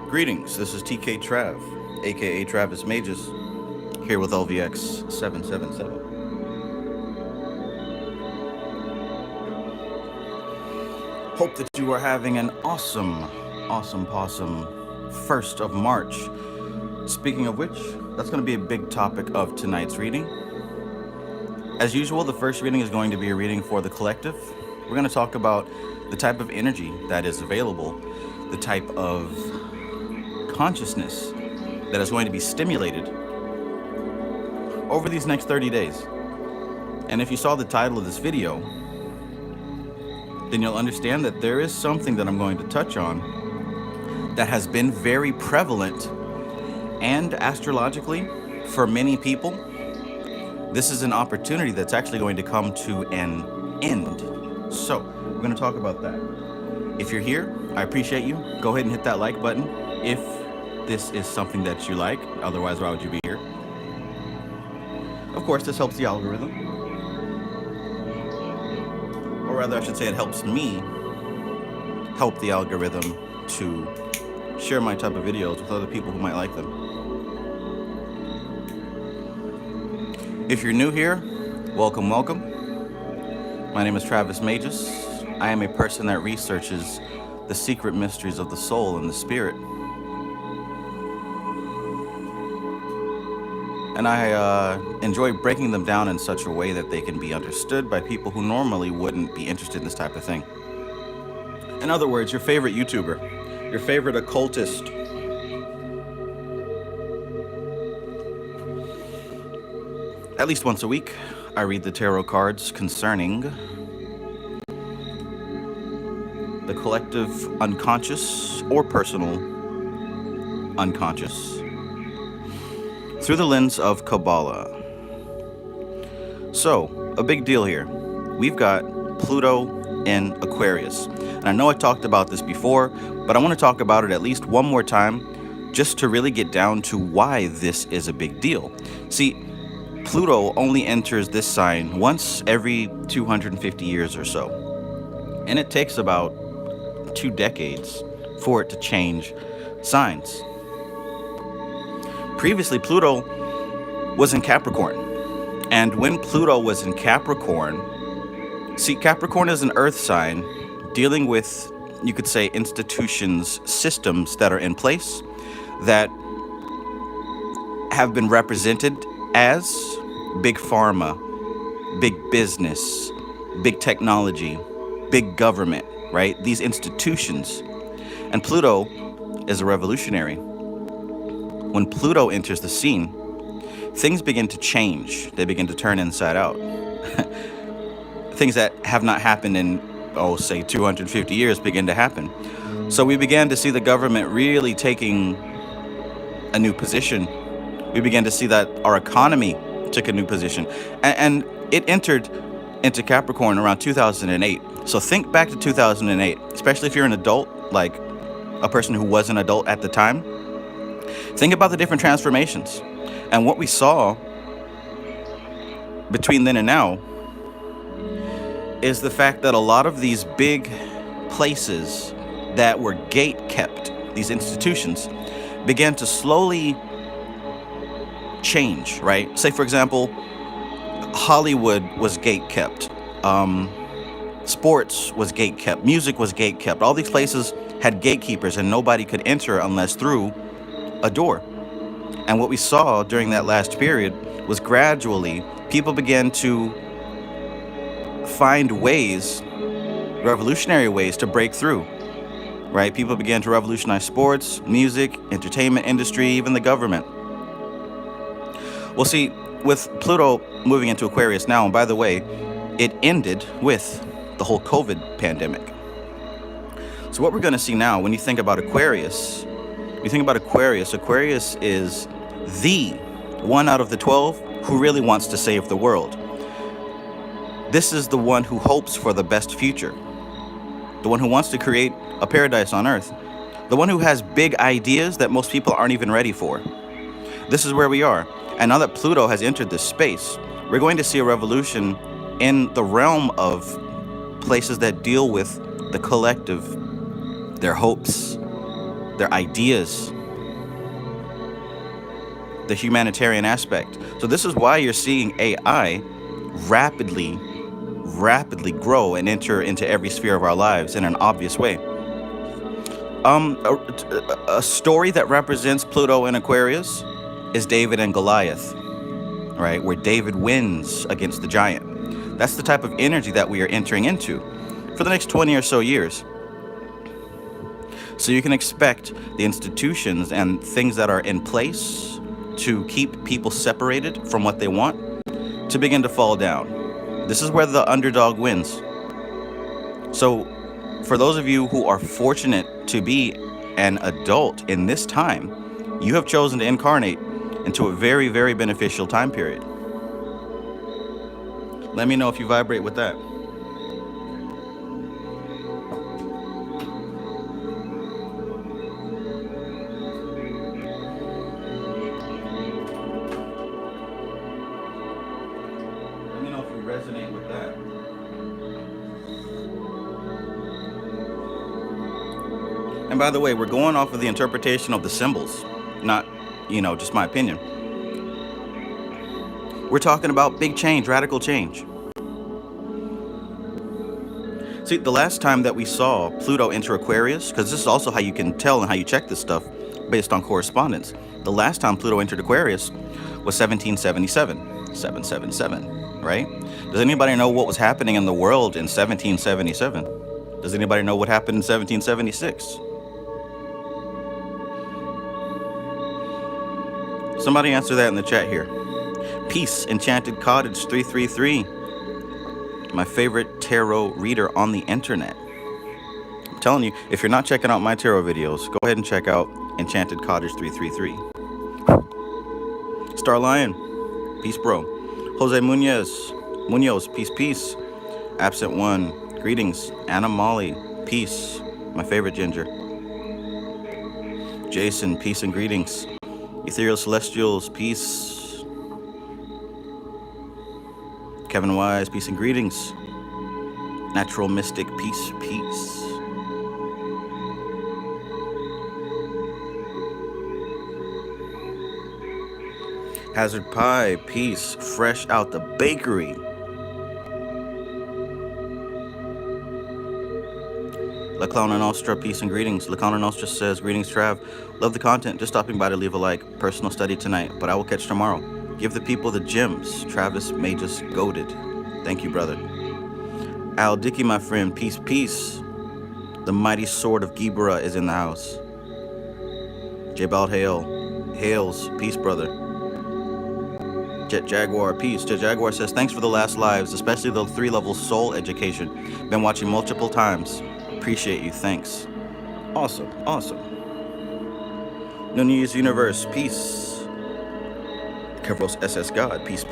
Greetings, this is TK Trav, aka Travis Magus, here with LVX777. Hope that you are having an awesome possum 1st of March. Speaking of which, that's going to be a big topic of tonight's reading. As usual, the first reading is going to be a reading for the collective. We're going to talk about the type of energy that is available, the type of consciousness that is going to be stimulated over these next 30 days. And if you saw the title of this video, then you'll understand that there is something that I'm going to touch on that has been very prevalent and astrologically for many people. This is an opportunity that's actually going to come to an end. So we're going to talk about that. If you're here, I appreciate you. Go ahead and hit that like button if this is something that you like. Otherwise, why would you be here? Of course, this helps the algorithm. Or rather, I should say it helps me help the algorithm to share my type of videos with other people who might like them. If you're new here, welcome. My name is Travis Magus. I am a person that researches the secret mysteries of the soul and the spirit. And I enjoy breaking them down in such a way that they can be understood by people who normally wouldn't be interested in this type of thing. In other words, your favorite YouTuber, your favorite occultist, at least once a week, I read the tarot cards concerning the collective unconscious or personal unconscious through the lens of Kabbalah. So, a big deal here. We've got Pluto in Aquarius. And I know I talked about this before, but I want to talk about it at least one more time just to really get down to why this is a big deal. See, Pluto only enters this sign once every 250 years or so. And it takes about 2 decades for it to change signs. Previously, Pluto was in Capricorn. And when Pluto was in Capricorn, see, Capricorn is an earth sign dealing with, you could say, institutions, systems that are in place that have been represented as big pharma, big business, big technology, big government, right? These institutions. And Pluto is a revolutionary. When Pluto enters the scene, things begin to change. They begin to turn inside out. Things that have not happened in, say 250 years begin to happen. So we began to see the government really taking a new position. We began to see that our economy took a new position. And it entered into Capricorn around 2008. So think back to 2008, especially if you're an adult, like a person who was an adult at the time. Think about the different transformations. And what we saw between then and now is the fact that a lot of these big places that were gate kept, these institutions, began to slowly change, right? Say, for example, Hollywood was gate kept. Sports was gate kept. Music was gate kept. All these places had gatekeepers and nobody could enter unless through a door. And what we saw during that last period was gradually people began to find ways, revolutionary ways to break through, right? People began to revolutionize sports, music, entertainment industry, even the government. Well, see, with Pluto moving into Aquarius now, and by the way, it ended with the whole COVID pandemic. So what we're going to see now, when you think about Aquarius, Aquarius is the one out of the 12 who really wants to save the world. This is the one who hopes for the best future. The one who wants to create a paradise on earth. The one who has big ideas that most people aren't even ready for. This is where we are. And now that Pluto has entered this space, we're going to see a revolution in the realm of places that deal with the collective, their hopes, their ideas, the humanitarian aspect. So this is why you're seeing AI rapidly grow and enter into every sphere of our lives in an obvious way. A story that represents Pluto and Aquarius is David and Goliath, right? Where David wins against the giant. That's the type of energy that we are entering into for the next 20 or so years. So you can expect the institutions and things that are in place to keep people separated from what they want to begin to fall down. This is where the underdog wins. So for those of you who are fortunate to be an adult in this time, you have chosen to incarnate into a very, very beneficial time period. Let me know if you vibrate with that. Let me know if you resonate with that. And by the way, we're going off of the interpretation of the symbols, not, just my opinion. We're talking about big change, radical change. See, the last time that we saw Pluto enter Aquarius, because this is also how you can tell and how you check this stuff based on correspondence. The last time Pluto entered Aquarius was 1777, 777, right? Does anybody know what was happening in the world in 1777? Does anybody know what happened in 1776? Somebody answer that in the chat here. Peace, Enchanted Cottage 333. My favorite tarot reader on the internet. I'm telling you, if you're not checking out my tarot videos, go ahead and check out Enchanted Cottage 333. Star Lion, peace, bro. Jose Munoz, peace. Absent One, greetings. Anna Molly, peace. My favorite ginger. Jason, peace and greetings. Ethereal Celestials, peace. Kevin Wise, peace and greetings. Natural Mystic, peace. Hazard Pie, peace. Fresh out the bakery. La Clowna Nostra, peace and greetings. La Clowna Nostra says, greetings, Trav. Love the content. Just stopping by to leave a like. Personal study tonight, but I will catch tomorrow. Give the people the gems. Travis Magus goated. Thank you, brother. Al Dickey, my friend. Peace. The mighty sword of Gibra is in the house. Jabal Hales. Peace, brother. Jet Jaguar, peace. Jet Jaguar says, thanks for the last lives, especially the 3-level soul education. Been watching multiple times. Appreciate you. Thanks. Awesome. Nunez Universe, peace. Kevros SS God, peace.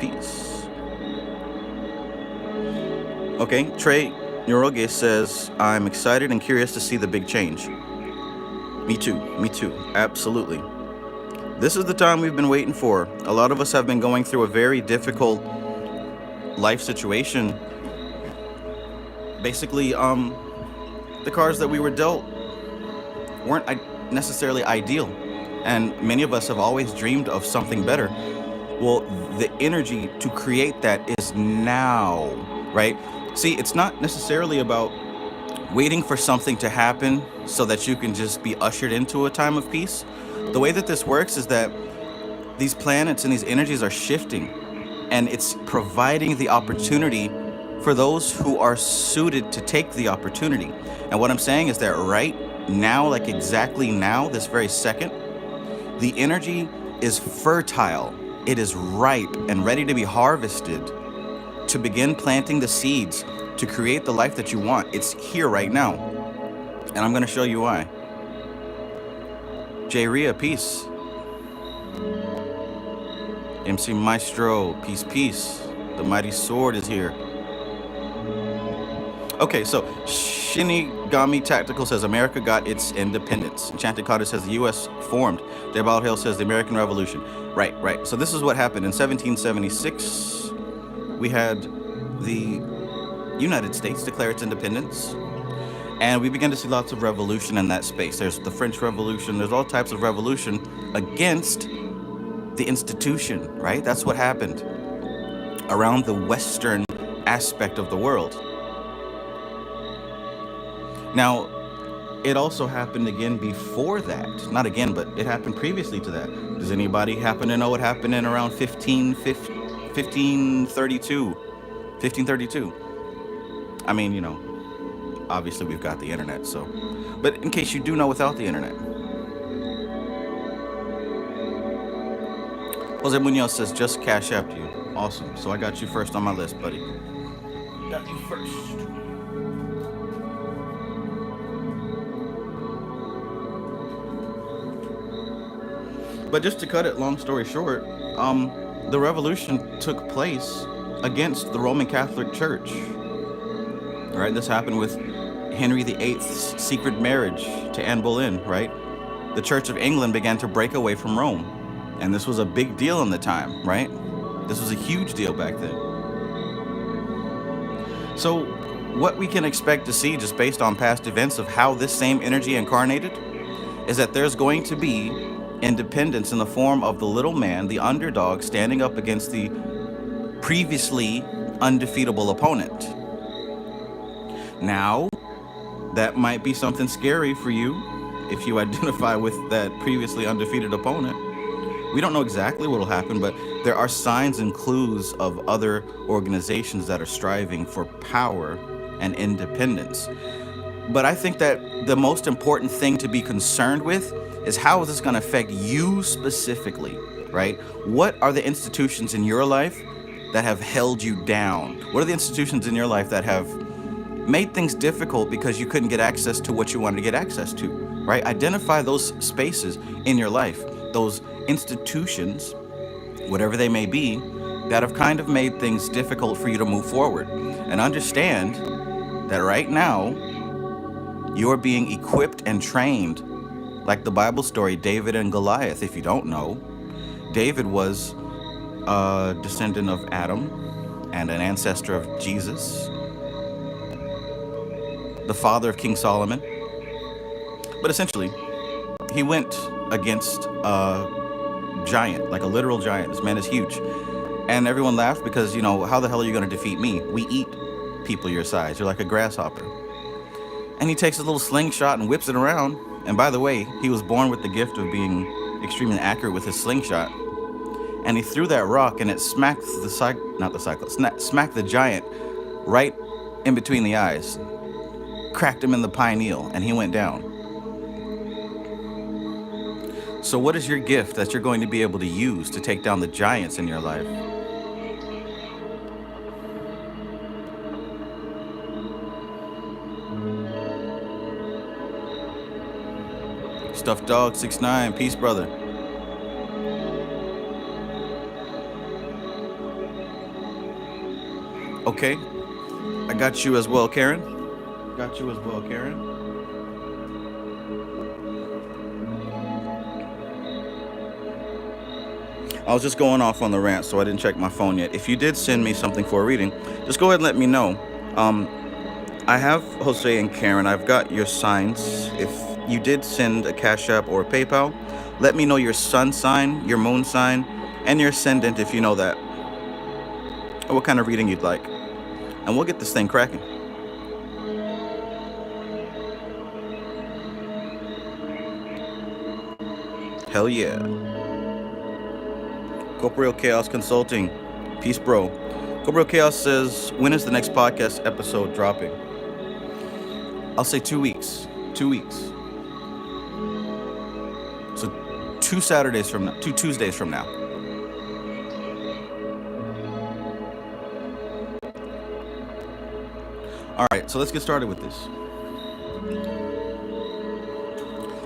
Okay, Trey Neuroge says, I'm excited and curious to see the big change. Me too. Absolutely. This is the time we've been waiting for. A lot of us have been going through a very difficult life situation. Basically, the cards that we were dealt weren't necessarily ideal. And many of us have always dreamed of something better. Well, the energy to create that is now, right? See, it's not necessarily about waiting for something to happen so that you can just be ushered into a time of peace. The way that this works is that these planets and these energies are shifting, and it's providing the opportunity for those who are suited to take the opportunity. And what I'm saying is that right now, like exactly now, this very second, the energy is fertile. It is ripe and ready to be harvested to begin planting the seeds to create the life that you want. It's here right now. And I'm going to show you why. Jay Rhea, peace. MC Maestro, peace. The mighty sword is here. Okay, so Shinigami Tactical says America got its independence. Enchanted Cottage says the U.S. formed. Jabal Hill says the American Revolution. Right. So this is what happened in 1776. We had the United States declare its independence. And we begin to see lots of revolution in that space. There's the French Revolution. There's all types of revolution against the institution, right? That's what happened around the Western aspect of the world. Now, it also happened again before that. Not again, but it happened previously to that. Does anybody happen to know what happened in around 1532? 1532. I mean, obviously we've got the internet, so. But in case you do know without the internet. Jose Munoz says, just cash app you. Awesome. So I got you first on my list, buddy. Got you first. But just to cut it, long story short, the revolution took place against the Roman Catholic Church. Right? This happened with Henry VIII's secret marriage to Anne Boleyn, right? The Church of England began to break away from Rome. And this was a big deal in the time, right? This was a huge deal back then. So what we can expect to see, just based on past events of how this same energy incarnated, is that there's going to be independence in the form of the little man, the underdog, standing up against the previously undefeatable opponent. Now, that might be something scary for you if you identify with that previously undefeated opponent. We don't know exactly what will happen, but there are signs and clues of other organizations that are striving for power and independence. But I think that the most important thing to be concerned with is how is this going to affect you specifically, right? What are the institutions in your life that have held you down? What are the institutions in your life that have made things difficult because you couldn't get access to what you wanted to get access to, right? Identify those spaces in your life, those institutions, whatever they may be, that have kind of made things difficult for you to move forward. And understand that right now, you're being equipped and trained like the Bible story, David and Goliath. If you don't know, David was a descendant of Adam and an ancestor of Jesus, the father of King Solomon. But essentially, he went against a giant, like a literal giant. This man is huge. And everyone laughed because, how the hell are you going to defeat me? We eat people your size. You're like a grasshopper. And he takes a little slingshot and whips it around. And by the way, he was born with the gift of being extremely accurate with his slingshot. And he threw that rock and it smacked smacked the giant right in between the eyes. Cracked him in the pineal and he went down. So what is your gift that you're going to be able to use to take down the giants in your life? Stuffed Dog 69, peace, brother. Okay, I got you as well, Karen. Got you as well, Karen. I was just going off on the rant, so I didn't check my phone yet. If you did send me something for a reading, just go ahead and let me know. I have Jose and Karen. I've got your signs. If you did send a Cash App or a PayPal, let me know your sun sign, your moon sign, and your ascendant if you know that, or what kind of reading you'd like. And we'll get this thing cracking. Hell yeah. Corporeal Chaos Consulting. Peace, bro. Corporeal Chaos says, when is the next podcast episode dropping? I'll say 2 weeks. 2 weeks. So 2 Saturdays from now, 2 Tuesdays from now. All right, so let's get started with this.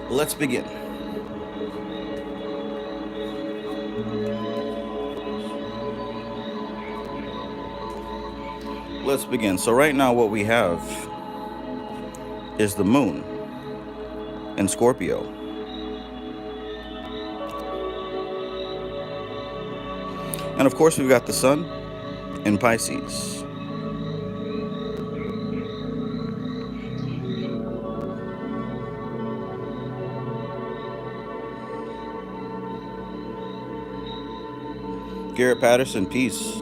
Let's begin. Let's begin. So right now what we have is the moon in Scorpio. And of course we've got the sun in Pisces. Garrett Patterson, peace.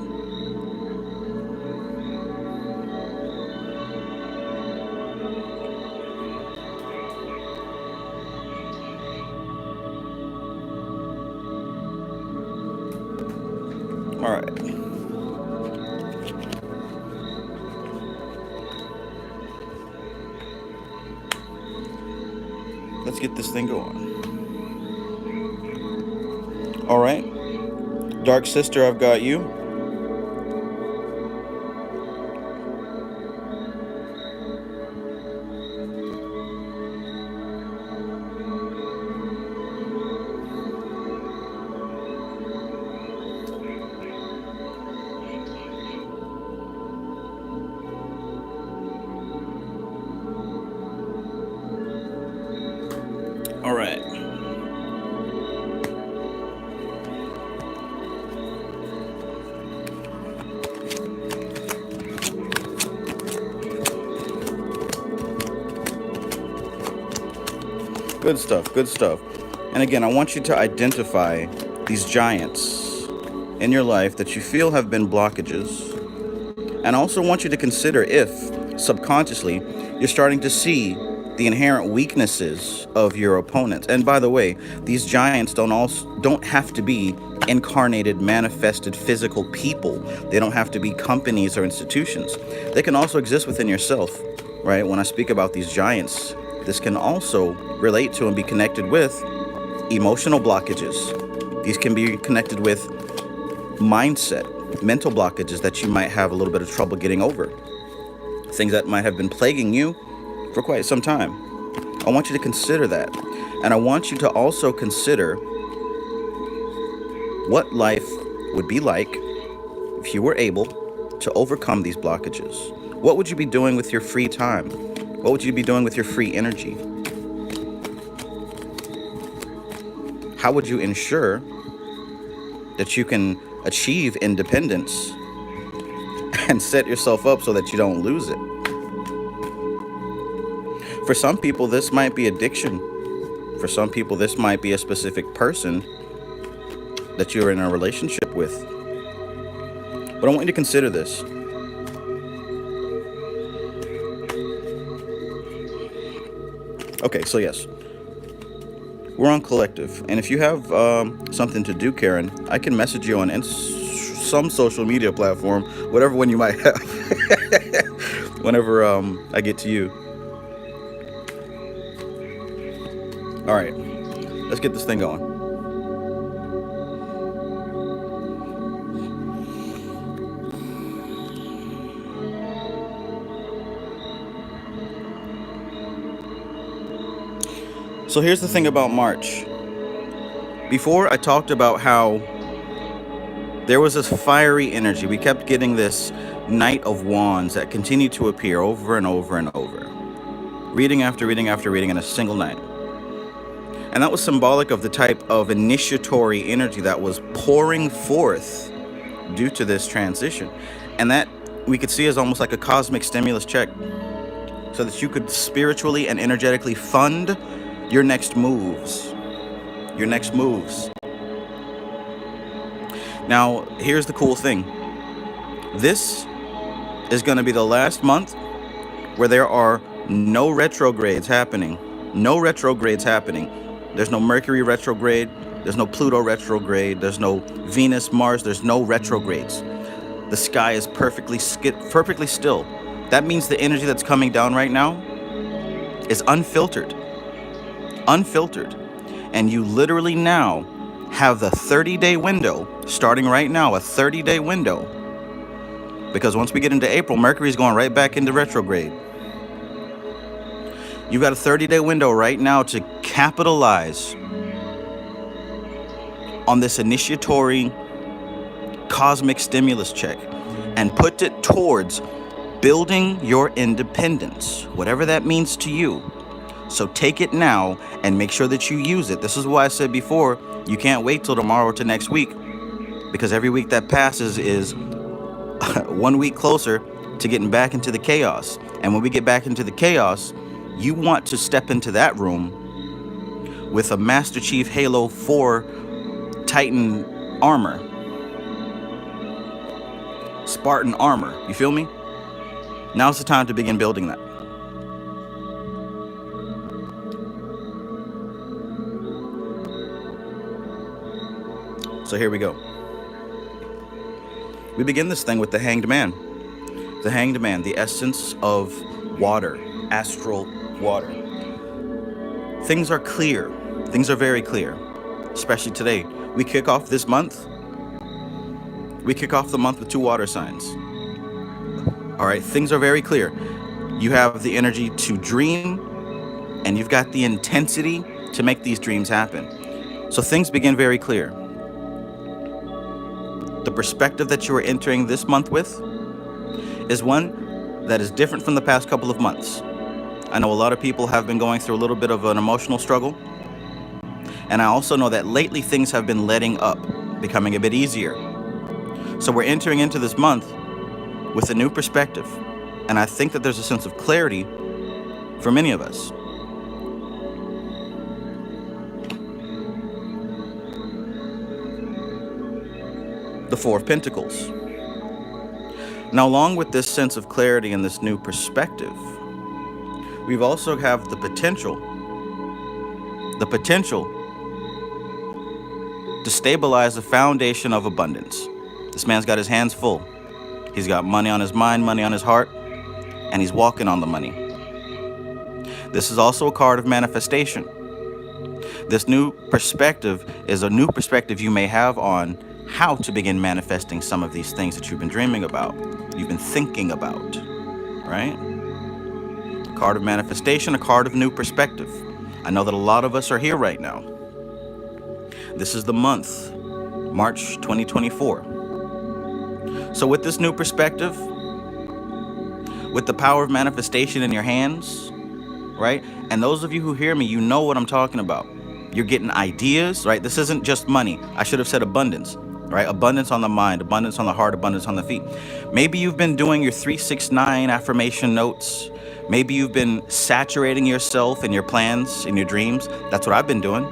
All right. Let's get this thing going. All right. Dark Sister, I've got you. All right. Good stuff, good stuff. And again, I want you to identify these giants in your life that you feel have been blockages. And I also want you to consider if, subconsciously, you're starting to see the inherent weaknesses of your opponents. And by the way, these giants don't have to be incarnated, manifested, physical people. They don't have to be companies or institutions. They can also exist within yourself, right? When I speak about these giants, this can also relate to and be connected with emotional blockages. These can be connected with mindset, mental blockages that you might have a little bit of trouble getting over. Things that might have been plaguing you for quite some time. I want you to consider that. And I want you to also consider what life would be like if you were able to overcome these blockages. What would you be doing with your free time? What would you be doing with your free energy? How would you ensure that you can achieve independence and set yourself up so that you don't lose it? For some people, this might be addiction. For some people, this might be a specific person that you're in a relationship with. But I want you to consider this. Okay, so yes, we're on Collective. And if you have something to do, Karen, I can message you on some social media platform, whatever one you might have, whenever I get to you. All right, let's get this thing going. So here's the thing about March. Before, I talked about how there was this fiery energy. We kept getting this Knight of Wands that continued to appear over and over and over. Reading after reading after reading in a single night. And that was symbolic of the type of initiatory energy that was pouring forth due to this transition. And that we could see as almost like a cosmic stimulus check, so that you could spiritually and energetically fund your next moves. Your next moves. Now, here's the cool thing. This is going to be the last month where there are no retrogrades happening. No retrogrades happening. There's no Mercury retrograde. There's no Pluto retrograde. There's no Venus, Mars. There's no retrogrades. The sky is perfectly still. That means the energy that's coming down right now is unfiltered. Unfiltered. And you literally now have the 30-day window, starting right now, a 30-day window. Because once we get into April, Mercury's going right back into retrograde. You've got a 30-day window right now to capitalize on this initiatory cosmic stimulus check and put it towards building your independence, whatever that means to you. So take it now and make sure that you use it. This is why I said before, you can't wait till tomorrow or to next week, because every week that passes is 1 week closer to getting back into the chaos. And when we get back into the chaos, you want to step into that room with a Master Chief Halo 4 Titan armor. Spartan armor. You feel me? Now's the time to begin building that. So here we go. We begin this thing with the Hanged Man. The Hanged Man, the essence of water, astral water. Things are clear. Things are very clear, especially today. We kick off this month. We kick off the month with 2 water signs. All right, things are very clear. You have the energy to dream, and you've got the intensity to make these dreams happen. So things begin very clear. The perspective that you are entering this month with is one that is different from the past couple of months. I know a lot of people have been going through a little bit of an emotional struggle. And I also know that lately things have been letting up, becoming a bit easier. So we're entering into this month with a new perspective. And I think that there's a sense of clarity for many of us. The 4 of Pentacles. Now, along with this sense of clarity and this new perspective, we've also have the potential to stabilize the foundation of abundance. This man's got his hands full. He's got money on his mind, money on his heart, and he's walking on the money. This is also a card of manifestation. This new perspective is a new perspective you may have on how to begin manifesting some of these things that you've been dreaming about, you've been thinking about, right? A card of manifestation, a card of new perspective. I know that a lot of us are here right now. This is the month, March 2024. So with this new perspective, with the power of manifestation in your hands, right? And those of you who hear me, you know what I'm talking about. You're getting ideas, right? This isn't just money. I should have said abundance, right? Abundance on the mind, abundance on the heart, abundance on the feet. Maybe you've been doing your 369 affirmation notes. Maybe you've been saturating yourself in your plans, in your dreams. That's what I've been doing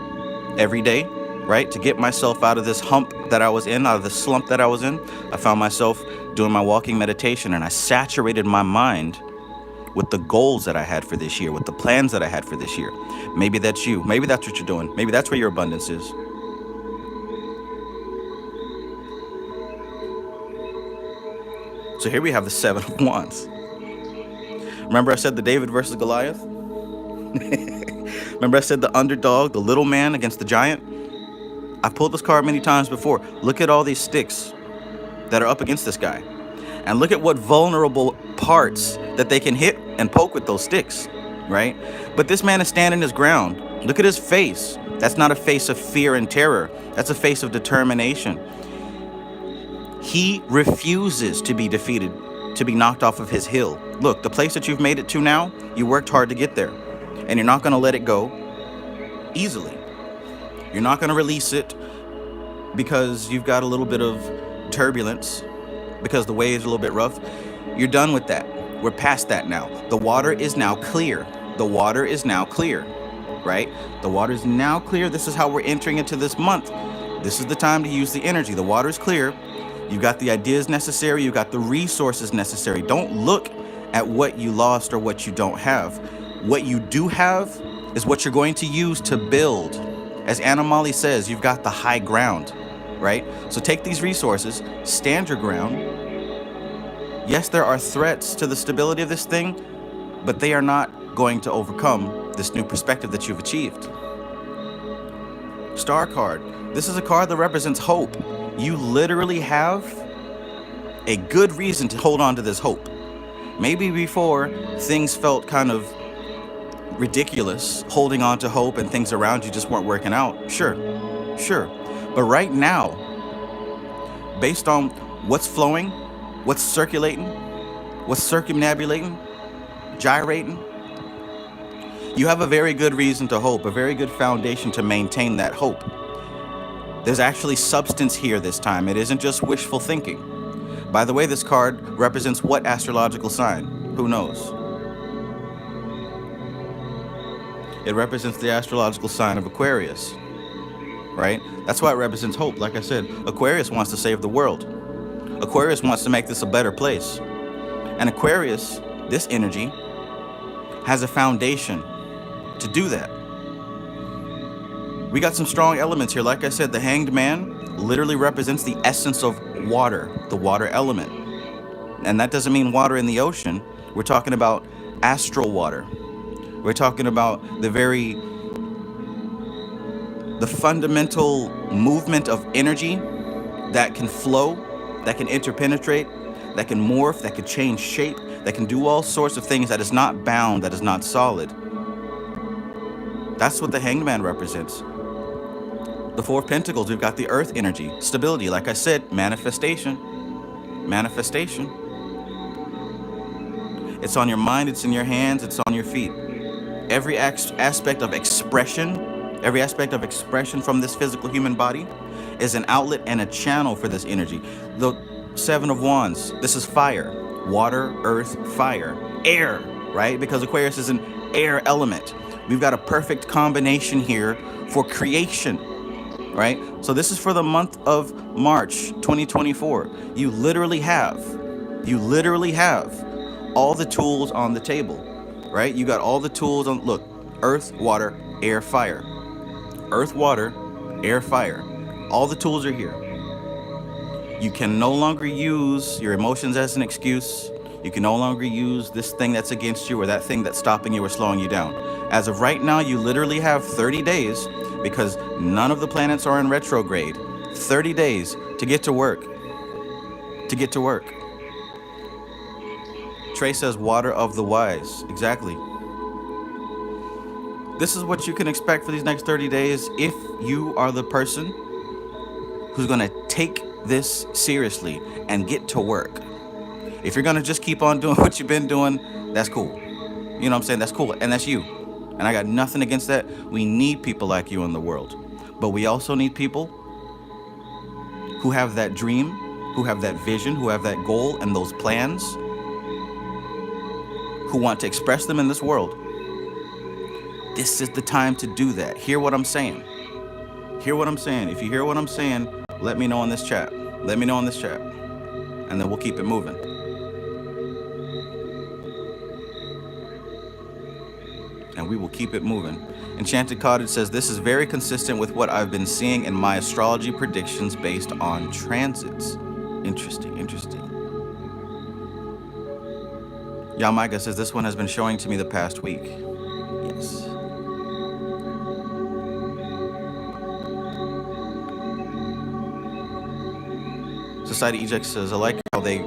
every day, right? To get myself out of this hump that I was in, out of the slump that I was in. I found myself doing my walking meditation, and I saturated my mind with the goals that I had for this year, with the plans that I had for this year. Maybe that's you. Maybe that's what you're doing. Maybe that's where your abundance is. So here we have the 7 of Wands. Remember I said the David versus Goliath? Remember I said the underdog, the little man against the giant? I've pulled this card many times before. Look at all these sticks that are up against this guy. And look at what vulnerable parts that they can hit and poke with those sticks, right? But this man is standing his ground. Look at his face. That's not a face of fear and terror. That's a face of determination. He refuses to be defeated, to be knocked off of his hill. Look, the place that you've made it to now, you worked hard to get there. And you're not going to let it go easily. You're not going to release it because you've got a little bit of turbulence, because the waves are a little bit rough. You're done with that. We're past that now. The water is now clear. The water is now clear, right? The water is now clear. This is how we're entering into this month. This is the time to use the energy. The water is clear. You've got the ideas necessary. You've got the resources necessary. Don't look at what you lost or what you don't have. What you do have is what you're going to use to build. As Anna Molly says, you've got the high ground, right? So take these resources, stand your ground. Yes, there are threats to the stability of this thing, but they are not going to overcome this new perspective that you've achieved. Star card. This is a card that represents hope. You literally have a good reason to hold on to this hope. Maybe before things felt kind of ridiculous, holding on to hope and things around you just weren't working out. Sure. But right now, based on what's flowing, what's circulating, what's circumambulating, gyrating, you have a very good reason to hope, a very good foundation to maintain that hope. There's actually substance here this time. It isn't just wishful thinking. By the way, this card represents what astrological sign? Who knows? It represents the astrological sign of Aquarius, right? That's why it represents hope. Like I said, Aquarius wants to save the world. Aquarius wants to make this a better place. And Aquarius, this energy, has a foundation to do that. We got some strong elements here. Like I said, the Hanged Man literally represents the essence of water, the water element. And that doesn't mean water in the ocean. We're talking about astral water. We're talking about the fundamental movement of energy that can flow, that can interpenetrate, that can morph, that can change shape, that can do all sorts of things, that is not bound, that is not solid. That's what the Hanged Man represents. The Four of Pentacles, we've got the earth energy, stability. Like I said, manifestation. Manifestation. It's on your mind, it's in your hands, it's on your feet. Every aspect of expression, every aspect of expression from this physical human body is an outlet and a channel for this energy. The Seven of Wands, this is fire. Water, earth, fire, air, right? Because Aquarius is an air element. We've got a perfect combination here for creation, right? So this is for the month of March 2024. You literally have all the tools on the table, right? You got all the tools on, look, earth, water, air, fire. Earth, water, air, fire. All the tools are here. You can no longer use your emotions as an excuse. You can no longer use this thing that's against you or that thing that's stopping you or slowing you down. As of right now, you literally have 30 days, because none of the planets are in retrograde. 30 days to get to work. Trey says water of the wise. Exactly. This is what you can expect for these next 30 days if you are the person who's going to take this seriously and get to work. If you're going to just keep on doing what you've been doing, that's cool. You know what I'm saying? That's cool. And that's you. And I got nothing against that. We need people like you in the world. But we also need people who have that dream, who have that vision, who have that goal and those plans, who want to express them in this world. This is the time to do that. Hear what I'm saying. Hear what I'm saying. If you hear what I'm saying, let me know in this chat. Let me know in this chat. And then we'll keep it moving. And we will keep it moving. Enchanted Cottage says, this is very consistent with what I've been seeing in my astrology predictions based on transits. Interesting, interesting. Yamaga says, this one has been showing to me the past week. Yes. Society Eject says, I like how they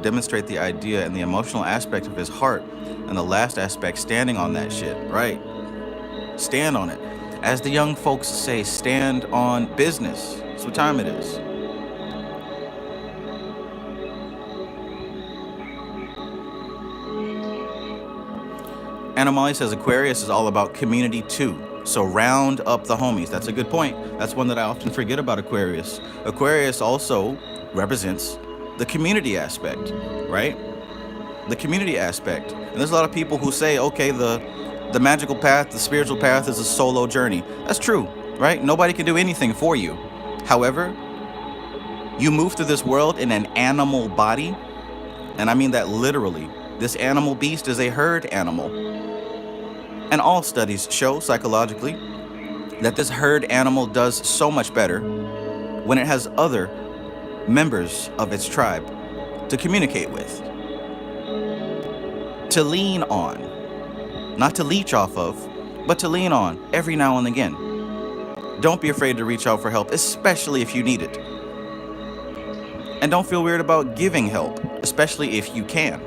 demonstrate the idea and the emotional aspect of his heart, and the last aspect standing on that shit. Right. Stand on it. As the young folks say, stand on business. That's what time it is. Anna Molly says Aquarius is all about community too. So round up the homies. That's a good point. That's one that I often forget about Aquarius. Aquarius also represents the community aspect, right? The community aspect. And there's a lot of people who say, okay, the magical path, the spiritual path is a solo journey. That's true, right? Nobody can do anything for you. However, you move through this world in an animal body, and I mean that literally. This animal beast is a herd animal. And all studies show psychologically that this herd animal does so much better when it has other members of its tribe to communicate with, to lean on, not to leech off of, but to lean on every now and again. Don't be afraid to reach out for help, especially if you need it. And don't feel weird about giving help, especially if you can.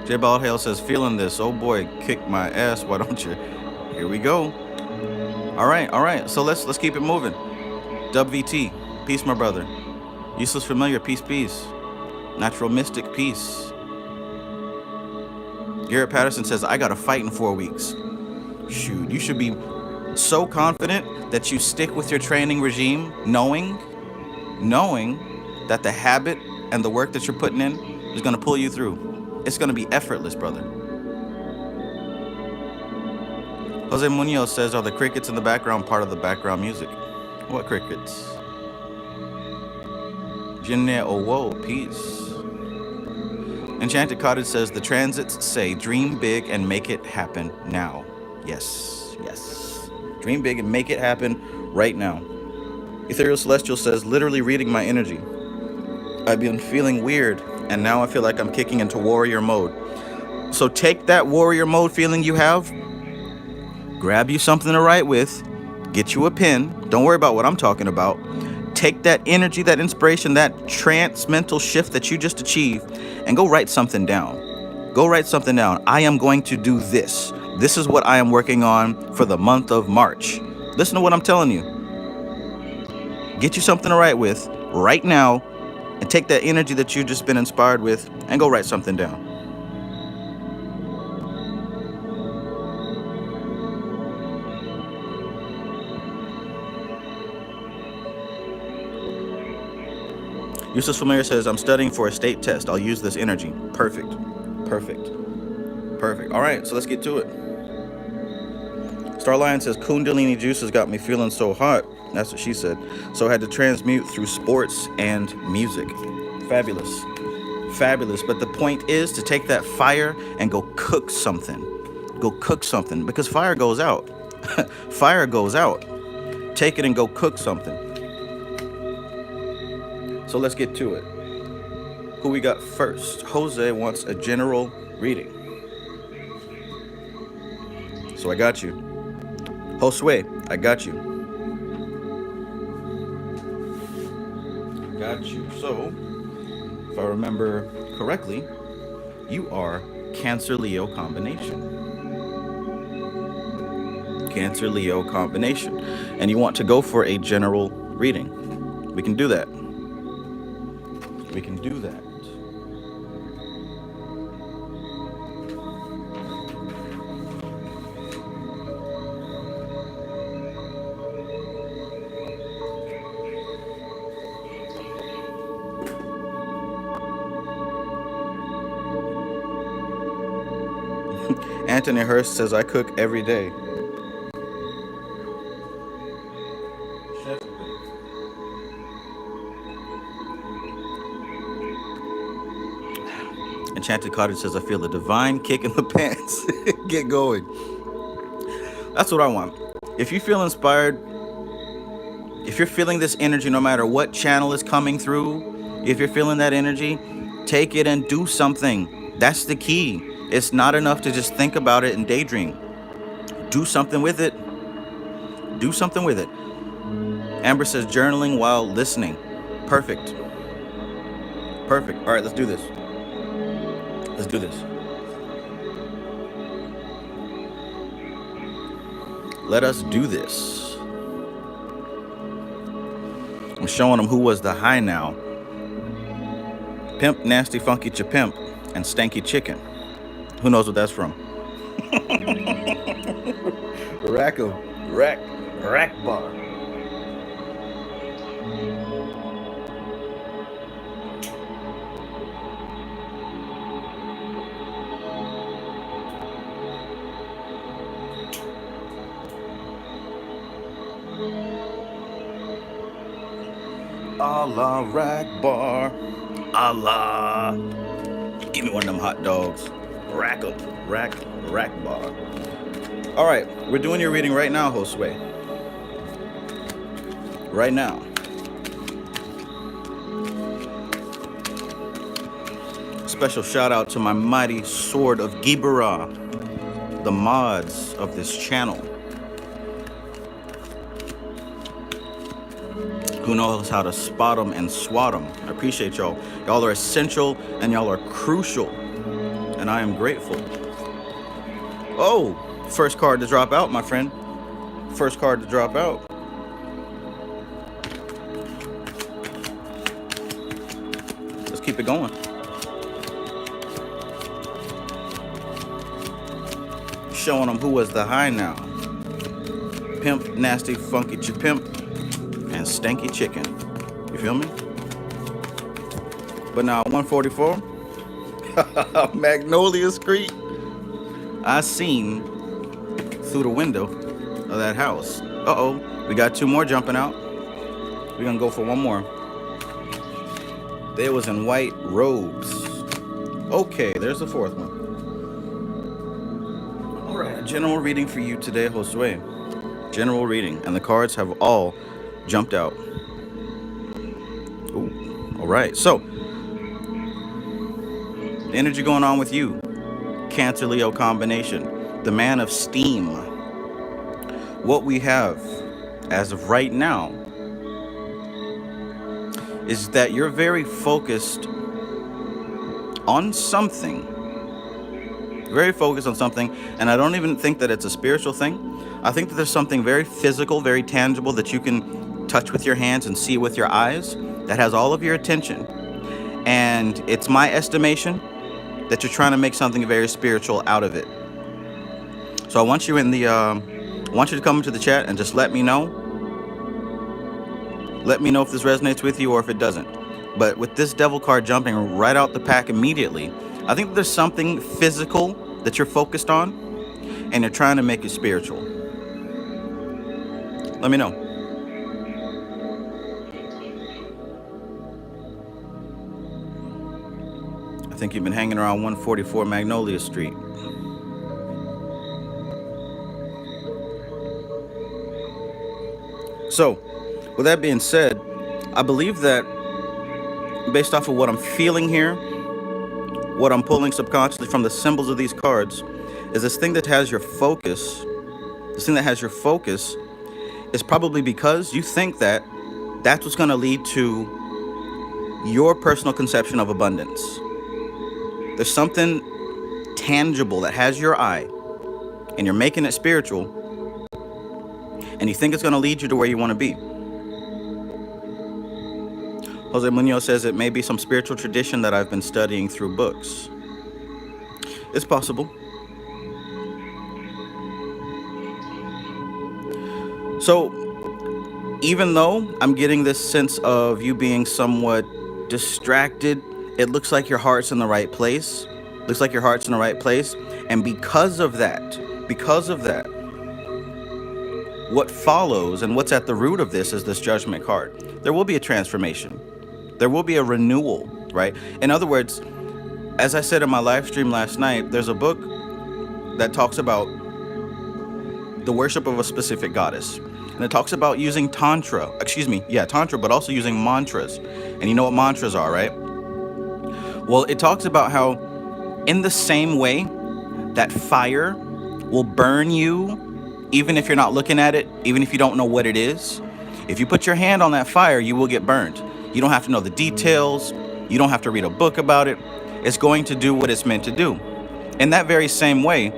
J Baldhale says, feeling this. Oh boy, kick my ass. Why don't you? Here we go. All right. So let's keep it moving. WVT, peace, my brother. Useless familiar, peace. Natural mystic, peace. Garrett Patterson says, I got to fight in 4 weeks. Shoot, you should be so confident that you stick with your training regime, knowing that the habit and the work that you're putting in is going to pull you through. It's going to be effortless, brother. Jose Munoz says, are the crickets in the background part of the background music? What crickets? Jinne Owo, peace. Enchanted Cottage says, the transits say, dream big and make it happen now. Yes, yes. Dream big and make it happen right now. Ethereal Celestial says, literally reading my energy. I've been feeling weird, and now I feel like I'm kicking into warrior mode. So take that warrior mode feeling you have, grab you something to write with, get you a pen. Don't worry about what I'm talking about. Take that energy, that inspiration, that trance mental shift that you just achieved, and go write something down. Go write something down. I am going to do this. This is what I am working on for the month of March. Listen to what I'm telling you. Get you something to write with right now, and take that energy that you've just been inspired with and go write something down. Useless Familiar says, I'm studying for a state test. I'll use this energy. Perfect. Perfect. Perfect. All right, so let's get to it. Starlion says, Kundalini juice has got me feeling so hot. That's what she said. So I had to transmute through sports and music. Fabulous. Fabulous. But the point is to take that fire and go cook something. Go cook something, because fire goes out. Fire goes out. Take it and go cook something. So let's get to it. Who we got first? Jose wants a general reading. So I got you. Josue, I got you. Got you. So, if I remember correctly, you are Cancer-Leo combination. Cancer-Leo combination. And you want to go for a general reading. We can do that. We can do that. Anthony Hurst says, I cook every day. Enchanted Cottage says, I feel a divine kick in the pants. Get going. That's what I want. If you feel inspired, if you're feeling this energy, no matter what channel is coming through, if you're feeling that energy, take it and do something. That's the key. It's not enough to just think about it and daydream. Do something with it. Do something with it. Amber says, journaling while listening. Perfect. Perfect. All right, let's do this. Let's do this. Let us do this. I'm showing them who was the high now. Pimp, Nasty, Funky, Chapimp, and Stanky Chicken. Who knows what that's from? Rack bar. Allah rack bar. Allah. Give me one of them hot dogs. Rack bar. All right, we're doing your reading right now, Josue. Right now. Special shout out to my mighty sword of Gibera, the mods of this channel, who knows how to spot them and swat them. I appreciate y'all. Y'all are essential and y'all are crucial, and I am grateful. Oh, first card to drop out, my friend. First card to drop out. Let's keep it going. Showing them who was the high now. Pimp, Nasty, Funky, Chapimp, and Stanky Chicken. You feel me? But now 144. Magnolia Street. I seen through the window of that house. Uh-oh, we got two more jumping out. We're gonna go for one more. They was in white robes. Okay, there's the fourth one. All right, general reading for you today, Josue. General reading, and the cards have all jumped out. Ooh, all right, so the energy going on with you, Cancer Leo combination, the man of steam. What we have as of right now is that you're very focused on something. Very focused on something, and I don't even think that it's a spiritual thing. I think that there's something very physical, very tangible that you can touch with your hands and see with your eyes that has all of your attention. And it's my estimation that you're trying to make something very spiritual out of it. So I want you I want you to come into the chat and just let me know. Let me know if this resonates with you or if it doesn't. But with this devil card jumping right out the pack immediately, I think there's something physical that you're focused on and you're trying to make it spiritual. Let me know. I think you've been hanging around 144 Magnolia Street. So, with that being said, I believe that based off of what I'm feeling here, what I'm pulling subconsciously from the symbols of these cards, is this thing that has your focus. This thing that has your focus is probably because you think that that's what's going to lead to your personal conception of abundance. There's something tangible that has your eye, and you're making it spiritual, and you think it's going to lead you to where you want to be. Jose Munoz says it may be some spiritual tradition that I've been studying through books. It's possible. So, even though I'm getting this sense of you being somewhat distracted, it looks like your heart's in the right place. Looks like your heart's in the right place. And because of that, what follows and what's at the root of this is this Judgment card. There will be a transformation. There will be a renewal, right? In other words, as I said in my live stream last night, there's a book that talks about the worship of a specific goddess. And it talks about using tantra, but also using mantras. And you know what mantras are, right? Well, it talks about how in the same way that fire will burn you, even if you're not looking at it, even if you don't know what it is, if you put your hand on that fire, you will get burned. You don't have to know the details. You don't have to read a book about it. It's going to do what it's meant to do. In that very same way,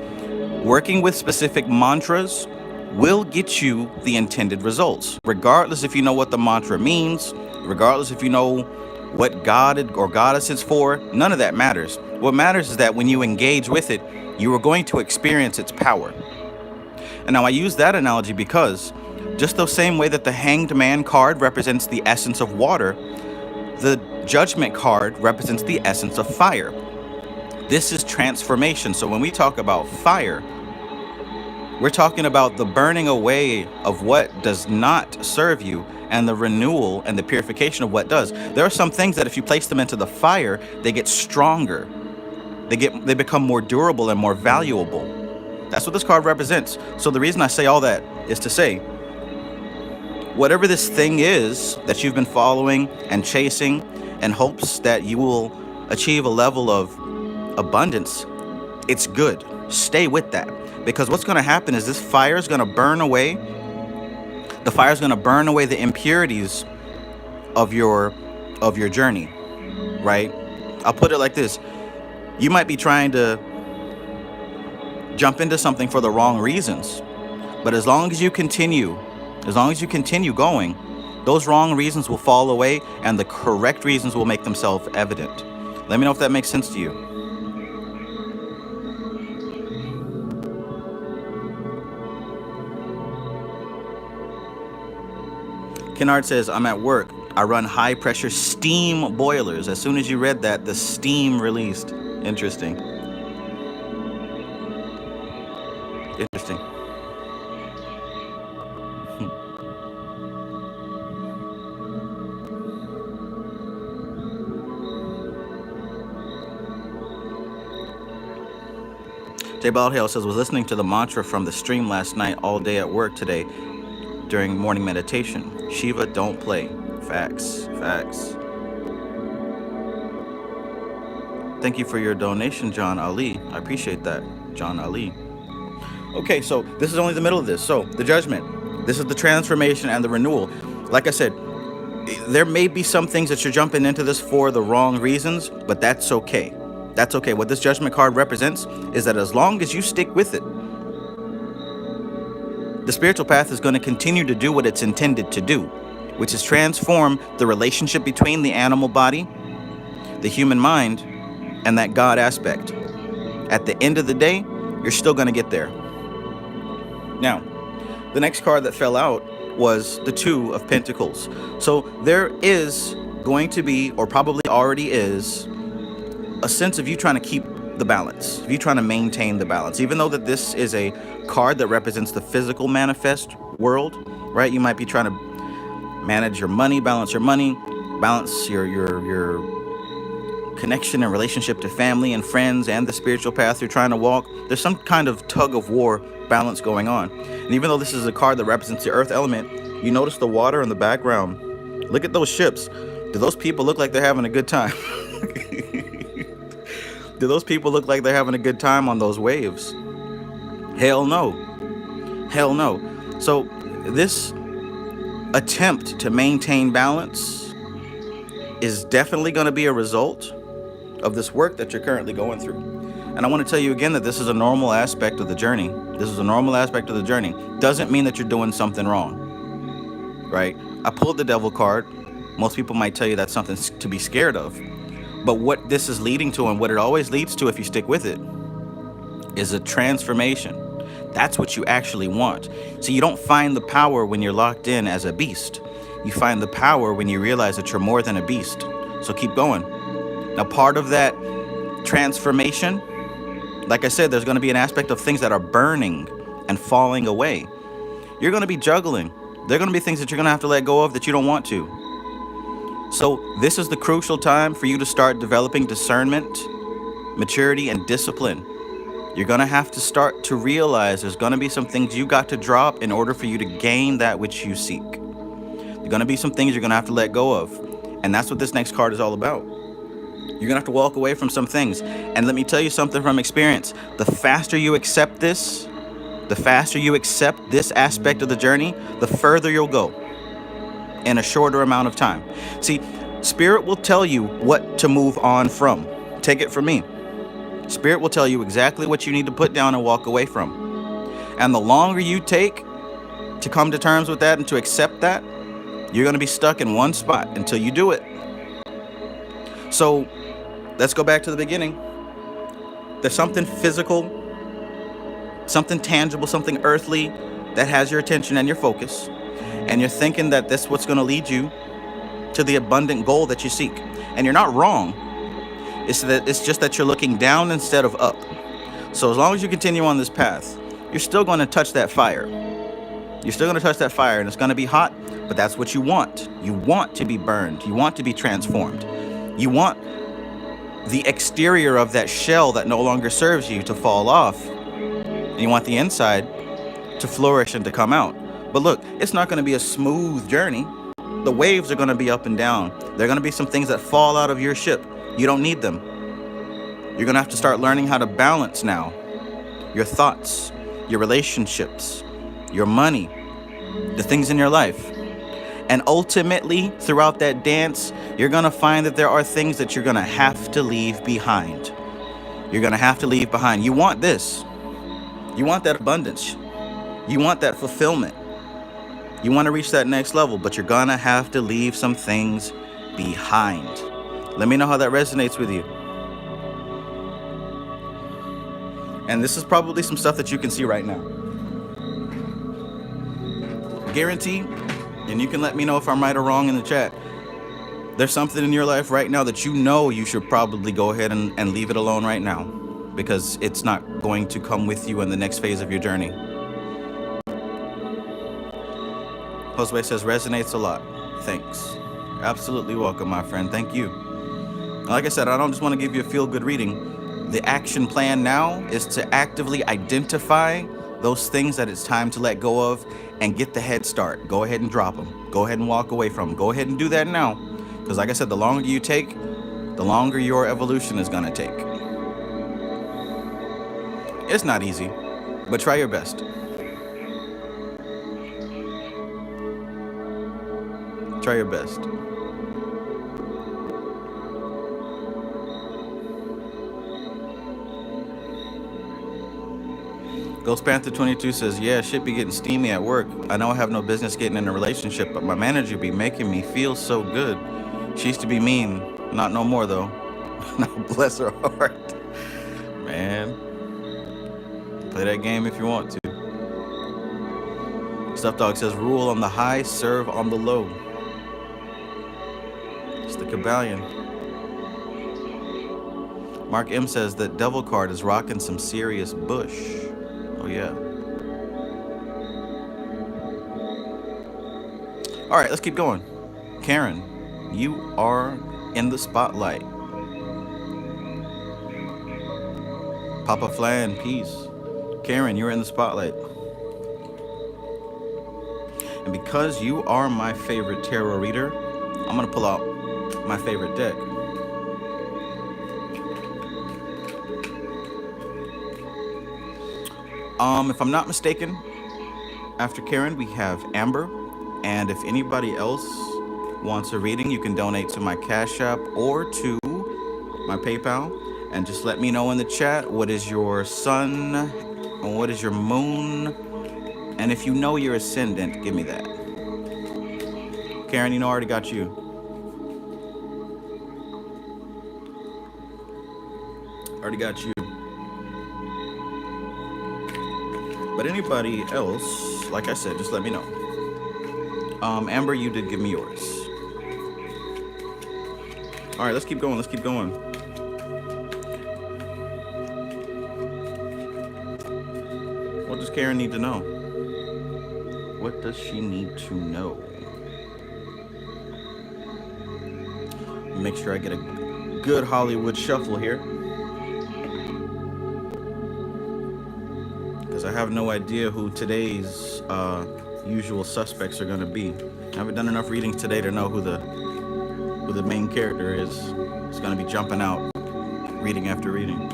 working with specific mantras will get you the intended results, regardless if you know what the mantra means, regardless if you know what god or goddess it's for. None of that matters. What matters is that when you engage with it, you are going to experience its power. And now I use that analogy because just the same way that the Hanged Man card represents the essence of water, the Judgment card represents the essence of fire. This is transformation. So when we talk about fire, we're talking about the burning away of what does not serve you and the renewal and the purification of what does. There are some things that if you place them into the fire, they get stronger. They become more durable and more valuable. That's what this card represents. So the reason I say all that is to say, whatever this thing is that you've been following and chasing in hopes that you will achieve a level of abundance, it's good. Stay with that. Because what's going to happen is this fire is going to burn away. The fire is going to burn away the impurities of your journey, right? I'll put it like this. You might be trying to jump into something for the wrong reasons. But as long as you continue going, those wrong reasons will fall away and the correct reasons will make themselves evident. Let me know if that makes sense to you. Kennard says, I'm at work. I run high pressure steam boilers. As soon as you read that, the steam released. Interesting. Interesting. Hale says, was listening to the mantra from the stream last night all day at work today during morning meditation. Shiva, don't play. Facts. Facts. Thank you for your donation, John Ali. I appreciate that, John Ali. Okay, so this is only the middle of this. So the judgment. This is the transformation and the renewal. Like I said, there may be some things that you're jumping into this for the wrong reasons, but that's okay. That's okay. What this judgment card represents is that as long as you stick with it, the spiritual path is going to continue to do what it's intended to do, which is transform the relationship between the animal body, the human mind, and that God aspect. At the end of the day, you're still going to get there. Now, the next card that fell out was the Two of Pentacles. So there is going to be, or probably already is, a sense of you trying to keep the balance, of you trying to maintain the balance. Even though that this is a card that represents the physical manifest world, right? You might be trying to manage your money, balance your connection and relationship to family and friends and the spiritual path you're trying to walk. There's some kind of tug of war balance going on. And even though this is a card that represents the earth element, you notice the water in the background. Look at those ships. Do those people look like they're having a good time? Do those people look like they're having a good time on those waves? Hell no. Hell no. So this attempt to maintain balance is definitely going to be a result of this work that you're currently going through. And I want to tell you again that this is a normal aspect of the journey. This is a normal aspect of the journey. Doesn't mean that you're doing something wrong, right? I pulled the Devil card. Most people might tell you that's something to be scared of. But what this is leading to, and what it always leads to if you stick with it, is a transformation. That's what you actually want. So you don't find the power when you're locked in as a beast. You find the power when you realize that you're more than a beast. So keep going. Now, part of that transformation, like I said, there's going to be an aspect of things that are burning and falling away. You're going to be juggling. There are going to be things that you're going to have to let go of that you don't want to. So this is the crucial time for you to start developing discernment, maturity, and discipline. You're going to have to start to realize there's going to be some things you got to drop in order for you to gain that which you seek. There are going to be some things you're going to have to let go of. And that's what this next card is all about. You're going to have to walk away from some things. And let me tell you something from experience. The faster you accept this, the faster you accept this aspect of the journey, the further you'll go in a shorter amount of time. See, Spirit will tell you what to move on from. Take it from me. Spirit will tell you exactly what you need to put down and walk away from. And the longer you take to come to terms with that and to accept that, you're going to be stuck in one spot until you do it. So let's go back to the beginning. There's something physical, something tangible, something earthly that has your attention and your focus. And you're thinking that that's what's going to lead you to the abundant goal that you seek. And you're not wrong. It's just that you're looking down instead of up. So as long as you continue on this path, you're still going to touch that fire. You're still going to touch that fire, and it's going to be hot, but that's what you want. You want to be burned. You want to be transformed. You want the exterior of that shell that no longer serves you to fall off. And you want the inside to flourish and to come out. But look, it's not going to be a smooth journey. The waves are going to be up and down. There are going to be some things that fall out of your ship. You don't need them. You're going to have to start learning how to balance now. Your thoughts, your relationships, your money, the things in your life. And ultimately, throughout that dance, you're going to find that there are things that you're going to have to leave behind. You're going to have to leave behind. You want this. You want that abundance. You want that fulfillment. You want to reach that next level, but you're going to have to leave some things behind. Let me know how that resonates with you. And this is probably some stuff that you can see right now. Guarantee, and you can let me know if I'm right or wrong in the chat. There's something in your life right now that you know you should probably go ahead and leave it alone right now, because it's not going to come with you in the next phase of your journey. Josue says, resonates a lot. Thanks. Absolutely welcome, my friend. Thank you. Like I said, I don't just want to give you a feel-good reading. The action plan now is to actively identify those things that it's time to let go of and get the head start. Go ahead and drop them. Go ahead and walk away from them. Go ahead and do that now. Because like I said, the longer you take, the longer your evolution is going to take. It's not easy, but try your best. Try your best. Ghost Panther 22 says, yeah, shit be getting steamy at work. I know I have no business getting in a relationship, but my manager be making me feel so good. She used to be mean. Not no more, though. Now, bless her heart. Man. Play that game if you want to. Stuff Dog says, rule on the high, serve on the low. It's the Kabbalion. Mark M says that Devil card is rocking some serious bush. Oh, yeah. All right, let's keep going. Karen, you are in the spotlight. Papa Flan, peace. Karen, you're in the spotlight. And because you are my favorite tarot reader, I'm going to pull out my favorite deck. If I'm not mistaken, after Karen, we have Amber. And if anybody else wants a reading, you can donate to my Cash App or to my PayPal. And just let me know in the chat, what is your sun and what is your moon? And if you know your ascendant, give me that. Karen, you know I already got you. Already got you. But anybody else, like I said, just let me know. Amber, you did give me yours. All right, let's keep going. Let's keep going. What does Karen need to know? What does she need to know? Make sure I get a good Hollywood shuffle here. Because I have no idea who today's usual suspects are going to be. I haven't done enough readings today to know who the main character is. It's going to be jumping out reading after reading.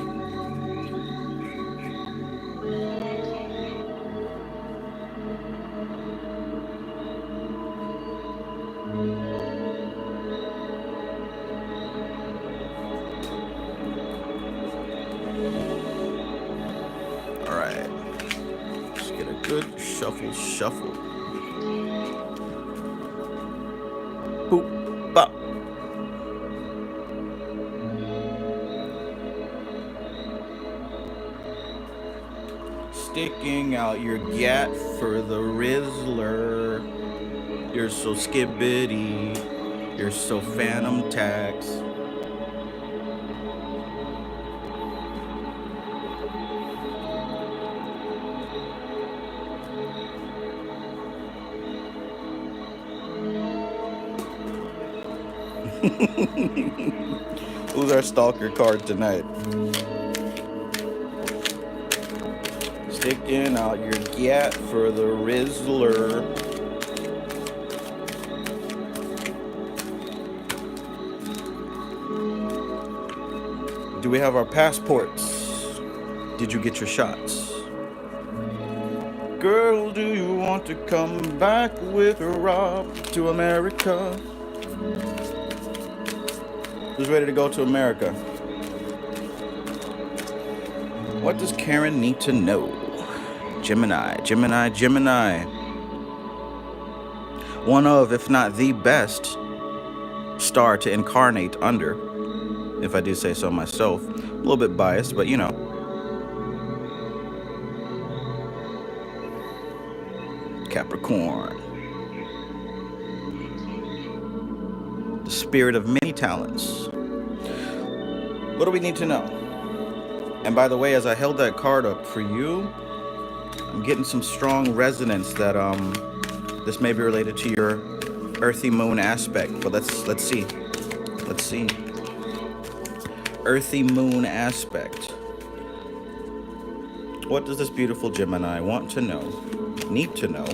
All right. Let's get a good shuffle. Boop, bop. Sticking out your gat for the Rizzler. You're so skibbity. You're so phantom tax. Who's our stalker card tonight? Sticking out your gat for the Rizzler. Do we have our passports? Did you get your shots? Girl, do you want to come back with Rob to America? Who's ready to go to America? What does Karen need to know? Gemini. One of, if not the best star to incarnate under, if I do say so myself. A little bit biased, but you know. Capricorn. The spirit of many talents. What do we need to know? And by the way, as I held that card up for you, I'm getting some strong resonance that this may be related to your earthy moon aspect. But let's see. earthy moon aspect. What does this beautiful Gemini want to know, need to know,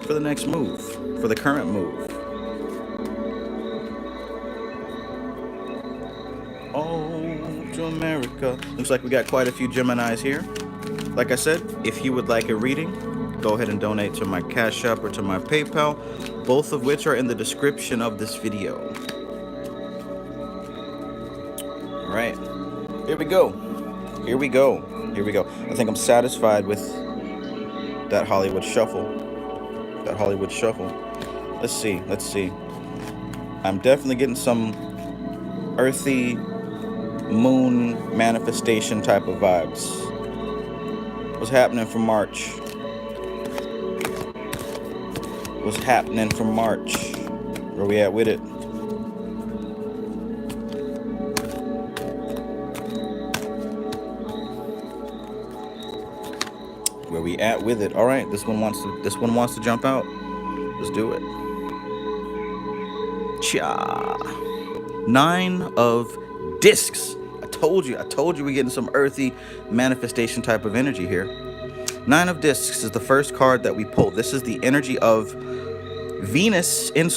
for the next move, for the current move? Oh, to America. Looks like we got quite a few Geminis here. Like I said, if you would like a reading, go ahead and donate to my Cash App or to my PayPal, both of which are in the description of this video. All right, here we go. Here we go. Here we go. I think I'm satisfied with that Hollywood shuffle. That Hollywood shuffle. Let's see. Let's see. I'm definitely getting some earthy moon manifestation type of vibes. What's happening for March? What's happening for March? Where we at with it? Where we at with it? All right, this one wants to jump out. Let's do it. Cha. 9 of discs. I told you we're getting some earthy manifestation type of energy here. 9 of discs is the first card that we pulled. This is the energy of Venus in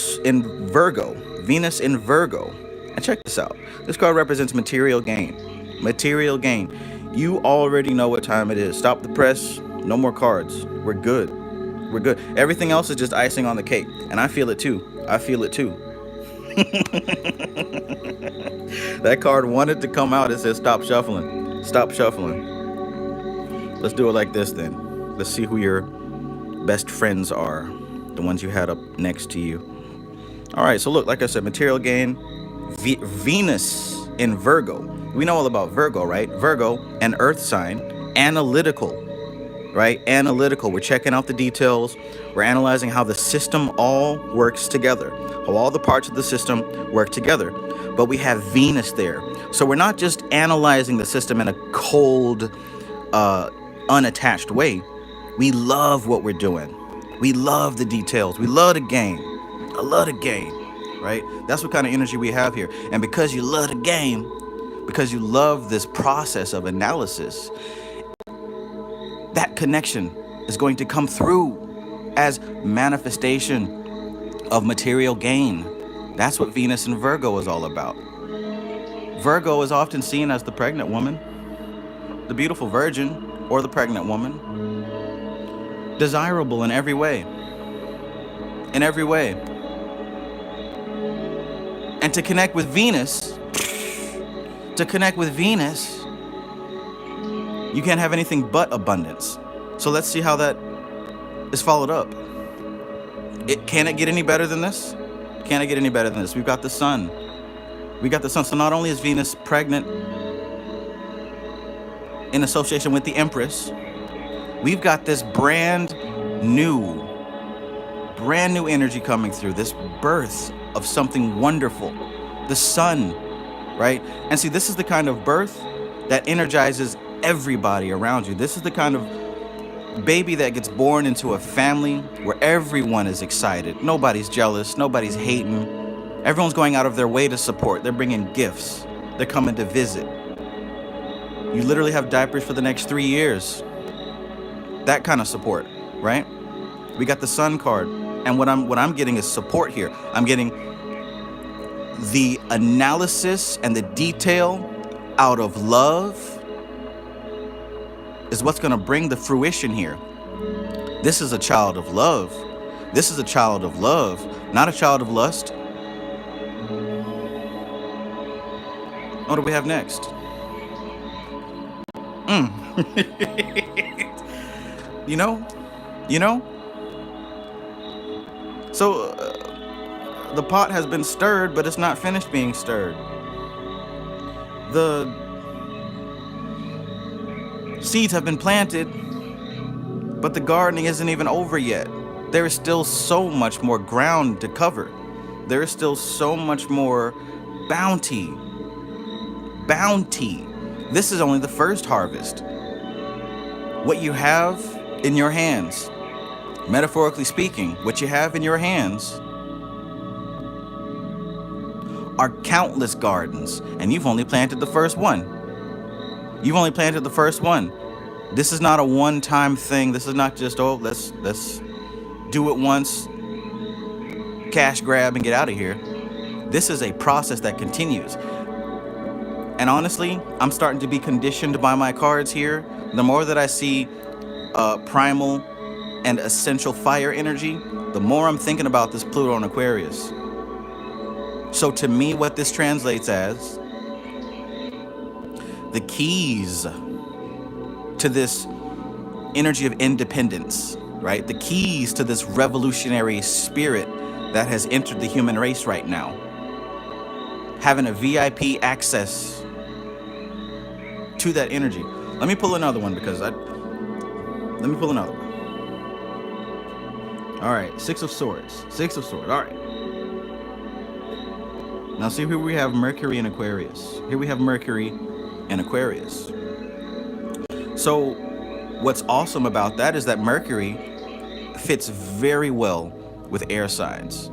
Virgo. Venus in Virgo. And check this out. This card represents material gain. Material gain. You already know what time it is. Stop the press. No more cards. We're good. We're good. Everything else is just icing on the cake. And I feel it too. I feel it too. That card wanted to come out. It says stop shuffling. Stop shuffling. Let's do it like this then. Let's see who your best friends are. The ones you had up next to you. All right, so look, like I said, material gain, Venus in Virgo. We know all about Virgo, right? Virgo, an earth sign, analytical, right? Analytical. We're checking out the details. We're analyzing how the system all works together, how all the parts of the system work together. But we have Venus there. So we're not just analyzing the system in a cold, unattached way. We love what we're doing. We love the details. We love the game. I love the game, right? That's what kind of energy we have here. And because you love the game, because you love this process of analysis, that connection is going to come through as manifestation of material gain. That's what Venus in Virgo is all about. Virgo is often seen as the pregnant woman, the beautiful virgin, or the pregnant woman. Desirable in every way. In every way. And to connect with Venus, you can't have anything but abundance. So let's see how that is followed up. Can it get any better than this? Can it get any better than this? We've got the sun. We got the sun. So not only is Venus pregnant in association with the Empress, we've got this brand new energy coming through, this birth of something wonderful, the sun, right? And see, this is the kind of birth that energizes everybody around you. This is the kind of baby that gets born into a family where everyone is excited. Nobody's jealous. Nobody's hating. Everyone's going out of their way to support. They're bringing gifts. They're coming to visit. You literally have diapers for the next 3 years. That kind of support, right? We got the sun card. And what I'm getting is support here. I'm getting the analysis and the detail out of love is what's going to bring the fruition here. This is a child of love. This is a child of love, not a child of lust. What do we have next? You know? So the pot has been stirred, but it's not finished being stirred. The seeds have been planted, but the gardening isn't even over yet. There is still so much more ground to cover. There is still so much more bounty. This is only the first harvest. What you have in your hands, metaphorically speaking, what you have in your hands are countless gardens, and you've only planted the first one. You've only planted the first one. This is not a one-time thing. This is not just, oh, let's do it once, cash grab, and get out of here. This is a process that continues. And honestly, I'm starting to be conditioned by my cards here. The more that I see primal and essential fire energy, the more I'm thinking about this Pluto and Aquarius. So to me, what this translates as, the keys to this energy of independence, right? The keys to this revolutionary spirit that has entered the human race right now. Having a VIP access to that energy. Let me pull another one because let me pull another one. All right, Six of Swords. Six of Swords. All right. Now see, here we have Mercury and Aquarius. Here we have Mercury and Aquarius. So what's awesome about that is that Mercury fits very well with air signs.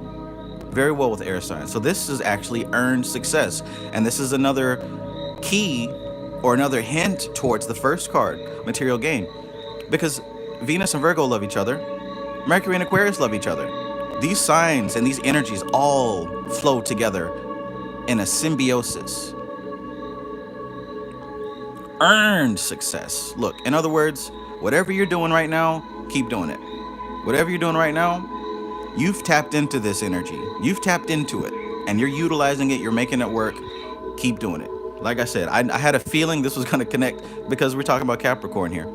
Very well with air signs. So this is actually earned success. And this is another key or another hint towards the first card, material gain. Because Venus and Virgo love each other. Mercury and Aquarius love each other. These signs and these energies all flow together in a symbiosis. Earned success. Look, in other words, whatever you're doing right now, keep doing it. Whatever you're doing right now, you've tapped into this energy. You've tapped into it and you're utilizing it. You're making it work. Keep doing it. Like I said, I had a feeling this was going to connect because we're talking about Capricorn here.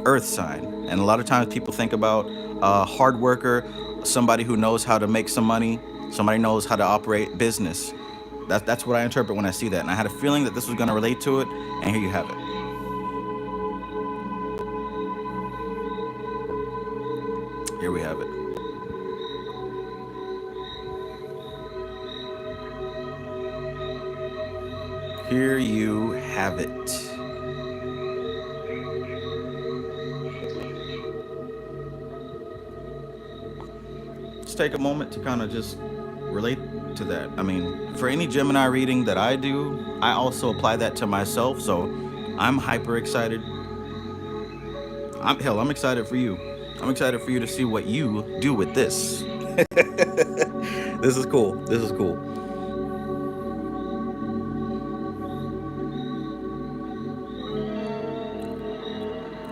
Earth sign. And a lot of times people think about a hard worker, somebody who knows how to make some money, somebody knows how to operate business. That's what I interpret when I see that. And I had a feeling that this was going to relate to it. And here you have it. Here we have it. Here you have it. Let's take a moment to kind of just relate to that. I mean, for any Gemini reading that I do, I also apply that to myself. So I'm hyper excited. I'm excited for you. I'm excited for you to see what you do with this. This is cool. This is cool.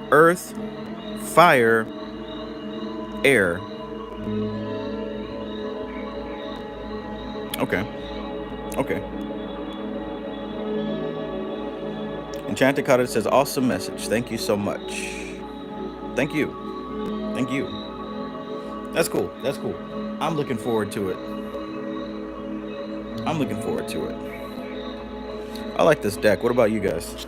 Earth, fire, air. Okay. Okay. Enchanted Cottage says, awesome message. Thank you so much. Thank you. Thank you. That's cool. That's cool. I'm looking forward to it. I'm looking forward to it. I like this deck. What about you guys?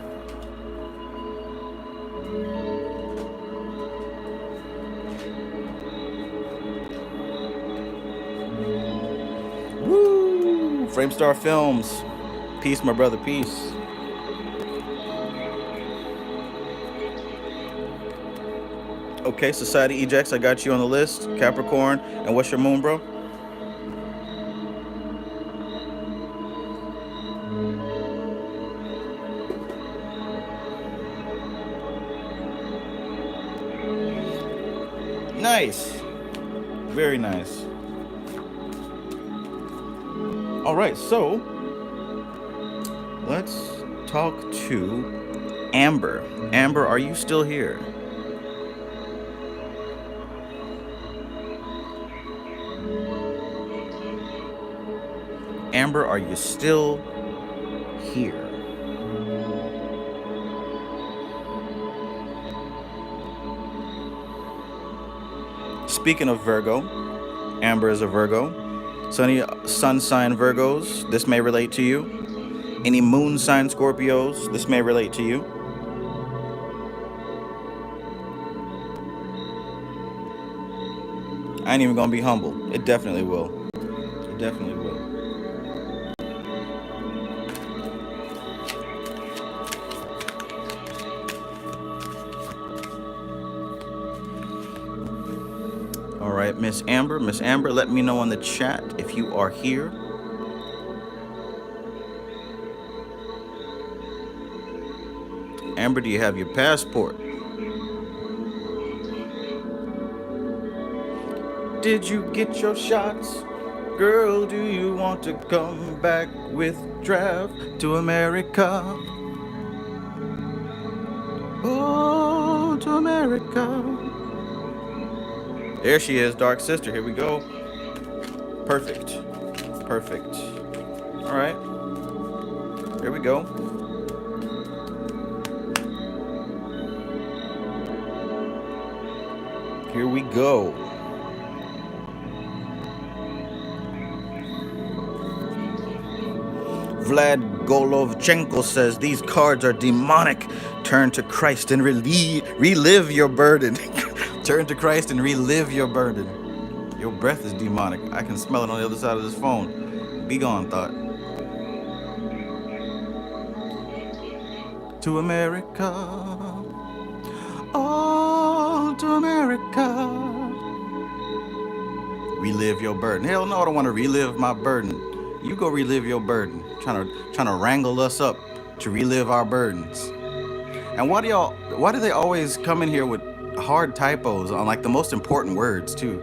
Woo! Framestar Films. Peace, my brother. Peace. Okay, Society Ejects, I got you on the list. Capricorn. And what's your moon, bro? Nice. Very nice. All right, so let's talk to Amber. Amber, are you still here? Amber, are you still here? Speaking of Virgo, Amber is a Virgo. So any sun sign Virgos, this may relate to you. Any moon sign Scorpios, this may relate to you. I ain't even gonna be humble. It definitely will. It definitely will. All right, Miss Amber, let me know in the chat if you are here. Amber, do you have your passport? Did you get your shots? Girl, do you want to come back with draft to America? Oh, to America. There she is, Dark Sister. Here we go. Perfect. Perfect. All right. Here we go. Here we go. Vlad Golovchenko says these cards are demonic. Turn to Christ and relive your burden. Turn to Christ and relive your burden. Your breath is demonic. I can smell it on the other side of this phone. Be gone, thought. To America. Oh, to America. Relive your burden. Hell no, I don't want to relive my burden. You go relive your burden. Trying to wrangle us up to relive our burdens. And why do they always come in here with hard typos on like the most important words too?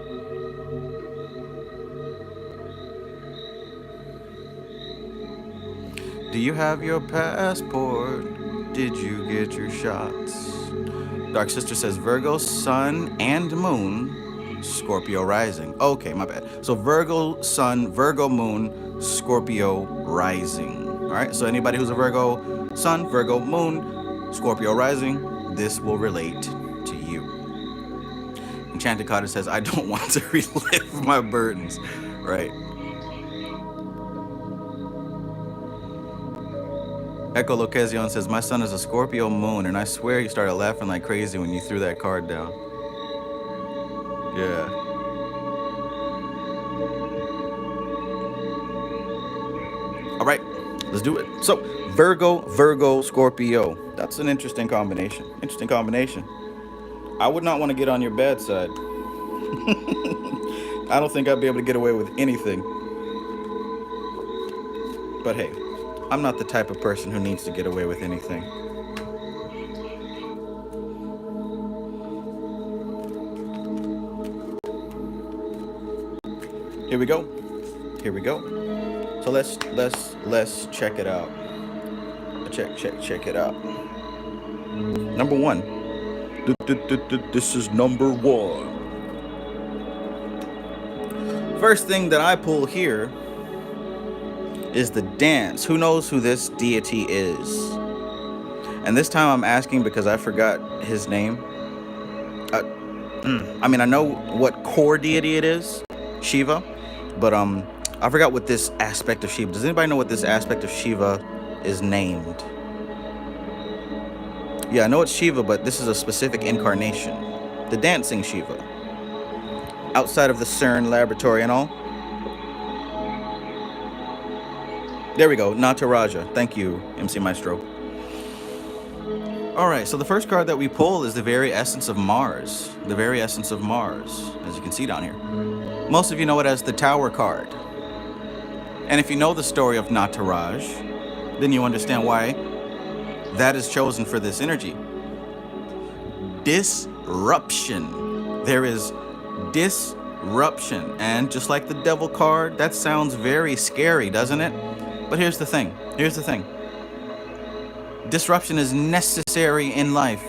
Do you have your passport? Did you get your shots? Dark Sister says Virgo, Sun, and Moon, Scorpio rising. Okay, my bad. So Virgo, Sun, Virgo, Moon, Scorpio rising. All right, so anybody who's a Virgo, Sun, Virgo, Moon, Scorpio rising, this will relate to you. Enchanted Cottage says, I don't want to relive my burdens. Right. Echo Locazion says, my son is a Scorpio moon, and I swear he started laughing like crazy when you threw that card down. Yeah. All right, let's do it. So, Virgo, Scorpio. That's an interesting combination. Interesting combination. I would not want to get on your bad side. I don't think I'd be able to get away with anything. But hey, I'm not the type of person who needs to get away with anything. Here we go. Here we go. So let's check it out. Check it out. Number one. This is number one. First thing that I pull here is the dance. Who knows who this deity is? And this time I'm asking because I forgot his name. I mean, I know what core deity it is, Shiva, but I forgot what this aspect of Shiva. Does anybody know what this aspect of Shiva is named? Yeah, I know it's Shiva, but this is a specific incarnation. The dancing Shiva. Outside of the CERN laboratory and all. There we go, Nataraja. Thank you, MC Maestro. All right, so the first card that we pull is the very essence of Mars. The very essence of Mars, as you can see down here. Most of you know it as the Tower card. And if you know the story of Nataraj, then you understand why that is chosen for this energy. Disruption. There is disruption. And just like the Devil card, that sounds very scary, doesn't it? But here's the thing. Here's the thing. Disruption is necessary in life.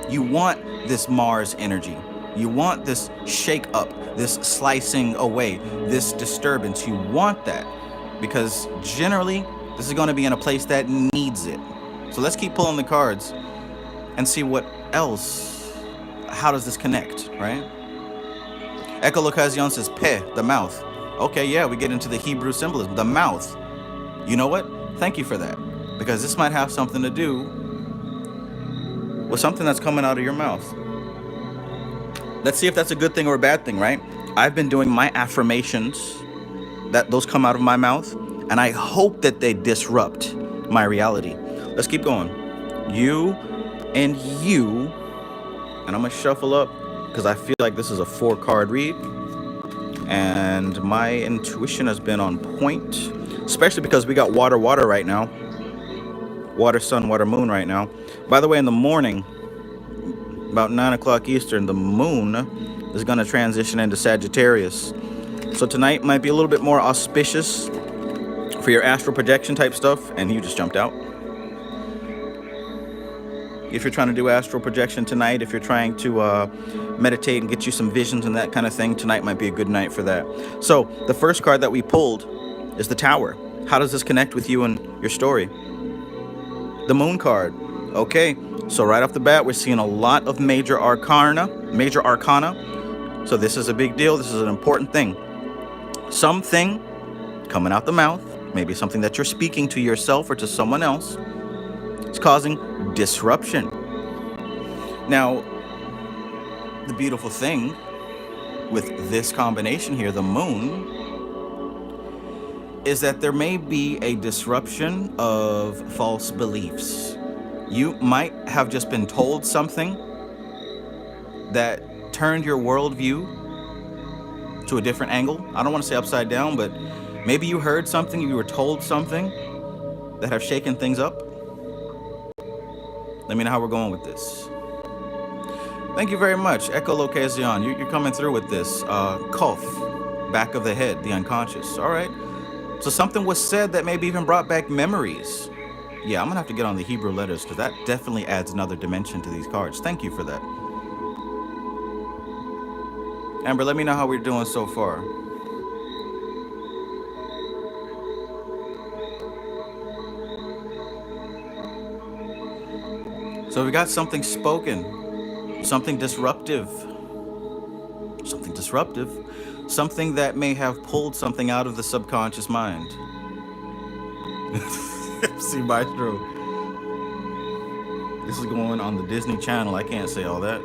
You want this Mars energy. You want this shake up, this slicing away, this disturbance. You want that because generally this is going to be in a place that needs it. So let's keep pulling the cards and see what else. How does this connect, right? Echo Locazion says, Peh, the mouth. Okay, yeah, we get into the Hebrew symbolism, the mouth. You know what? Thank you for that. Because this might have something to do with something that's coming out of your mouth. Let's see if that's a good thing or a bad thing, right? I've been doing my affirmations, that those come out of my mouth, and I hope that they disrupt my reality. Let's keep going. You and you, and I'm gonna shuffle up because I feel like this is a 4-card read, and my intuition has been on point, especially because we got water right now. Water, sun, water, moon right now. By the way, in the morning, about 9 o'clock Eastern, the moon is going to transition into Sagittarius. So tonight might be a little bit more auspicious for your astral projection type stuff. And you just jumped out. If you're trying to do astral projection tonight, if you're trying to meditate and get you some visions and that kind of thing, tonight might be a good night for that. So the first card that we pulled is the Tower. How does this connect with you and your story? The Moon card. Okay, so right off the bat, we're seeing a lot of major arcana. So this is a big deal. This is an important thing. Something coming out the mouth, maybe something that you're speaking to yourself or to someone else, is causing disruption. Now, the beautiful thing with this combination here, the moon, is that there may be a disruption of false beliefs. You might have just been told something that turned your worldview to a different angle. I don't want to say upside down, but maybe you heard something, you were told something that have shaken things up. Let me know how we're going with this. Thank you very much. Echolocation, you're coming through with this. Cough, back of the head, the unconscious. All right. So something was said that maybe even brought back memories. Yeah, I'm going to have to get on the Hebrew letters because that definitely adds another dimension to these cards. Thank you for that. Amber, let me know how we're doing so far. So we got something spoken, something disruptive, something that may have pulled something out of the subconscious mind. See, Maestro, this is going on the Disney Channel. I can't say all that.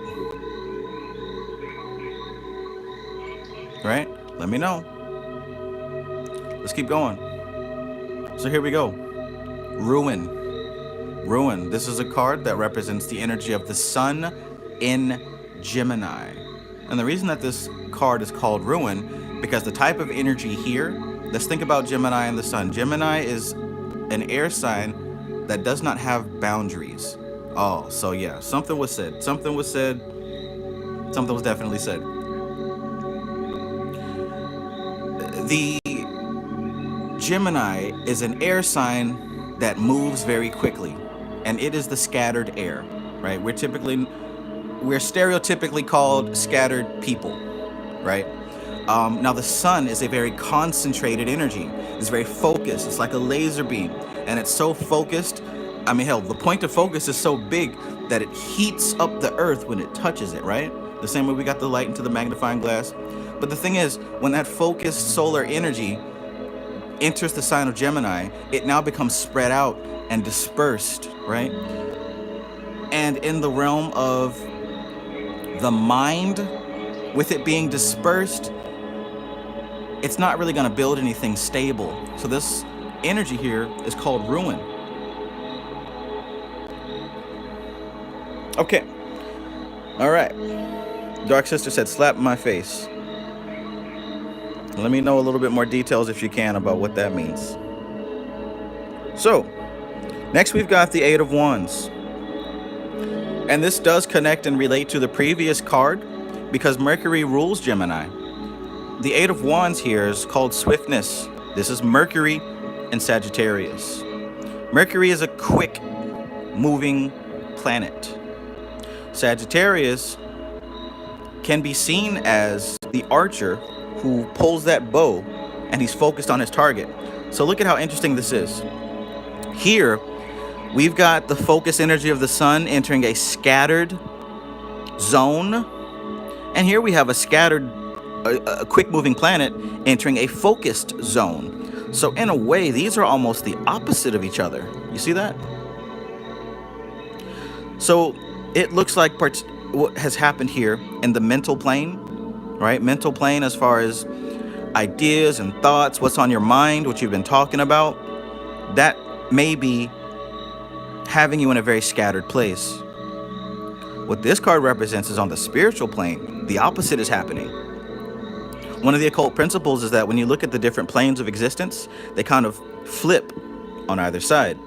Right? Let me know. Let's keep going. So here we go. Ruin. This is a card that represents the energy of the sun in Gemini. And the reason that this card is called Ruin, because the type of energy here, let's think about Gemini and the sun. Gemini is an air sign that does not have boundaries. Oh, so yeah, something was said. Something was definitely said. The Gemini is an air sign that moves very quickly, and it is the scattered air, right? We're stereotypically called scattered people, right? Now the sun is a very concentrated energy. It's very focused. It's like a laser beam, and it's so focused. I mean, hell, the point of focus is so big that it heats up the earth when it touches it, right? The same way we got the light into the magnifying glass. But the thing is, when that focused solar energy enters the sign of Gemini, it now becomes spread out and dispersed, right? And in the realm of the mind, with it being dispersed, it's not really going to build anything stable. So this energy here is called ruin. Okay. All right. Dark Sister said, slap my face. Let me know a little bit more details if you can about what that means. So, next we've got the Eight of Wands. And this does connect and relate to the previous card because Mercury rules Gemini. The Eight of Wands here is called swiftness. This is Mercury in Sagittarius. Mercury is a quick moving planet. Sagittarius can be seen as the archer who pulls that bow and he's focused on his target. So look at how interesting this is. Here, we've got the focus energy of the sun entering a scattered zone. And here we have a scattered, a quick-moving planet entering a focused zone. So in a way, these are almost the opposite of each other. You see that? So it looks like what has happened here in the mental plane, right? Mental plane as far as ideas and thoughts, what's on your mind, what you've been talking about, that may be having you in a very scattered place. What this card represents is on the spiritual plane, the opposite is happening. One of the occult principles is that when you look at the different planes of existence, they kind of flip on either side.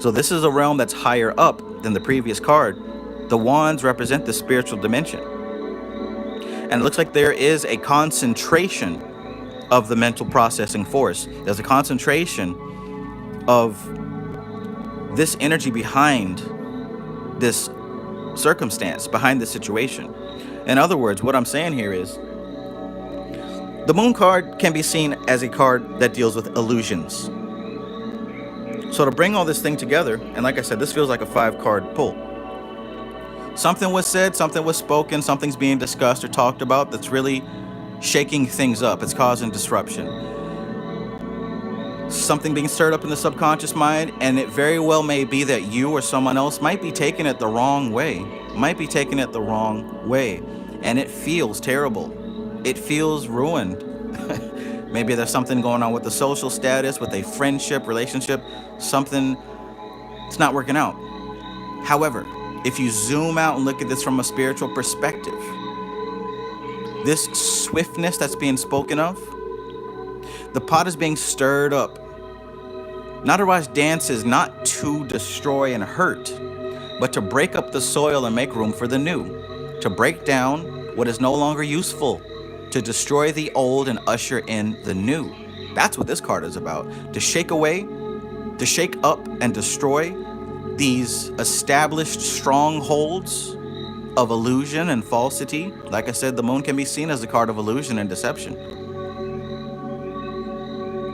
So this is a realm that's higher up than the previous card. The wands represent the spiritual dimension. And it looks like there is a concentration of the mental processing force. There's a concentration of this energy behind this circumstance, behind this situation. In other words, what I'm saying here is the moon card can be seen as a card that deals with illusions. So to bring all this thing together, and like I said, this feels like a 5-card pull. Something was said, something was spoken, something's being discussed or talked about that's really shaking things up. It's causing disruption. Something being stirred up in the subconscious mind, and it very well may be that you or someone else might be taking it the wrong way. And it feels terrible. It feels ruined. Maybe there's something going on with the social status, with a friendship, relationship, something, it's not working out. However, if you zoom out and look at this from a spiritual perspective, this swiftness that's being spoken of, the pot is being stirred up. Nataraj dances not to destroy and hurt, but to break up the soil and make room for the new, to break down what is no longer useful, to destroy the old and usher in the new. That's what this card is about. To shake away, to shake up and destroy these established strongholds of illusion and falsity. Like I said, the moon can be seen as a card of illusion and deception.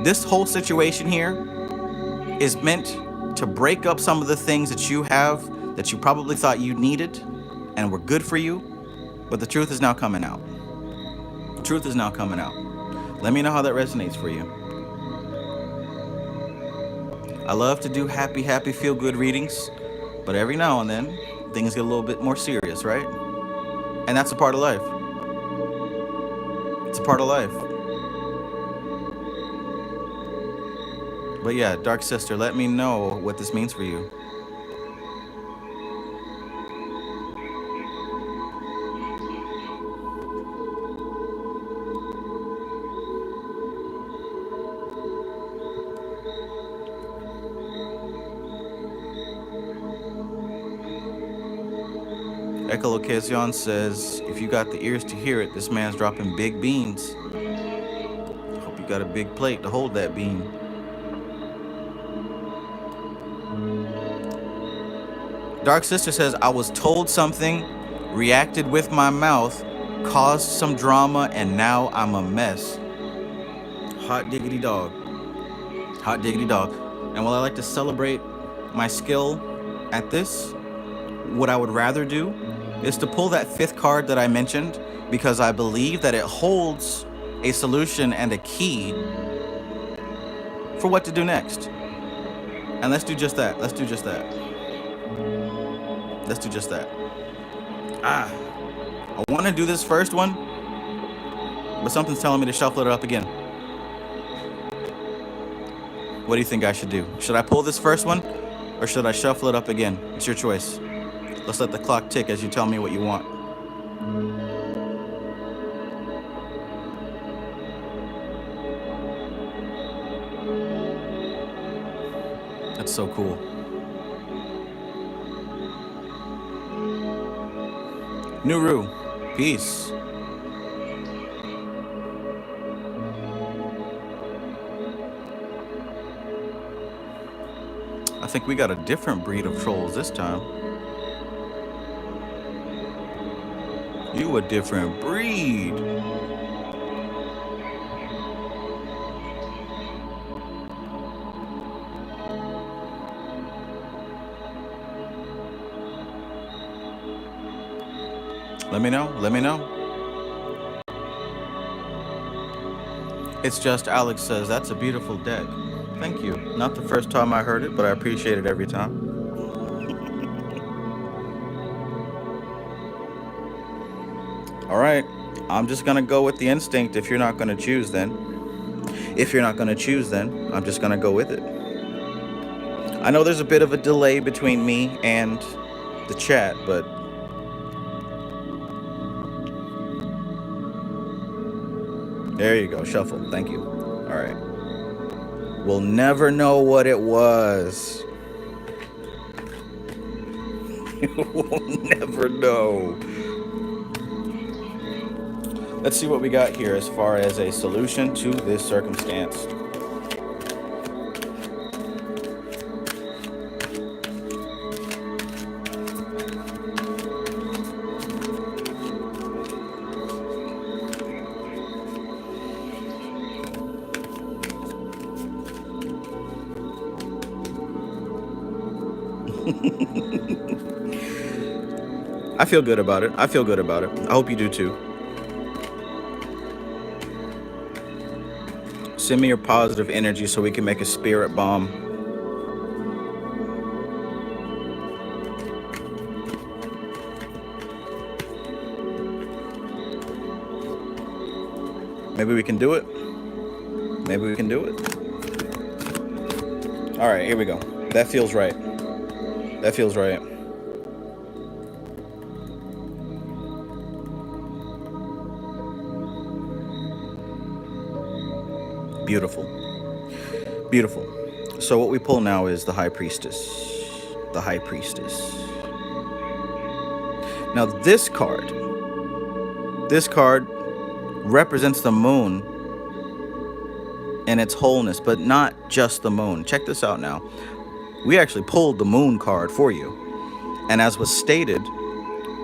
This whole situation here is meant to break up some of the things that you have that you probably thought you needed and were good for you, but the truth is now coming out. The truth is now coming out. Let me know how that resonates for you. I love to do happy, feel-good readings, but every now and then, things get a little bit more serious, right? And that's a part of life. It's a part of life. But yeah, Dark Sister, let me know what this means for you. Echolocation says, if you got the ears to hear it, this man's dropping big beans. Hope you got a big plate to hold that bean. Dark Sister says, I was told something, reacted with my mouth, caused some drama, and now I'm a mess. Hot diggity dog. Hot diggity dog. And while I like to celebrate my skill at this, what I would rather do is to pull that 5th card that I mentioned, because I believe that it holds a solution and a key for what to do next. And let's do just that. Let's do just that. Let's do just that. I want to do this first one, but something's telling me to shuffle it up again. What do you think I should do? Should I pull this first one, or should I shuffle it up again? It's your choice. Let's let the clock tick as you tell me what you want. That's so cool. Nuru, peace. I think we got a different breed of trolls this time. You a different breed. Let me know. Let me know. It's just Alex says, that's a beautiful deck. Thank you. Not the first time I heard it, but I appreciate it every time. All right, I'm just gonna go with the instinct. If you're not gonna choose, then I'm just gonna go with it. I know there's a bit of a delay between me and the chat, but there you go, shuffle, thank you. All right, we'll never know what it was. We'll never know. Let's see what we got here as far as a solution to this circumstance. I feel good about it. I feel good about it. I hope you do too. Send me your positive energy so we can make a spirit bomb. Maybe we can do it. Maybe we can do it. All right, here we go. That feels right. That feels right. Beautiful. Beautiful. So what we pull now is the High Priestess. The High Priestess. Now this card represents the moon in its wholeness, but not just the moon. Check this out now. We actually pulled the moon card for you. And as was stated,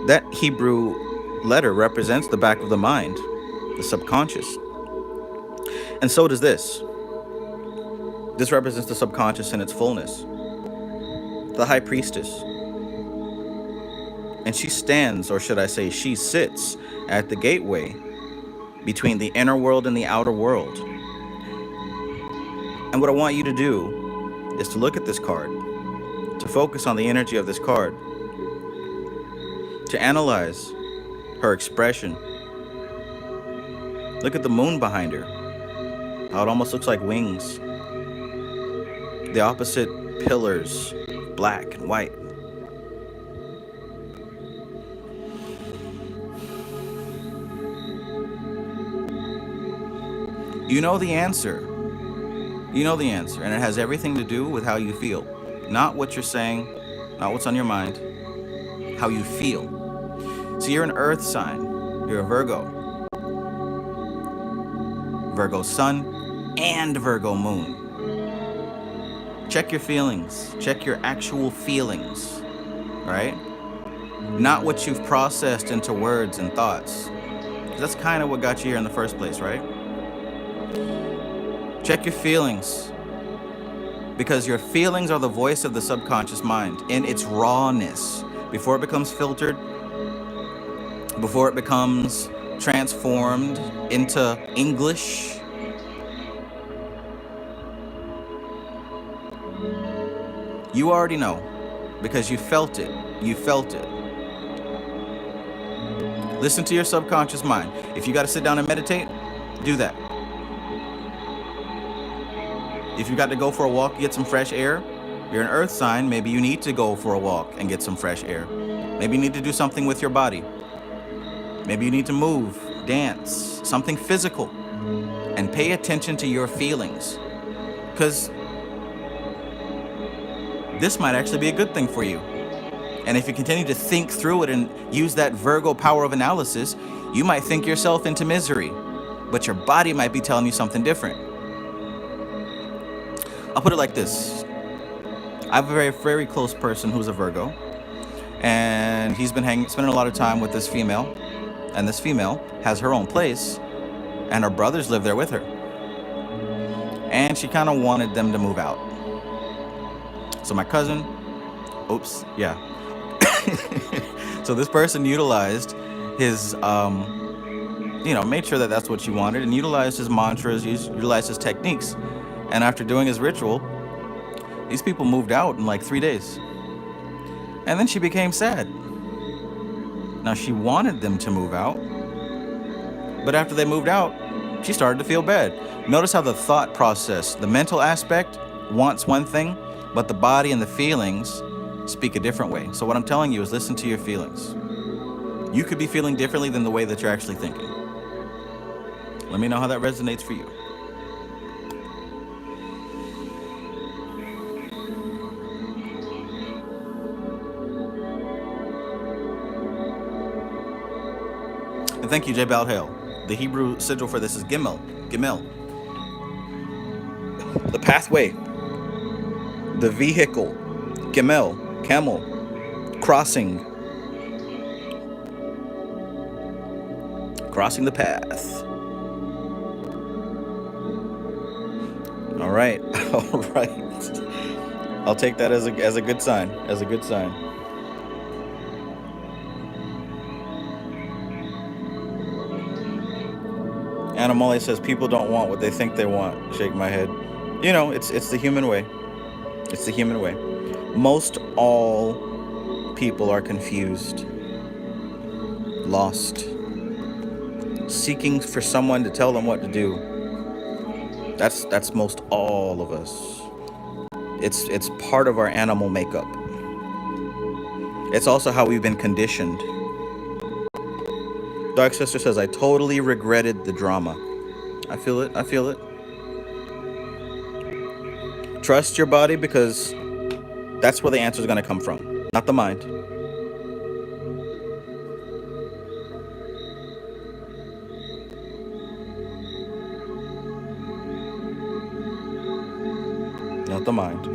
that Hebrew letter represents the back of the mind, the subconscious. And so does this. This represents the subconscious in its fullness. The High Priestess. And she stands, or should I say, she sits at the gateway between the inner world and the outer world. And what I want you to do is to look at this card, to focus on the energy of this card, to analyze her expression. Look at the moon behind her, how it almost looks like wings. The opposite pillars, black and white. You know the answer. You know the answer, and it has everything to do with how you feel. Not what you're saying, not what's on your mind, how you feel. So you're an earth sign. You're a Virgo. Virgo sun and Virgo moon. Check your feelings. Check your actual feelings, right? Not what you've processed into words and thoughts. That's kind of what got you here in the first place, right? Check your feelings, because your feelings are the voice of the subconscious mind in its rawness, before it becomes filtered, before it becomes transformed into English. You already know, because you felt it. You felt it. Listen to your subconscious mind. If you got to sit down and meditate, do that. If you got to go for a walk, get some fresh air, you're an earth sign, maybe you need to go for a walk and get some fresh air. Maybe you need to do something with your body. Maybe you need to move, dance, something physical, and pay attention to your feelings. Because this might actually be a good thing for you. And if you continue to think through it and use that Virgo power of analysis, you might think yourself into misery, but your body might be telling you something different. I'll put it like this. I have a very, very close person who's a Virgo, and he's been spending a lot of time with this female, and this female has her own place, and her brothers live there with her. And she kind of wanted them to move out. So my cousin, so this person utilized his, made sure that that's what she wanted, and utilized his mantras, utilized his techniques. And after doing his ritual, these people moved out in like 3 days. And then she became sad. Now she wanted them to move out, but after they moved out, she started to feel bad. Notice how the thought process, the mental aspect wants one thing, but the body and the feelings speak a different way. So what I'm telling you is listen to your feelings. You could be feeling differently than the way that you're actually thinking. Let me know how that resonates for you. Thank you, J. Balhale. The Hebrew sigil for this is Gimel. Gimel. The pathway. The vehicle. Gimel. Camel. Crossing. Crossing the path. All right. All right. I'll take that as a good sign. As a good sign. Animale says people don't want what they think they want. Shake my head. You know, it's the human way. It's the human way. Most all people are confused, lost, seeking for someone to tell them what to do. That's most all of us. It's part of our animal makeup. It's also how we've been conditioned. Dark Sister says, I totally regretted the drama. I feel it. I feel it. Trust your body, because that's where the answer is going to come from, not the mind. Not the mind.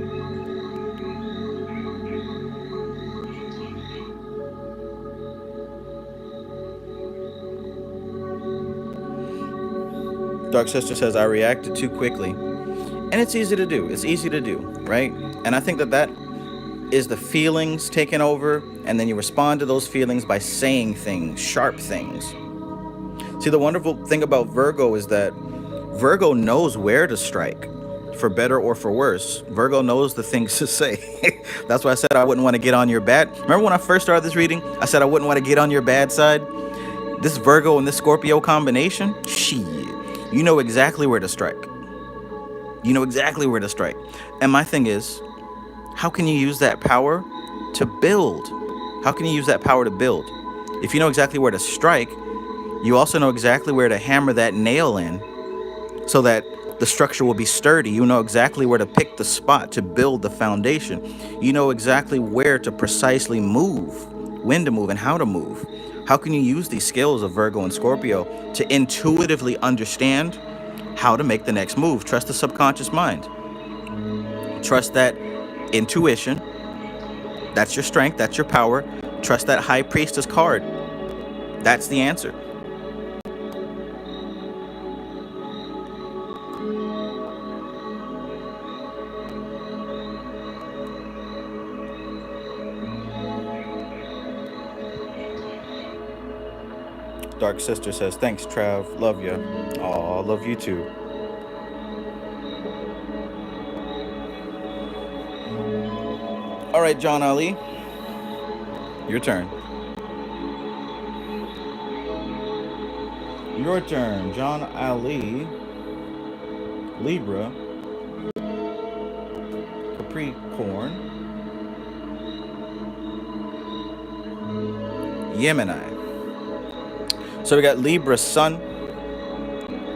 Dark Sister says, I reacted too quickly. And it's easy to do. It's easy to do, right? And I think that is the feelings taking over, and then you respond to those feelings by saying things, sharp things. See, the wonderful thing about Virgo is that Virgo knows where to strike, for better or for worse. Virgo knows the things to say. That's why I said I wouldn't want to get on your bad. Remember when I first started this reading, I said I wouldn't want to get on your bad side? This Virgo and this Scorpio combination, shit, you know exactly where to strike. You know exactly where to strike. And my thing is, how can you use that power to build? How can you use that power to build? If you know exactly where to strike, you also know exactly where to hammer that nail in so that the structure will be sturdy. You know exactly where to pick the spot to build the foundation. You know exactly where to precisely move, when to move, and how to move. How can you use these skills of Virgo and Scorpio to intuitively understand how to make the next move? Trust the subconscious mind. Trust that intuition. That's your strength. That's your power. Trust that High Priestess card. That's the answer. Dark Sister says, thanks, Trav. Love you. Aw, love you too. All right, John Ali. Your turn. Your turn, John Ali. Libra. Capricorn. Gemini. So we got Libra Sun,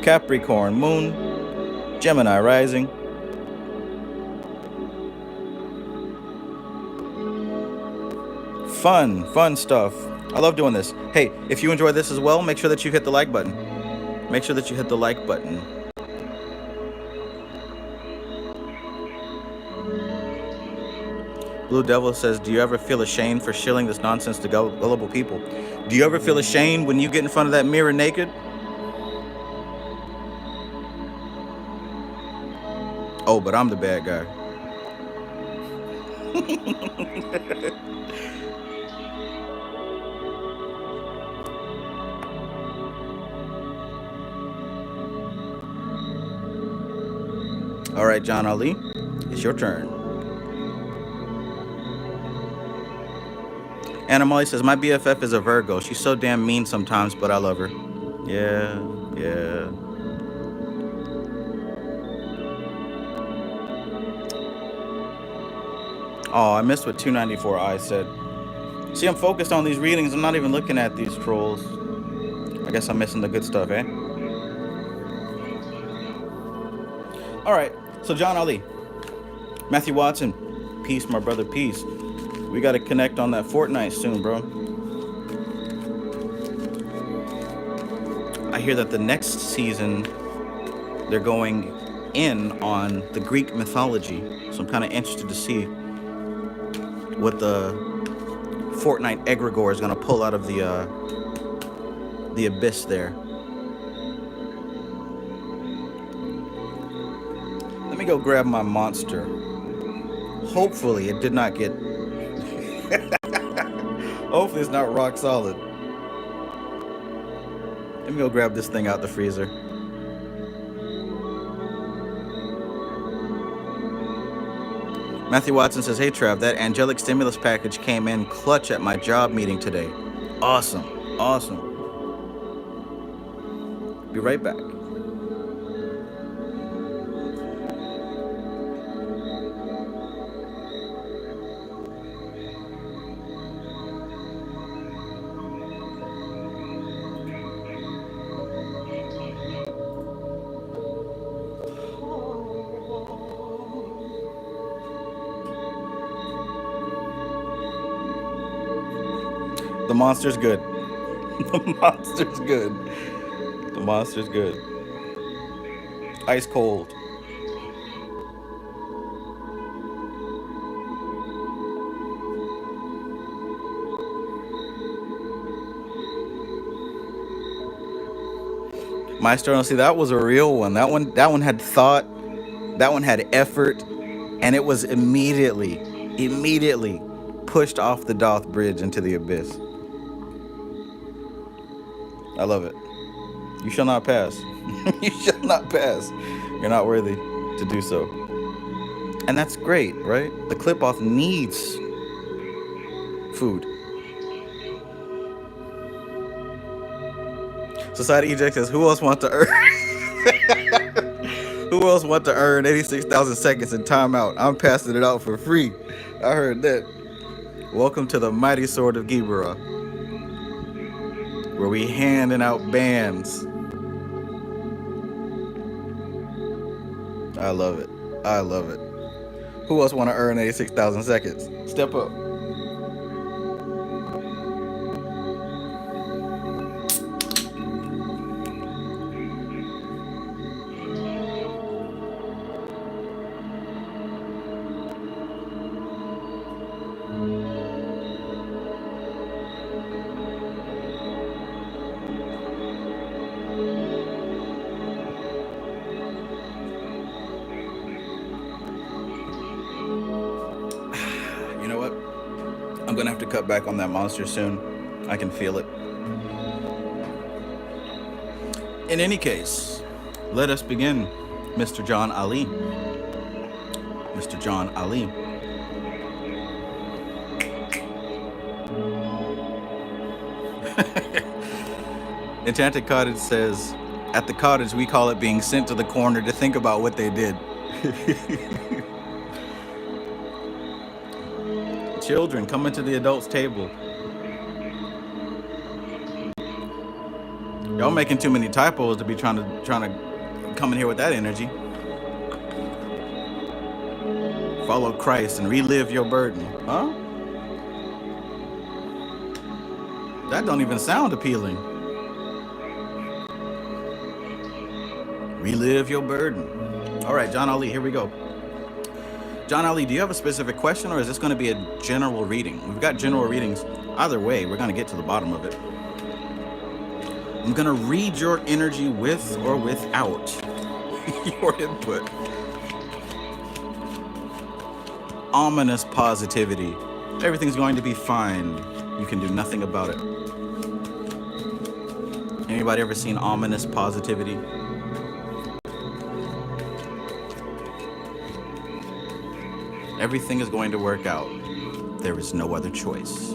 Capricorn Moon, Gemini Rising. Fun stuff. I love doing this. Hey, if you enjoy this as well, make sure that you hit the like button. Make sure that you hit the like button. Blue Devil says, do you ever feel ashamed for shilling this nonsense to gullible people? Do you ever feel ashamed when you get in front of that mirror naked? Oh, but I'm the bad guy. All right, John Ali, it's your turn. Anna Molly says, my BFF is a Virgo. She's so damn mean sometimes, but I love her. Yeah. Oh, I missed what 294I said. See, I'm focused on these readings. I'm not even looking at these trolls. I guess I'm missing the good stuff, eh? All right, so John Ali. Matthew Watson. Peace, my brother, peace. We got to connect on that Fortnite soon, bro. hear that the next season they're going in on the Greek mythology, so I'm kind of interested to see what the Fortnite egregore is going to pull out of the abyss there. Let me go grab my monster. Hopefully it did not get hopefully it's not rock solid. Let me go grab this thing out the freezer. Matthew Watson says, hey Trav, that angelic stimulus package came in clutch at my job meeting today. Awesome. Awesome. Be right back. The monster's good. The monster's good. The monster's good. Ice cold. Maestro, see, that was a real one. That one had thought. That one had effort, and it was immediately pushed off the Doth Bridge into the abyss. I love it. You shall not pass. You shall not pass. You're not worthy to do so. And that's great, right? The clip-off needs food. Society Eject says, who else wants to earn? Who else wants to earn 86,000 seconds in timeout? I'm passing it out for free. I heard that. Welcome to the mighty sword of Gibera, where we handing out bands. I love it. I love it. Who else want to earn 86,000 seconds? Step up. You know what? I'm gonna have to cut back on that monster soon. I can feel it. In any case, let us begin, Mr. John Ali. Mr. John Ali. Enchanted Cottage says, at the cottage we call it being sent to the corner to think about what they did. Children, coming to the adults' table. Y'all making too many typos to be trying to come in here with that energy. Follow Christ and relive your burden. Huh? That don't even sound appealing. Relive your burden. All right, John Ali, here we go. John Ali, do you have a specific question, or is this going to be a general reading? We've got general readings. Either way, we're going to get to the bottom of it. I'm going to read your energy with or without your input. Ominous positivity. Everything's going to be fine. You can do nothing about it. Anybody ever seen ominous positivity? Everything is going to work out. There is no other choice.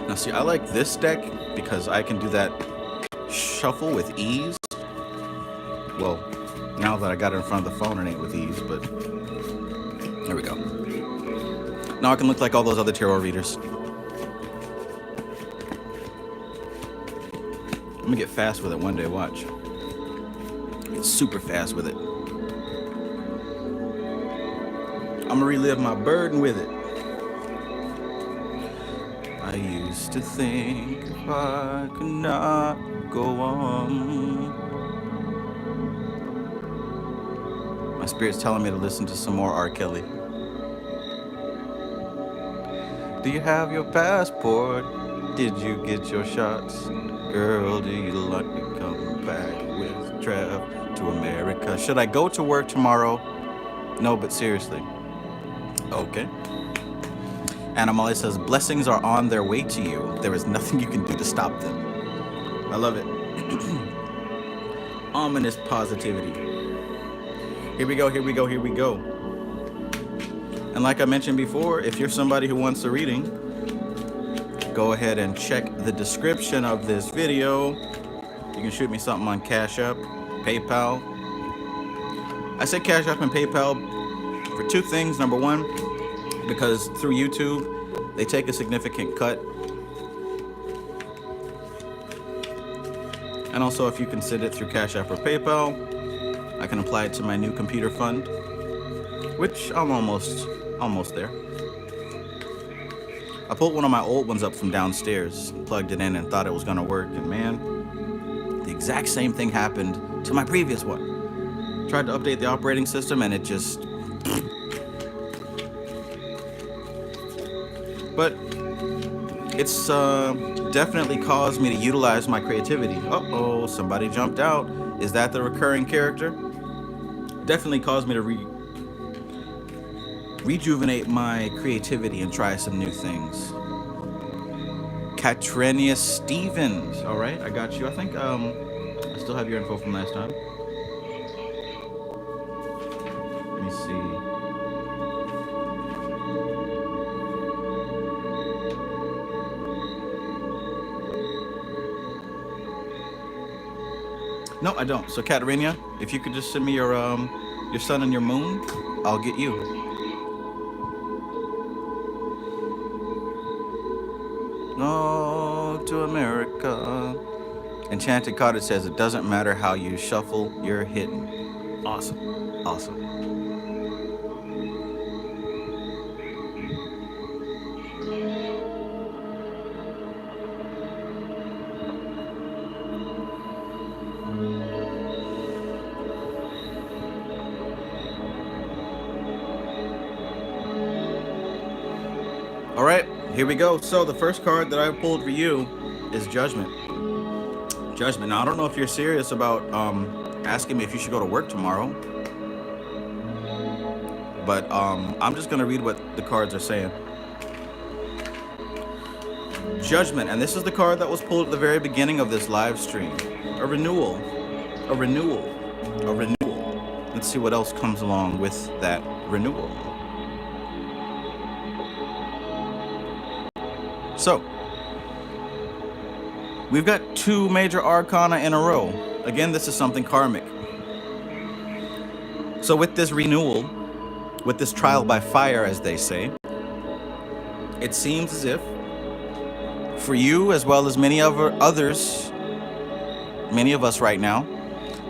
Now see, I like this deck because I can do that shuffle with ease. Well, now that I got it in front of the phone, it ain't with ease, but there we go. Now I can look like all those other tarot readers. I'm gonna get fast with it one day, watch. Get super fast with it. I'm gonna relive my burden with it. I use used to think if I could not go on. My spirit's telling me to listen to some more R. Kelly. Do you have your passport? Did you get your shots? Girl, do you like to come back with Trev to America? Should I go to work tomorrow? No, but seriously. Okay. Animale says, blessings are on their way to you. There is nothing you can do to stop them. I love it. Ominous positivity. Here we go, here we go, here we go. And like I mentioned before, if you're somebody who wants a reading, go ahead and check the description of this video. You can shoot me something on Cash App, PayPal. I say Cash App and PayPal for two things. Number one, because through YouTube, they take a significant cut. And also, if you can send it through Cash App or PayPal, I can apply it to my new computer fund, which I'm almost there. I pulled one of my old ones up from downstairs, plugged it in, and thought it was gonna work. And man, the exact same thing happened to my previous one. Tried to update the operating system and it just... But it's definitely caused me to utilize my creativity. Uh-oh, somebody jumped out. Is that the recurring character? Definitely caused me to rejuvenate my creativity and try some new things. Katrenia Stevens. All right, I got you. I think I still have your info from last time. Let me see. No, I don't. So, Katarina, if you could just send me your sun and your moon, I'll get you. No, to America. Enchanted Cottage says it doesn't matter how you shuffle, you're hitting. Awesome, awesome. All right, here we go. So the first card that I pulled for you is Judgment. Judgment. Now, I don't know if you're serious about asking me if you should go to work tomorrow, but I'm just going to read what the cards are saying. Judgment, and this is the card that was pulled at the very beginning of this live stream. A renewal, a renewal, a renewal. Let's see what else comes along with that renewal. So, we've got two major arcana in a row. Again, this is something karmic. So with this renewal, with this trial by fire, as they say, it seems as if for you, as well as many of others, many of us right now,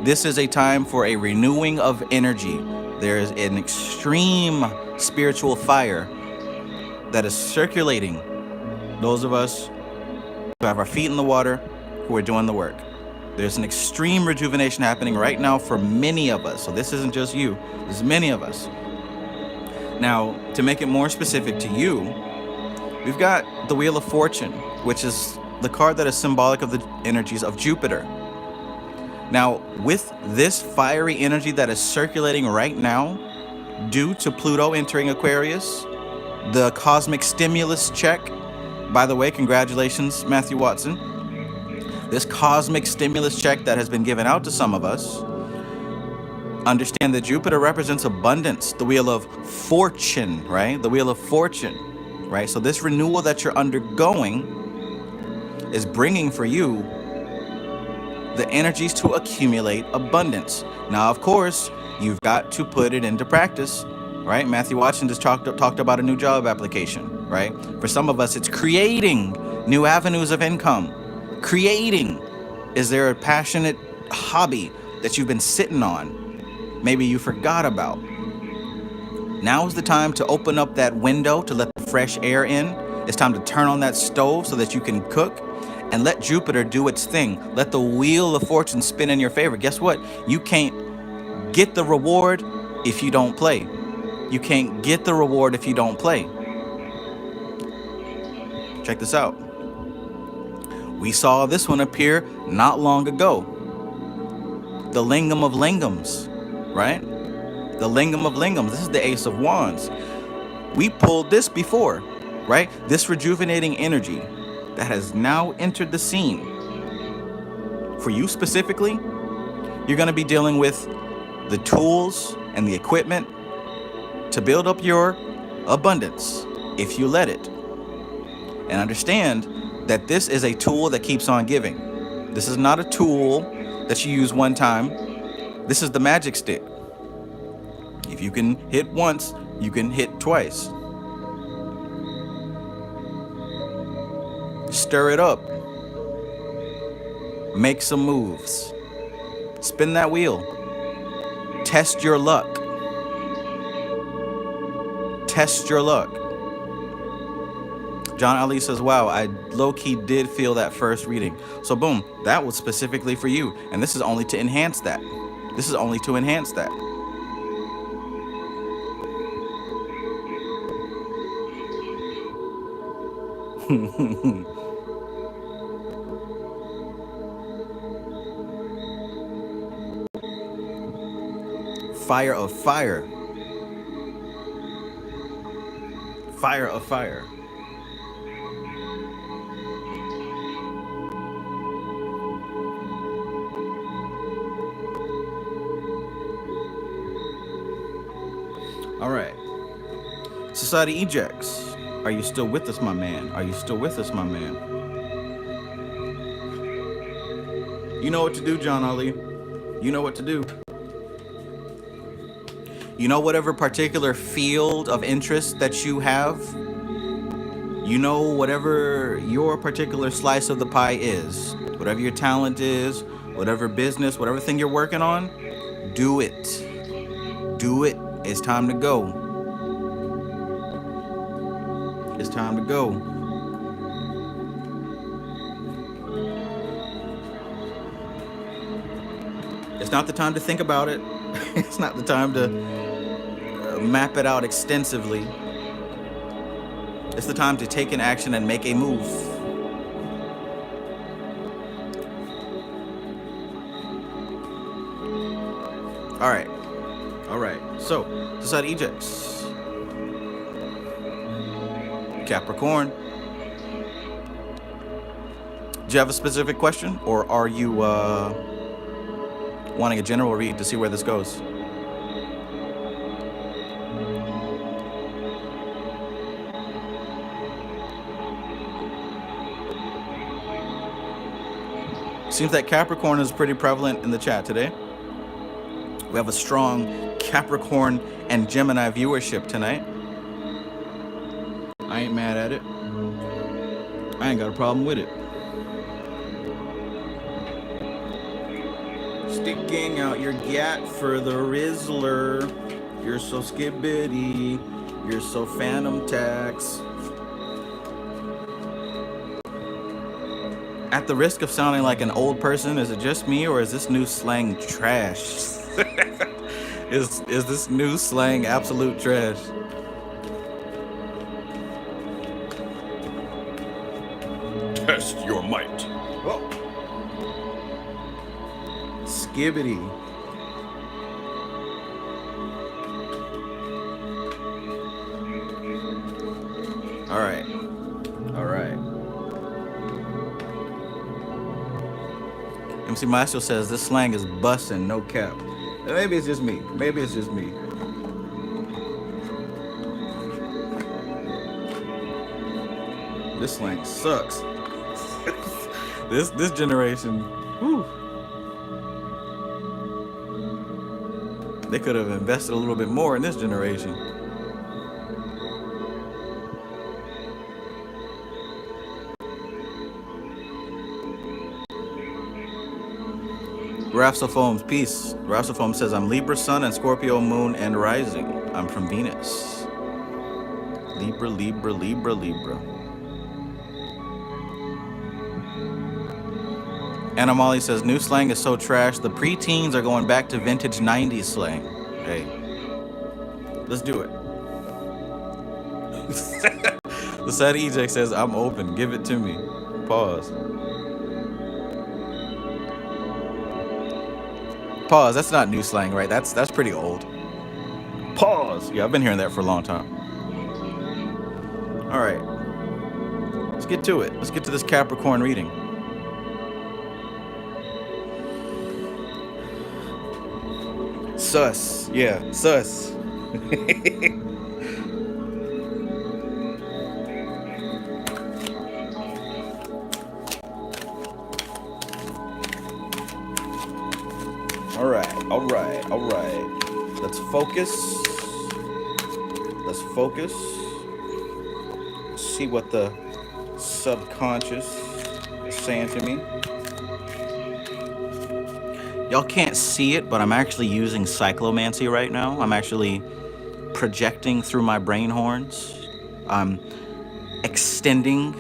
this is a time for a renewing of energy. There is an extreme spiritual fire that is circulating those of us who have our feet in the water, who are doing the work. There's an extreme rejuvenation happening right now for many of us. So this isn't just you, this is many of us. Now, to make it more specific to you, we've got the Wheel of Fortune, which is the card that is symbolic of the energies of Jupiter. Now, with this fiery energy that is circulating right now, due to Pluto entering Aquarius, the cosmic stimulus check. By the way, congratulations, Matthew Watson. This cosmic stimulus check that has been given out to some of us. Understand that Jupiter represents abundance, the Wheel of Fortune, right? The Wheel of Fortune, right? So this renewal that you're undergoing is bringing for you the energies to accumulate abundance. Now, of course, you've got to put it into practice, right? Matthew Watson just talked about a new job application, right? For some of us, it's creating new avenues of income. Creating. Is there a passionate hobby that you've been sitting on? Maybe you forgot about. Now is the time to open up that window to let the fresh air in It's time to turn on that stove so that you can cook and let Jupiter do its thing. Let the wheel of fortune spin in your favor. Guess what? You can't get the reward if you don't play. You can't get the reward if you don't play. Check this out. We saw this one appear not long ago. The Lingam of Lingams, right? The Lingam of Lingams. This is the Ace of Wands. We pulled this before, right? This rejuvenating energy that has now entered the scene. For you specifically, you're going to be dealing with the tools and the equipment to build up your abundance if you let it. And understand that this is a tool that keeps on giving. This is not a tool that you use one time. This is the magic stick. If you can hit once, you can hit twice. Stir it up. Make some moves. Spin that wheel. Test your luck. Test your luck. John Ali says, wow, I low-key did feel that first reading. So boom, that was specifically for you. And this is only to enhance that. This is only to enhance that. Fire of fire. Fire of fire. All right. Society ejects. Are you still with us, my man? Are you still with us, my man? You know what to do, John Ali. You know what to do. You know whatever particular field of interest that you have. You know whatever your particular slice of the pie is. Whatever your talent is, whatever business, whatever thing you're working on, do it. Do it. It's time to go. It's time to go. It's not the time to think about it. It's not the time to map it out extensively. It's the time to take an action and make a move. All right. All right. So, Society ejects. Capricorn. Do you have a specific question, or are you wanting a general read to see where this goes? Seems that Capricorn is pretty prevalent in the chat today. We have a strong Capricorn and Gemini viewership tonight. I ain't mad at it. I ain't got a problem with it. Sticking out your gat for the Rizzler. You're so skibbity. You're so phantom tax. At the risk of sounding like an old person, is it just me, or is this new slang trash? Is this new slang absolute trash? Test your might. Whoa. Skibbity. All right. All right. MC Maestro says this slang is bussin', no cap. Maybe it's just me. Maybe it's just me. This slang sucks. This generation, whew. They could have invested a little bit more in this generation. Rhapsofoams, peace. Rhapsofoam says, I'm Libra Sun and Scorpio Moon and Rising. I'm from Venus. Libra, Libra, Libra, Libra. Anna Molly says, new slang is so trash. The preteens are going back to vintage 90s slang. Hey, let's do it. The sad EJ says, I'm open. Give it to me. Pause. Pause. That's not new slang, right? That's pretty old. Pause. Yeah, I've been hearing that for a long time. All right. Let's get to it. Let's get to this Capricorn reading. Sus. Yeah, sus. All right. Let's focus. See what the subconscious is saying to me. Y'all can't see it, but I'm actually using cyclomancy right now. I'm actually projecting through my brain horns. I'm extending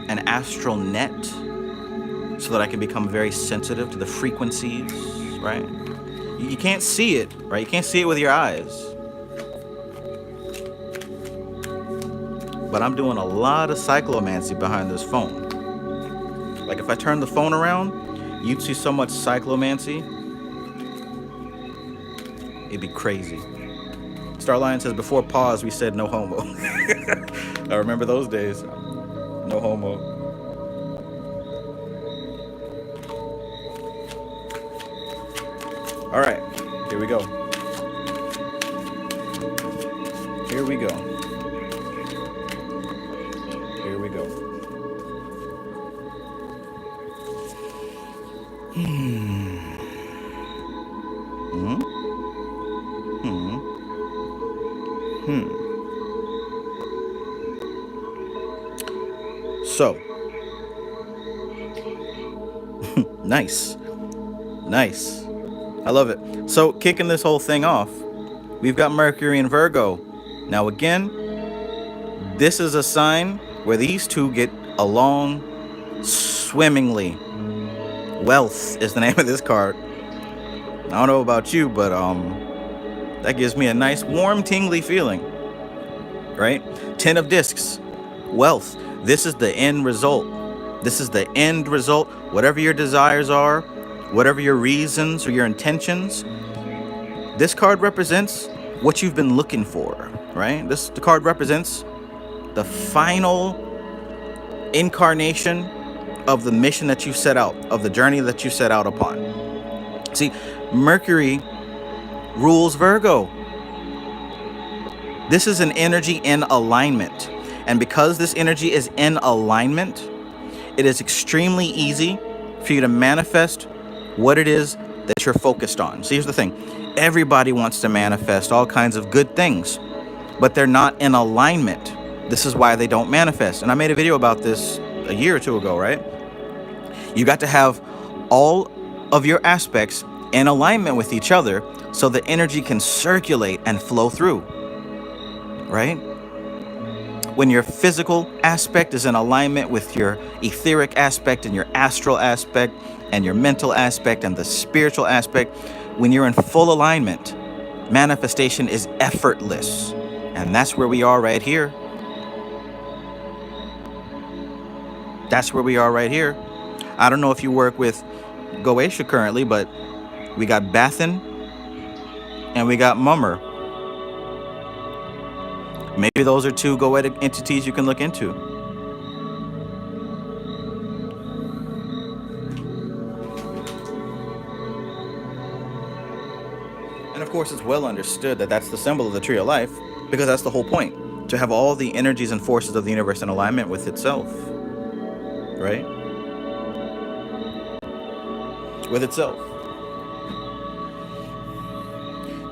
an astral net so that I can become very sensitive to the frequencies, right? You can't see it, right? You can't see it with your eyes. But I'm doing a lot of cyclomancy behind this phone. Like if I turn the phone around, you'd see so much cyclomancy. It'd be crazy. Starlion says, before pause, we said no homo. I remember those days. No homo. All right, here we go. Here we go. Here we go. So, nice. I love it. So, kicking this whole thing off, we've got Mercury in Virgo. Now, again, this is a sign where these two get along swimmingly. Wealth is the name of this card. I don't know about you, but that gives me a nice, warm, tingly feeling. Right? 10 of discs. Wealth. This is the end result. Whatever your desires are, whatever your reasons or your intentions, this card represents what you've been looking for, right? The card represents the final incarnation of the mission that you set out, of the journey that you set out upon. See, Mercury rules Virgo. This is an energy in alignment. And because this energy is in alignment, it is extremely easy for you to manifest what it is that you're focused on. So here's the thing. Everybody wants to manifest all kinds of good things, but they're not in alignment. This is why they don't manifest. And I made a video about this a year or two ago, right? You got to have all of your aspects in alignment with each other so the energy can circulate and flow through, right? When your physical aspect is in alignment with your etheric aspect and your astral aspect and your mental aspect and the spiritual aspect, when you're in full alignment, manifestation is effortless. And that's where we are right here. I don't know if you work with Goetia currently, but we got Bathin and we got Mummer. Maybe those are two Goetic entities you can look into. And of course, it's well understood that that's the symbol of the Tree of Life, because that's the whole point, to have all the energies and forces of the universe in alignment with itself, right? With itself.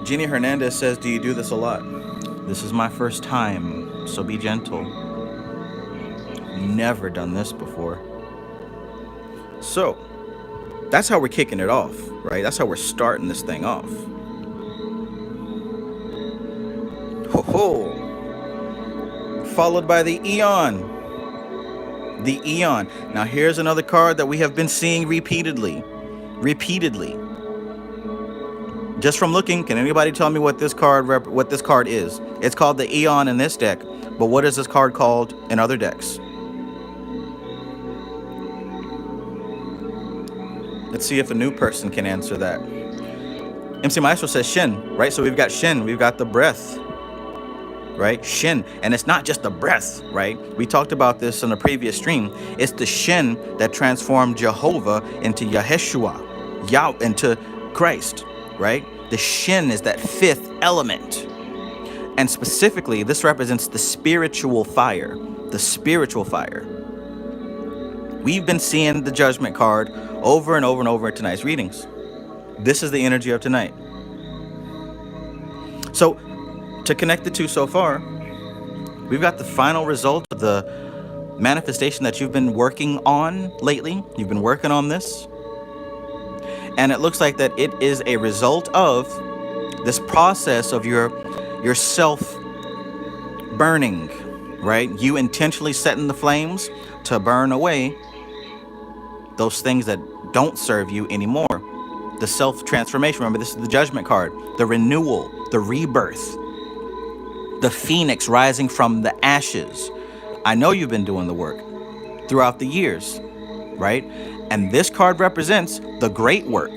Jeannie Hernandez says, do you do this a lot? This is my first time, so be gentle. Never done this before. So, that's how we're kicking it off, right? That's how we're starting this thing off. Ho ho! Followed by the Eon. The Eon. Now here's another card that we have been seeing repeatedly. Just from looking, can anybody tell me what this card is? It's called the Eon in this deck, but what is this card called in other decks? Let's see if a new person can answer that. MC Maestro says Shin, right? So we've got Shin, we've got the breath, right? Shin, and it's not just the breath, right? We talked about this in a previous stream. It's the Shin that transformed Jehovah into Yaheshua, into Christ, right? The Shin is that fifth element. And specifically, this represents the spiritual fire, the spiritual fire. We've been seeing the Judgment card over and over and over in tonight's readings. This is the energy of tonight. So, to connect the two so far, we've got the final result of the manifestation that you've been working on lately. You've been working on this. And it looks like that it is a result of this process of your self burning, right? You intentionally setting the flames to burn away those things that don't serve you anymore. The self-transformation. Remember, this is the Judgment card. The renewal, the rebirth, the phoenix rising from the ashes. I know you've been doing the work throughout the years, right? And this card represents the great work.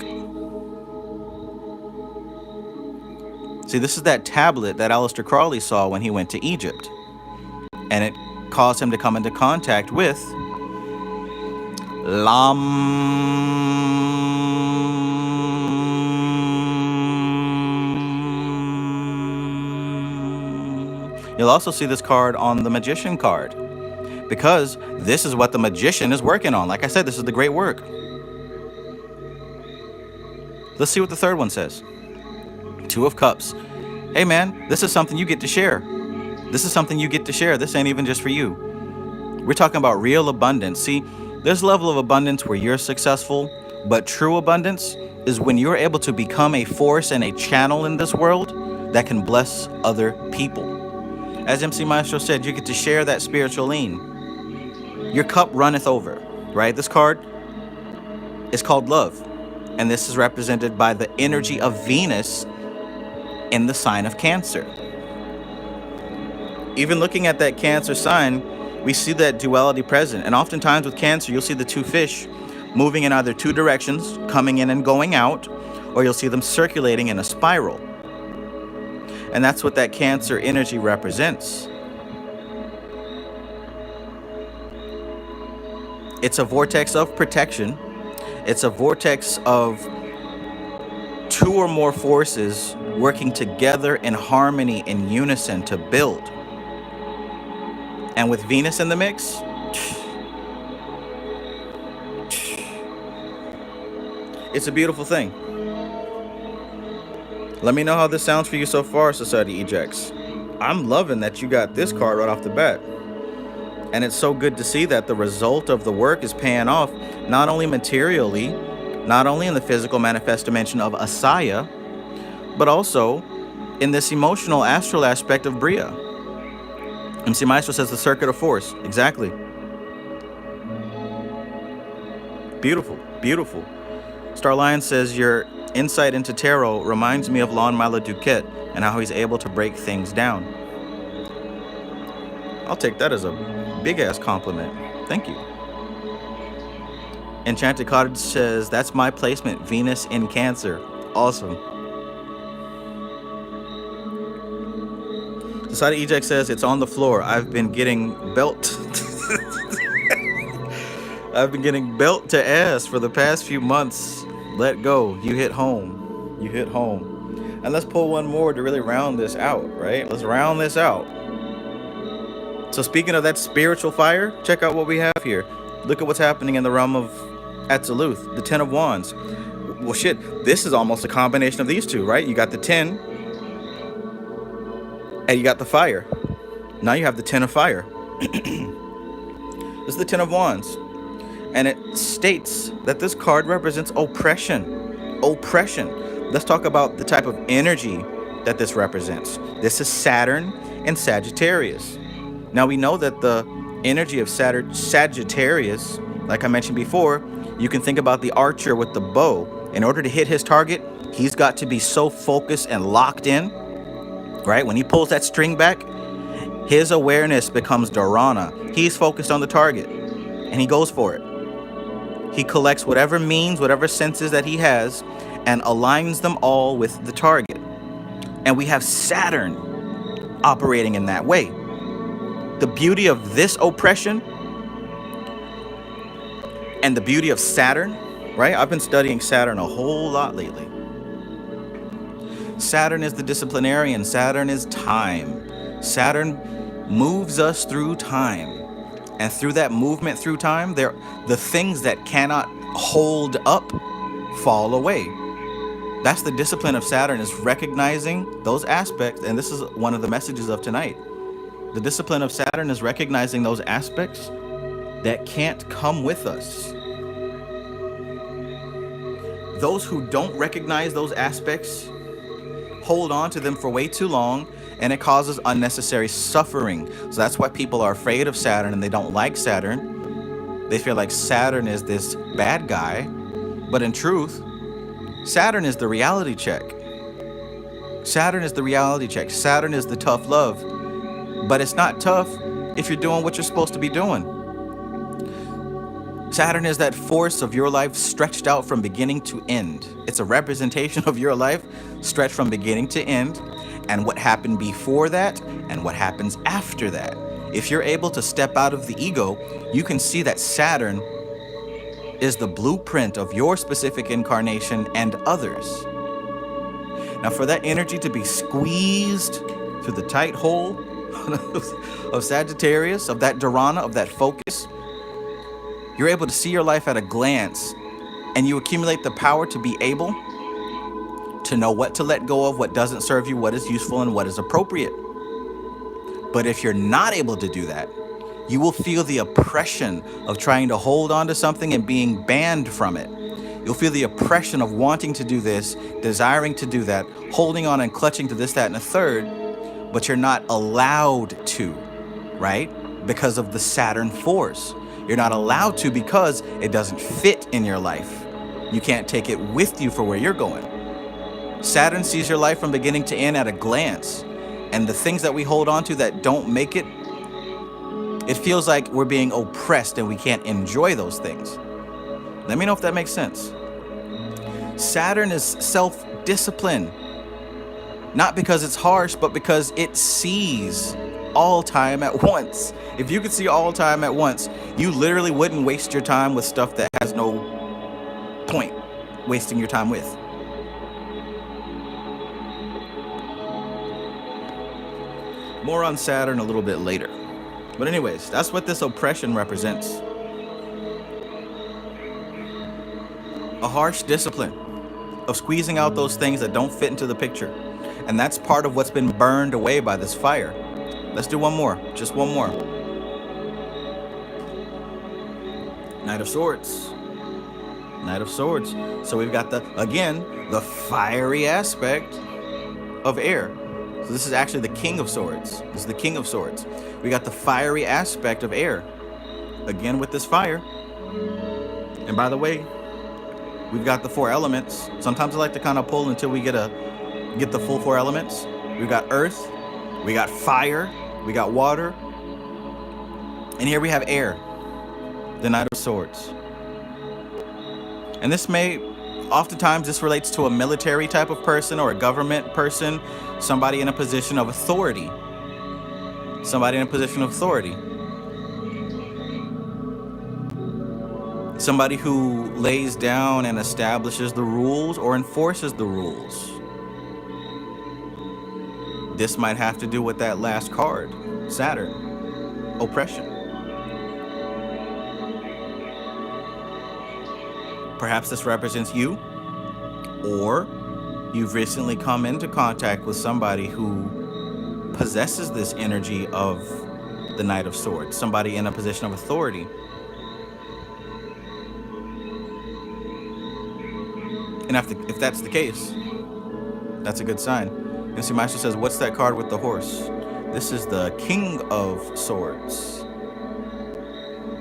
See, this is that tablet that Aleister Crowley saw when he went to Egypt. And it caused him to come into contact with Lam. You'll also see this card on the Magician card, because this is what the Magician is working on. Like I said, this is the great work. Let's see what the third one says. Two of Cups. Hey man, this is something you get to share. This is something you get to share. This ain't even just for you. We're talking about real abundance. See, there's a level of abundance where you're successful, but true abundance is when you're able to become a force and a channel in this world that can bless other people. As MC Maestro said, you get to share that spiritual lean. Your cup runneth over, right? This card is called love. And this is represented by the energy of Venus in the sign of Cancer. Even looking at that Cancer sign, we see that duality present. And oftentimes with Cancer, you'll see the two fish moving in either two directions, coming in and going out, or you'll see them circulating in a spiral. And that's what that Cancer energy represents. It's a vortex of protection. It's a vortex of two or more forces working together in harmony, in unison to build. And with Venus in the mix, it's a beautiful thing. Let me know how this sounds for you so far, Society Ejects. I'm loving that you got this card right off the bat. And it's so good to see that the result of the work is paying off, not only materially, not only in the physical manifest dimension of Asaya, but also in this emotional astral aspect of Bria. MC Maestro says the circuit of force. Exactly. Beautiful, beautiful. Star Lion says your insight into tarot reminds me of Lon Milo Duquette and how he's able to break things down. I'll take that as a big-ass compliment. Thank you. Enchanted Cottage says, that's my placement, Venus in Cancer. Awesome. Society Eject says, it's on the floor. I've been getting belt. I've been getting belt to ass for the past few months. Let go. You hit home. You hit home. And let's pull one more to really round this out, right? Let's round this out. So speaking of that spiritual fire, check out what we have here. Look at what's happening in the realm of Atziluth, the Ten of Wands. Well, shit, this is almost a combination of these two, right? You got the 10, and you got the fire. Now you have the 10 of fire. This is the 10 of Wands. And it states that this card represents oppression. Oppression. Let's talk about the type of energy that this represents. This is Saturn and Sagittarius. Now we know that the energy of Sagittarius, like I mentioned before, you can think about the archer with the bow. In order to hit his target, he's got to be so focused and locked in, right? When he pulls that string back, his awareness becomes Dharana. He's focused on the target, and he goes for it. He collects whatever means, whatever senses that he has, and aligns them all with the target. And we have Saturn operating in that way. The beauty of this oppression and the beauty of Saturn, right? I've been studying Saturn a whole lot lately. Saturn is the disciplinarian. Saturn is time. Saturn moves us through time. And through that movement through time, the things that cannot hold up fall away. That's the discipline of Saturn, is recognizing those aspects. And this is one of the messages of tonight. The discipline of Saturn is recognizing those aspects that can't come with us. Those who don't recognize those aspects hold on to them for way too long, and it causes unnecessary suffering. So that's why people are afraid of Saturn and they don't like Saturn. They feel like Saturn is this bad guy. But in truth, Saturn is the reality check. Saturn is the reality check. Saturn is the tough love. But it's not tough if you're doing what you're supposed to be doing. Saturn is that force of your life stretched out from beginning to end. It's a representation of your life stretched from beginning to end, and what happened before that and what happens after that. If you're able to step out of the ego, you can see that Saturn is the blueprint of your specific incarnation and others. Now, for that energy to be squeezed through the tight hole of Sagittarius, of that Dharana, of that focus, you're able to see your life at a glance, and you accumulate the power to be able to know what to let go of, what doesn't serve you, what is useful, and what is appropriate. But if you're not able to do that, you will feel the oppression of trying to hold on to something and being banned from it. You'll feel the oppression of wanting to do this, desiring to do that, holding on and clutching to this, that, and a third, but you're not allowed to, right? Because of the Saturn force. You're not allowed to because it doesn't fit in your life. You can't take it with you for where you're going. Saturn sees your life from beginning to end at a glance. And the things that we hold on to that don't make it, it feels like we're being oppressed and we can't enjoy those things. Let me know if that makes sense. Saturn is self-discipline. Not because it's harsh, but because it sees all time at once. If you could see all time at once, you literally wouldn't waste your time with stuff that has no point wasting your time with. More on Saturn a little bit later. But anyways, that's what this oppression represents. A harsh discipline of squeezing out those things that don't fit into the picture. And that's part of what's been burned away by this fire. Let's do one more, just one more. Knight of Swords. Knight of Swords. So we've got the fiery aspect of air. So this is actually the King of Swords. This is the King of Swords. We got the fiery aspect of air. Again with this fire. And by the way, we've got the 4 elements. Sometimes I like to kind of pull until we get the full 4 elements. We've got earth, we got fire, we got water, and here we have air, the Knight of Swords. And oftentimes this relates to a military type of person or a government person, somebody in a position of authority. Somebody in a position of authority. Somebody who lays down and establishes the rules or enforces the rules. This might have to do with that last card, Saturn, oppression. Perhaps this represents you, or you've recently come into contact with somebody who possesses this energy of the Knight of Swords, somebody in a position of authority. And if that's the case, that's a good sign. And see, Master says, what's that card with the horse? This is the King of Swords.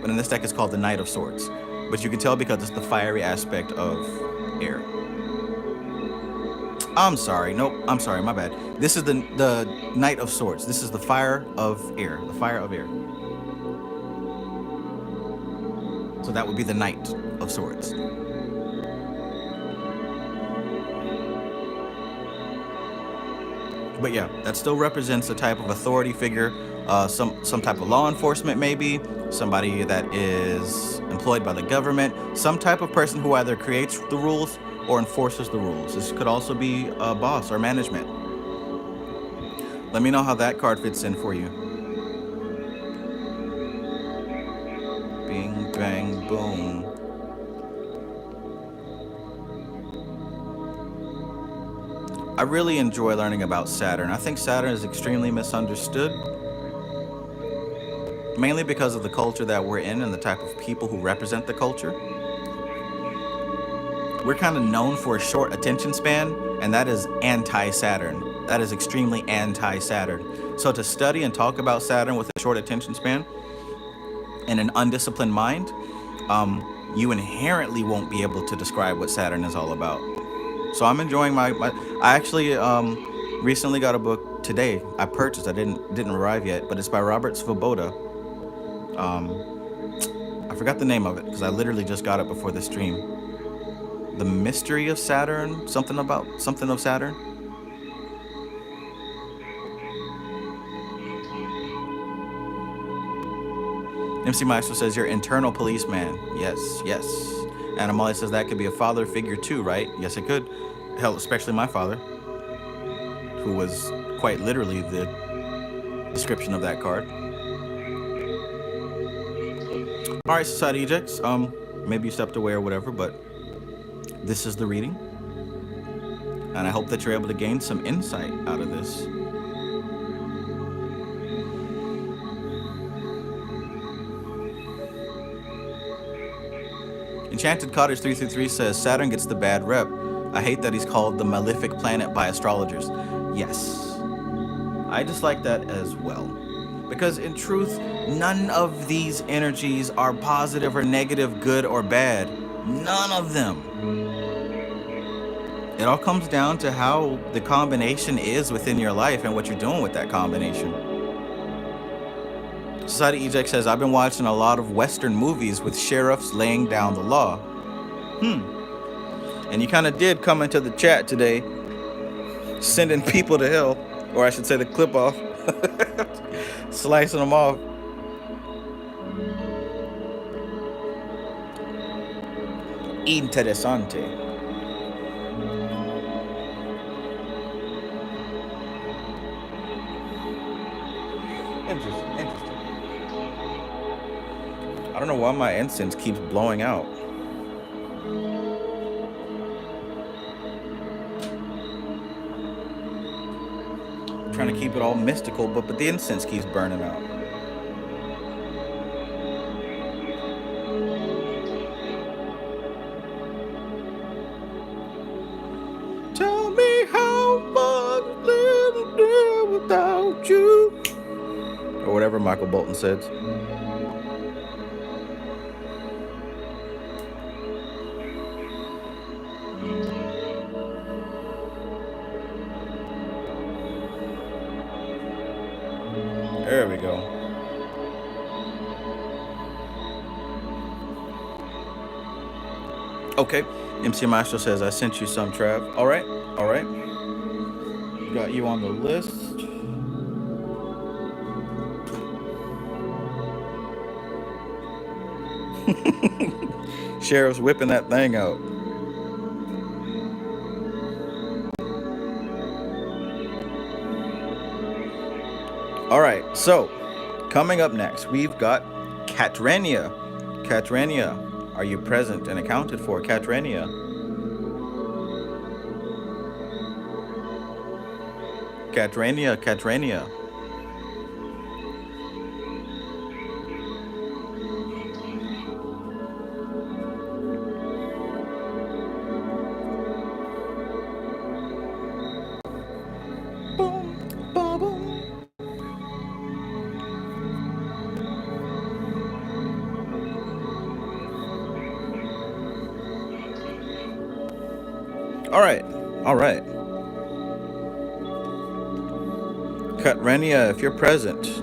But in this deck, it's called the Knight of Swords. But you can tell because it's the fiery aspect of air. I'm sorry. Nope. I'm sorry. My bad. This is the Knight of Swords. This is the fire of air. The fire of air. So that would be the Knight of Swords. But yeah, that still represents a type of authority figure, some type of law enforcement maybe, somebody that is employed by the government, some type of person who either creates the rules or enforces the rules. This could also be a boss or management. Let me know how that card fits in for you. Bing, bang, boom. I really enjoy learning about Saturn. I think Saturn is extremely misunderstood, mainly because of the culture that we're in and the type of people who represent the culture. We're kind of known for a short attention span, and that is anti-Saturn. That is extremely anti-Saturn. So to study and talk about Saturn with a short attention span and an undisciplined mind, you inherently won't be able to describe what Saturn is all about. So I'm enjoying my I actually recently got a book today. I purchased. I didn't arrive yet, but it's by Robert Svoboda. I forgot the name of it because I literally just got it before the stream. The Mystery of Saturn, something of Saturn. MC Maestro says your internal policeman. Yes, yes. And Amalia says that could be a father figure too, right? Yes, it could. Hell, especially my father, who was quite literally the description of that card. All right, Society Ejects. Maybe you stepped away or whatever, but this is the reading, and I hope that you're able to gain some insight out of this. Enchanted Cottage 333 says Saturn gets the bad rep. I hate that he's called the malefic planet by astrologers. Yes, I dislike that as well. Because in truth, none of these energies are positive or negative, good or bad. None of them. It all comes down to how the combination is within your life and what you're doing with that combination. Society Eject says, I've been watching a lot of Western movies with sheriffs laying down the law. And you kind of did come into the chat today, sending people to hell, or I should say the clip off, slicing them off. Interesante. Interesting. I don't know why my incense keeps blowing out. Trying to keep it all mystical, but the incense keeps burning out. Tell me how much little do without you, or whatever Michael Bolton said. There we go. Okay. MC Maestro says, I sent you some, Trav. All right. Got you on the list. Sheriff's whipping that thing out. All right, so coming up next, we've got Catrania. Catrania, are you present and accounted for, Catrania? Catrania. All right. All right. Katrenia, if you're present,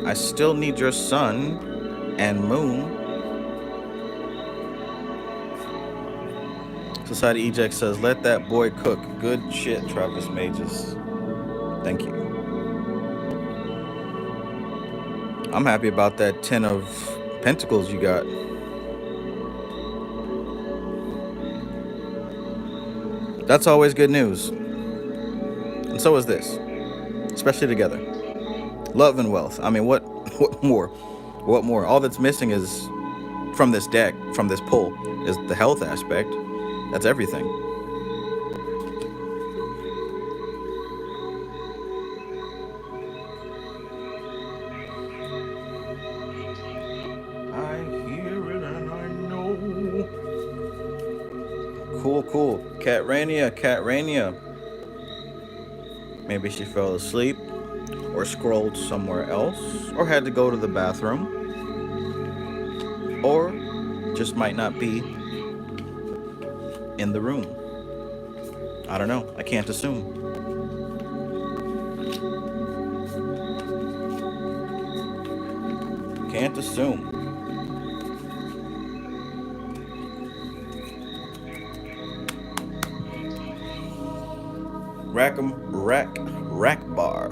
I still need your sun and moon. Society Eject says, let that boy cook. Good shit, Travis Mages. Thank you. I'm happy about that 10 of Pentacles you got. That's always good news. And so is this. Especially together. Love and wealth. I mean, what more? What more? All that's missing is, from this deck, from this pull, is the health aspect. That's everything. I hear it and I know. Cool, cool. Katrenia. Maybe she fell asleep, or scrolled somewhere else, or had to go to the bathroom, or just might not be in the room. I don't know. I can't assume. Can't assume. Rack bar.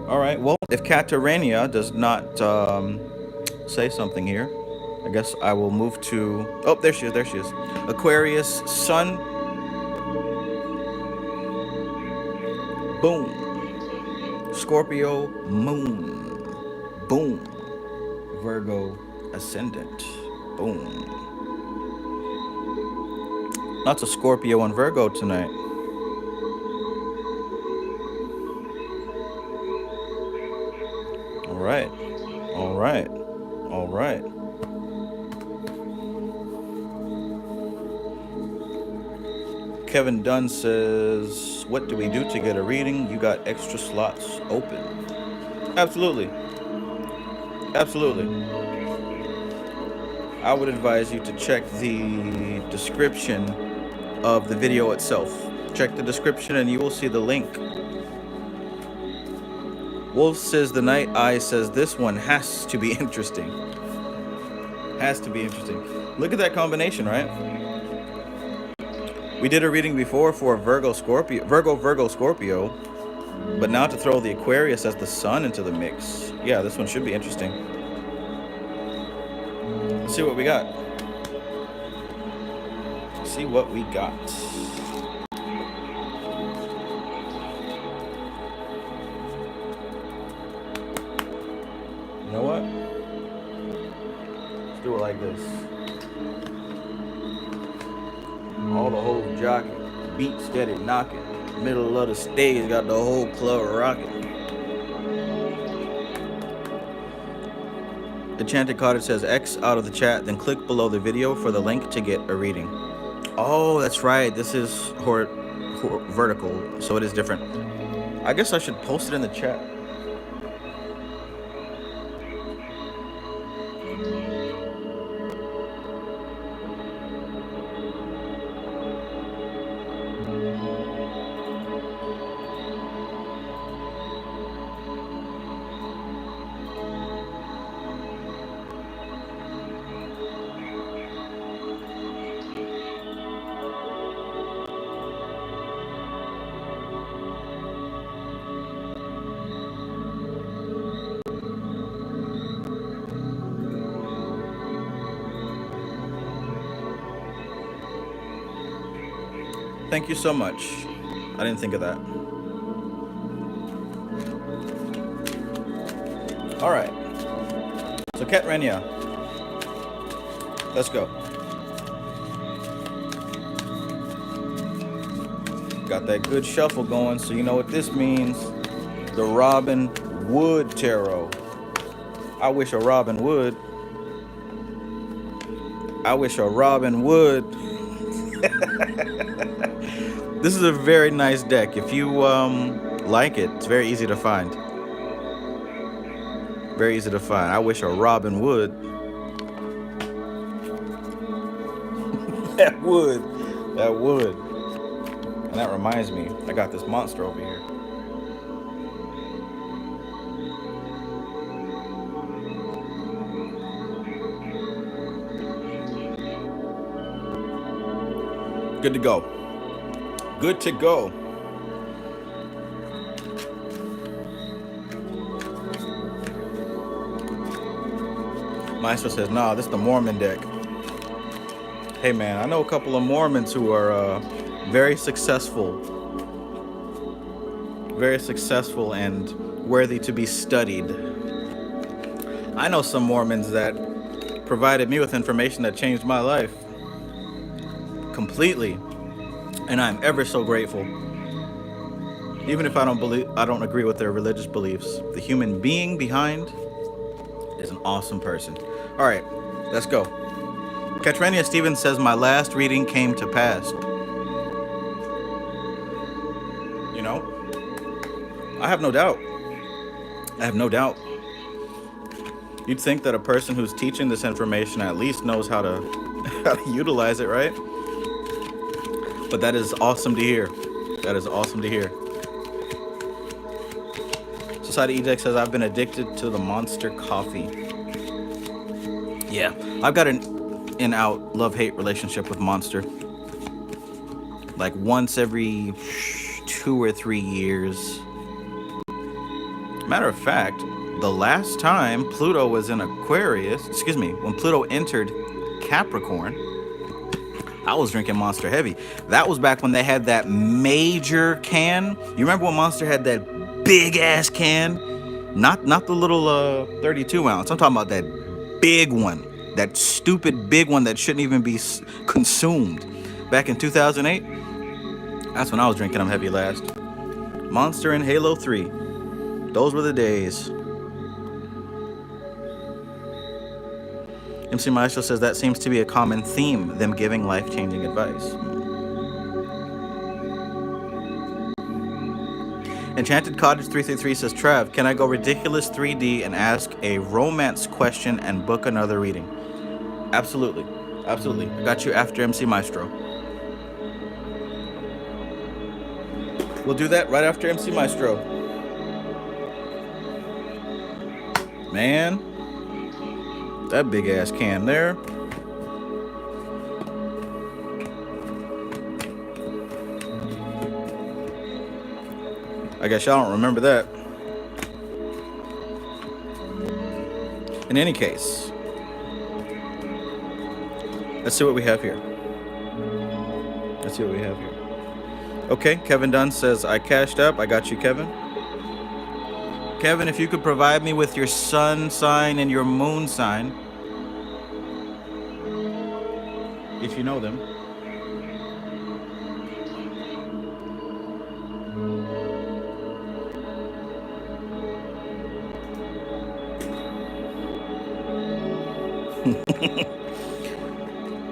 All right. Well, if Katarania does not say something here, I guess I will move to. Oh, there she is. There she is. Aquarius Sun. Boom. Scorpio Moon. Boom. Virgo Ascendant. Boom. Lots of Scorpio and Virgo tonight. All right. All right. All right. Kevin Dunn says, what do we do to get a reading? You got extra slots open. Absolutely. Absolutely. I would advise you to check the description of the video itself. Check the description and you will see the link. Wolf says the Night Eye says this one has to be interesting. Has to be interesting. Look at that combination, right? We did a reading before for Virgo Scorpio, but now to throw the Aquarius as the sun into the mix. Yeah, this one should be interesting. Let's see what we got. See what we got. You know what? Let's do it like this. All the whole jocking, beat steady knocking. Middle of the stage got the whole club rocking. Enchanted Cottage says X out of the chat, then click below the video for the link to get a reading. Oh, that's right. This is vertical, so it is different. I guess I should post it in the chat. Thank you so much. I didn't think of that. All right. So Katrenia, let's go. Got that good shuffle going, so you know what this means. The Robin Wood Tarot. I wish a Robin would. I wish a Robin would. This is a very nice deck. If you like it, it's very easy to find. Very easy to find. I wish a Robin would. That would. And that reminds me, I got this monster over here. Good to go. Good to go. Maestro says, nah, this is the Mormon deck. Hey man, I know a couple of Mormons who are very successful and worthy to be studied. I know some Mormons that provided me with information that changed my life completely, and I'm ever so grateful. Even if I don't agree with their religious beliefs, the human being behind is an awesome person. All right, let's go. Katrina Stevens says, my last reading came to pass. You know, I have no doubt. I have no doubt. You'd think that a person who's teaching this information at least knows how to utilize it, right? But that is awesome to hear. That is awesome to hear. Society Eject says, I've been addicted to the Monster coffee. Yeah, I've got an in-out love-hate relationship with Monster. Like once every 2 or 3 years. Matter of fact, the last time Pluto was in Aquarius, when Pluto entered Capricorn, I was drinking Monster heavy. That was back when they had that major can. You remember when Monster had that big ass can? Not the little 32 ounce. I'm talking about that big one. That stupid big one that shouldn't even be consumed. Back in 2008, that's when I was drinking them heavy last. Monster and Halo 3. Those were the days. MC Maestro says that seems to be a common theme, them giving life-changing advice. Enchanted Cottage 333 says, Trav, can I go ridiculous 3D and ask a romance question and book another reading? Absolutely. Absolutely. I got you after MC Maestro. We'll do that right after MC Maestro. Man, that big ass can there. I guess y'all don't remember that. In any case, let's see what we have here. Let's see what we have here. Okay, Kevin Dunn says, I cashed up. I got you, Kevin. Kevin, if you could provide me with your sun sign and your moon sign, if you know them.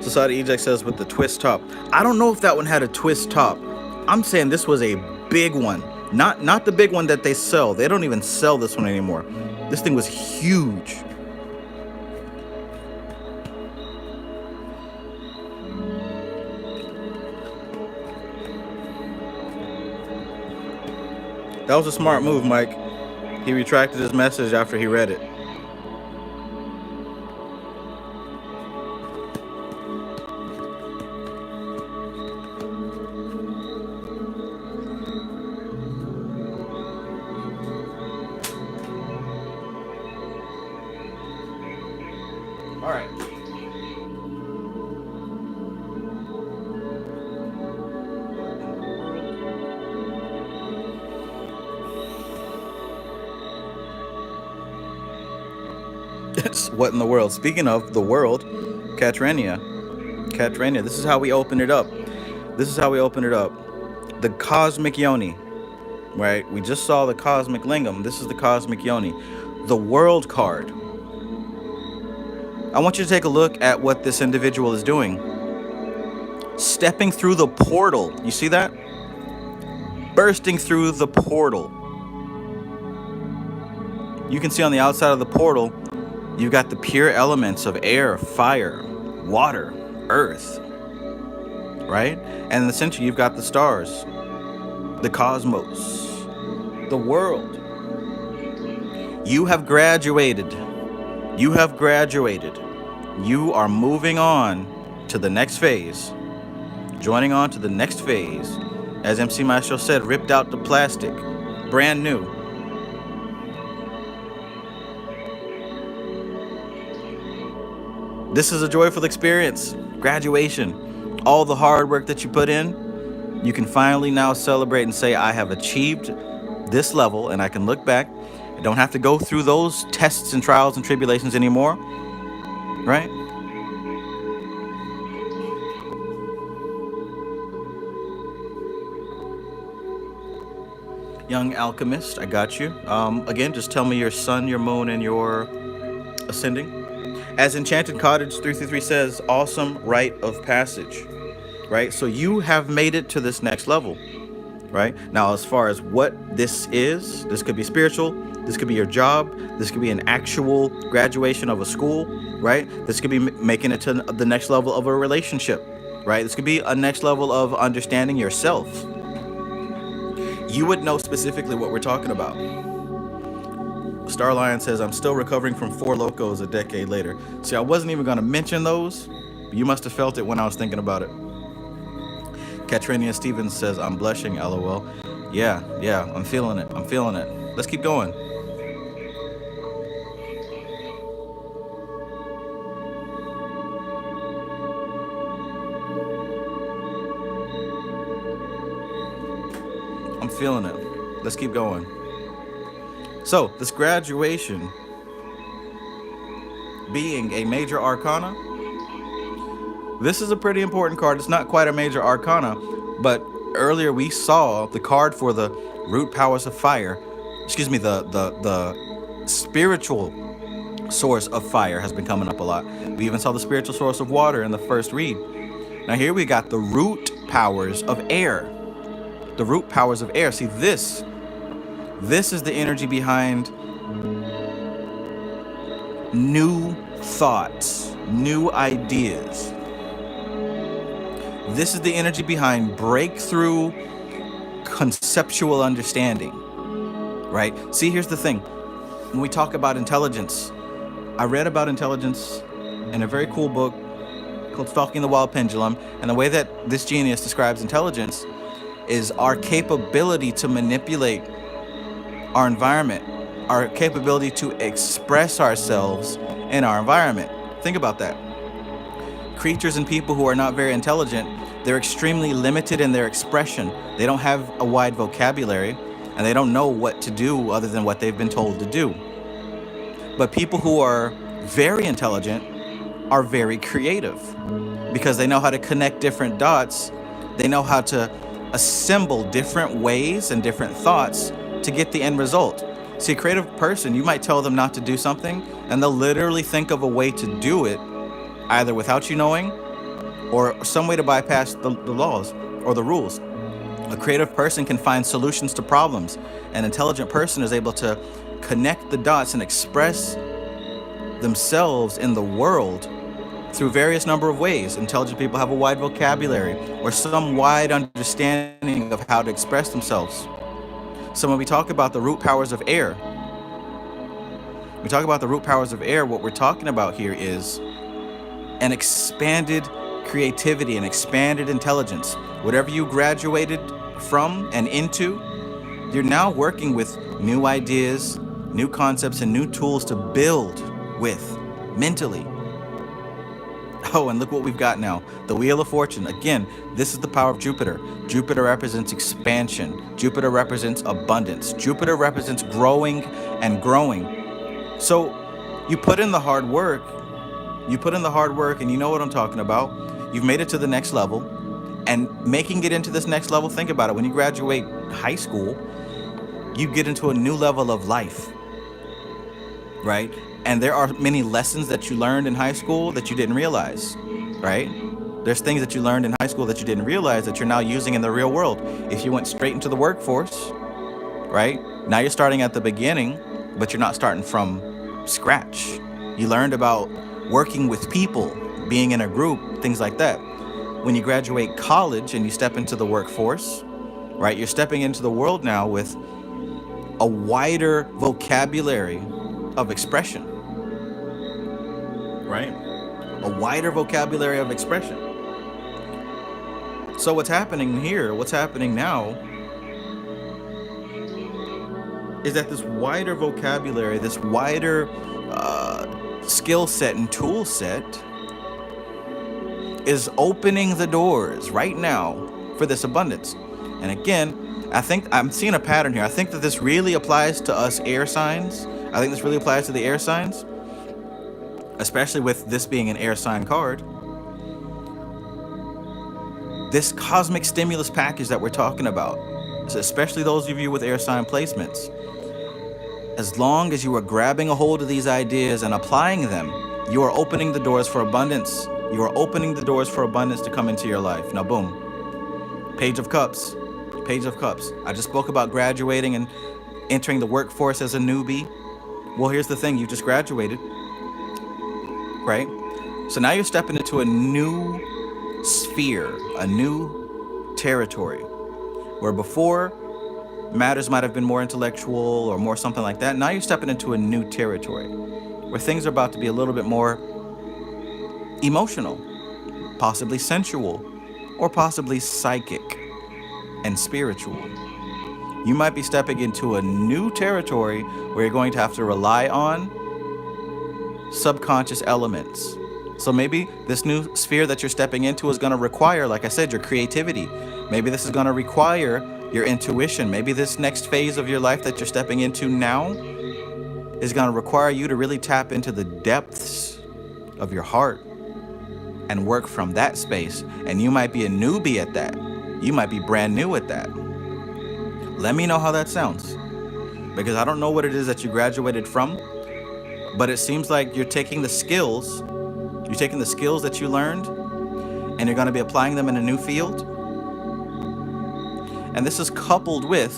Society Eject says, with the twist top. I don't know if that one had a twist top. I'm saying this was a big one. Not the big one that they sell. They don't even sell this one anymore. This thing was huge. That was a smart move, Mike. He retracted his message after he read it. All right. What in the world? Speaking of the world, Katrina, this is how we open it up. This is how we open it up. The Cosmic Yoni, right? We just saw the Cosmic Lingam. This is the Cosmic Yoni. The World card. I want you to take a look at what this individual is doing. Stepping through the portal. You see that? Bursting through the portal. You can see on the outside of the portal, you've got the pure elements of air, fire, water, earth, right? And in the center, you've got the stars, the cosmos, the world. You have graduated. You have graduated. You are moving on to the next phase, joining on to the next phase. As MC Maestro said, ripped out the plastic, brand new. This is a joyful experience. Graduation. All the hard work that you put in, you can finally now celebrate and say, I have achieved this level, and I can look back. I don't have to go through those tests and trials and tribulations anymore, right? Young alchemist, I got you. Again, just tell me your sun, your moon, and your ascending. As Enchanted Cottage 333 says, awesome rite of passage, right? So you have made it to this next level, right? Now, as far as what this is, this could be spiritual, this could be your job, this could be an actual graduation of a school, right? This could be making it to the next level of a relationship, right? This could be a next level of understanding yourself. You would know specifically what we're talking about. Starlion says, I'm still recovering from 4 Locos a decade later. See, I wasn't even going to mention those, but you must have felt it when I was thinking about it. Katrina Stevens says, I'm blushing, LOL. Yeah, I'm feeling it. I'm feeling it. Let's keep going. I'm feeling it. Let's keep going. So, this graduation being a major arcana, this is a pretty important card. It's not quite a major arcana, but earlier we saw the card for the root powers of fire. Excuse me, the spiritual source of fire has been coming up a lot. We even saw the spiritual source of water in the first read. Now here we got the root powers of air. The root powers of air. See, this is the energy behind new thoughts, new ideas. This is the energy behind breakthrough conceptual understanding, right? See, here's the thing. When we talk about intelligence, I read about intelligence in a very cool book called Stalking the Wild Pendulum, and the way that this genius describes intelligence is our capability to manipulate our environment, our capability to express ourselves in our environment. Think about that. Creatures and people who are not very intelligent, they're extremely limited in their expression. They don't have a wide vocabulary, and they don't know what to do other than what they've been told to do. But people who are very intelligent are very creative because they know how to connect different dots. They know how to assemble different ways and different thoughts to get the end result. See, a creative person, you might tell them not to do something, and they'll literally think of a way to do it, either without you knowing, or some way to bypass the laws or the rules. A creative person can find solutions to problems. An intelligent person is able to connect the dots and express themselves in the world through various number of ways. Intelligent people have a wide vocabulary or some wide understanding of how to express themselves. So when we talk about the root powers of air, what we're talking about here is an expanded creativity, an expanded intelligence. Whatever you graduated from and into, you're now working with new ideas, new concepts, and new tools to build with mentally. Oh, and look what we've got now. The Wheel of Fortune. Again, this is the power of Jupiter. Jupiter represents expansion. Jupiter represents abundance. Jupiter represents growing and growing. So you put in the hard work. And you know what I'm talking about. You've made it to the next level. And making it into this next level, think about it. When you graduate high school, you get into a new level of life, right? And there are many lessons that you learned in high school that you didn't realize, right? There's things that you learned in high school that you didn't realize that you're now using in the real world. If you went straight into the workforce, right? Now you're starting at the beginning, but you're not starting from scratch. You learned about working with people, being in a group, things like that. When you graduate college and you step into the workforce, right? You're stepping into the world now with a wider vocabulary of expression, right? A wider vocabulary of expression. So what's happening here, what's happening now, is that this wider vocabulary, this wider skill set and tool set is opening the doors right now for this abundance. And again, I think I'm seeing a pattern here. I think that this really applies to us air signs. I think this really applies to the air signs, especially with this being an air sign card. This cosmic stimulus package that we're talking about, especially those of you with air sign placements, as long as you are grabbing a hold of these ideas and applying them, you are opening the doors for abundance. You are opening the doors for abundance to come into your life. Now, boom. Page of Cups. Page of Cups. I just spoke about graduating and entering the workforce as a newbie. Well, here's the thing. You just graduated, right? So now you're stepping into a new sphere, a new territory, where before matters might have been more intellectual or more something like that. Now you're stepping into a new territory where things are about to be a little bit more emotional, possibly sensual, or possibly psychic and spiritual. You might be stepping into a new territory where you're going to have to rely on subconscious elements. So maybe this new sphere that you're stepping into is going to require, like I said, your creativity. Maybe this is going to require your intuition. Maybe this next phase of your life that you're stepping into now is going to require you to really tap into the depths of your heart and work from that space. And you might be a newbie at that. You might be brand new at that. Let me know how that sounds, because I don't know what it is that you graduated from, but it seems like you're taking the skills that you learned, and you're going to be applying them in a new field. And this is coupled with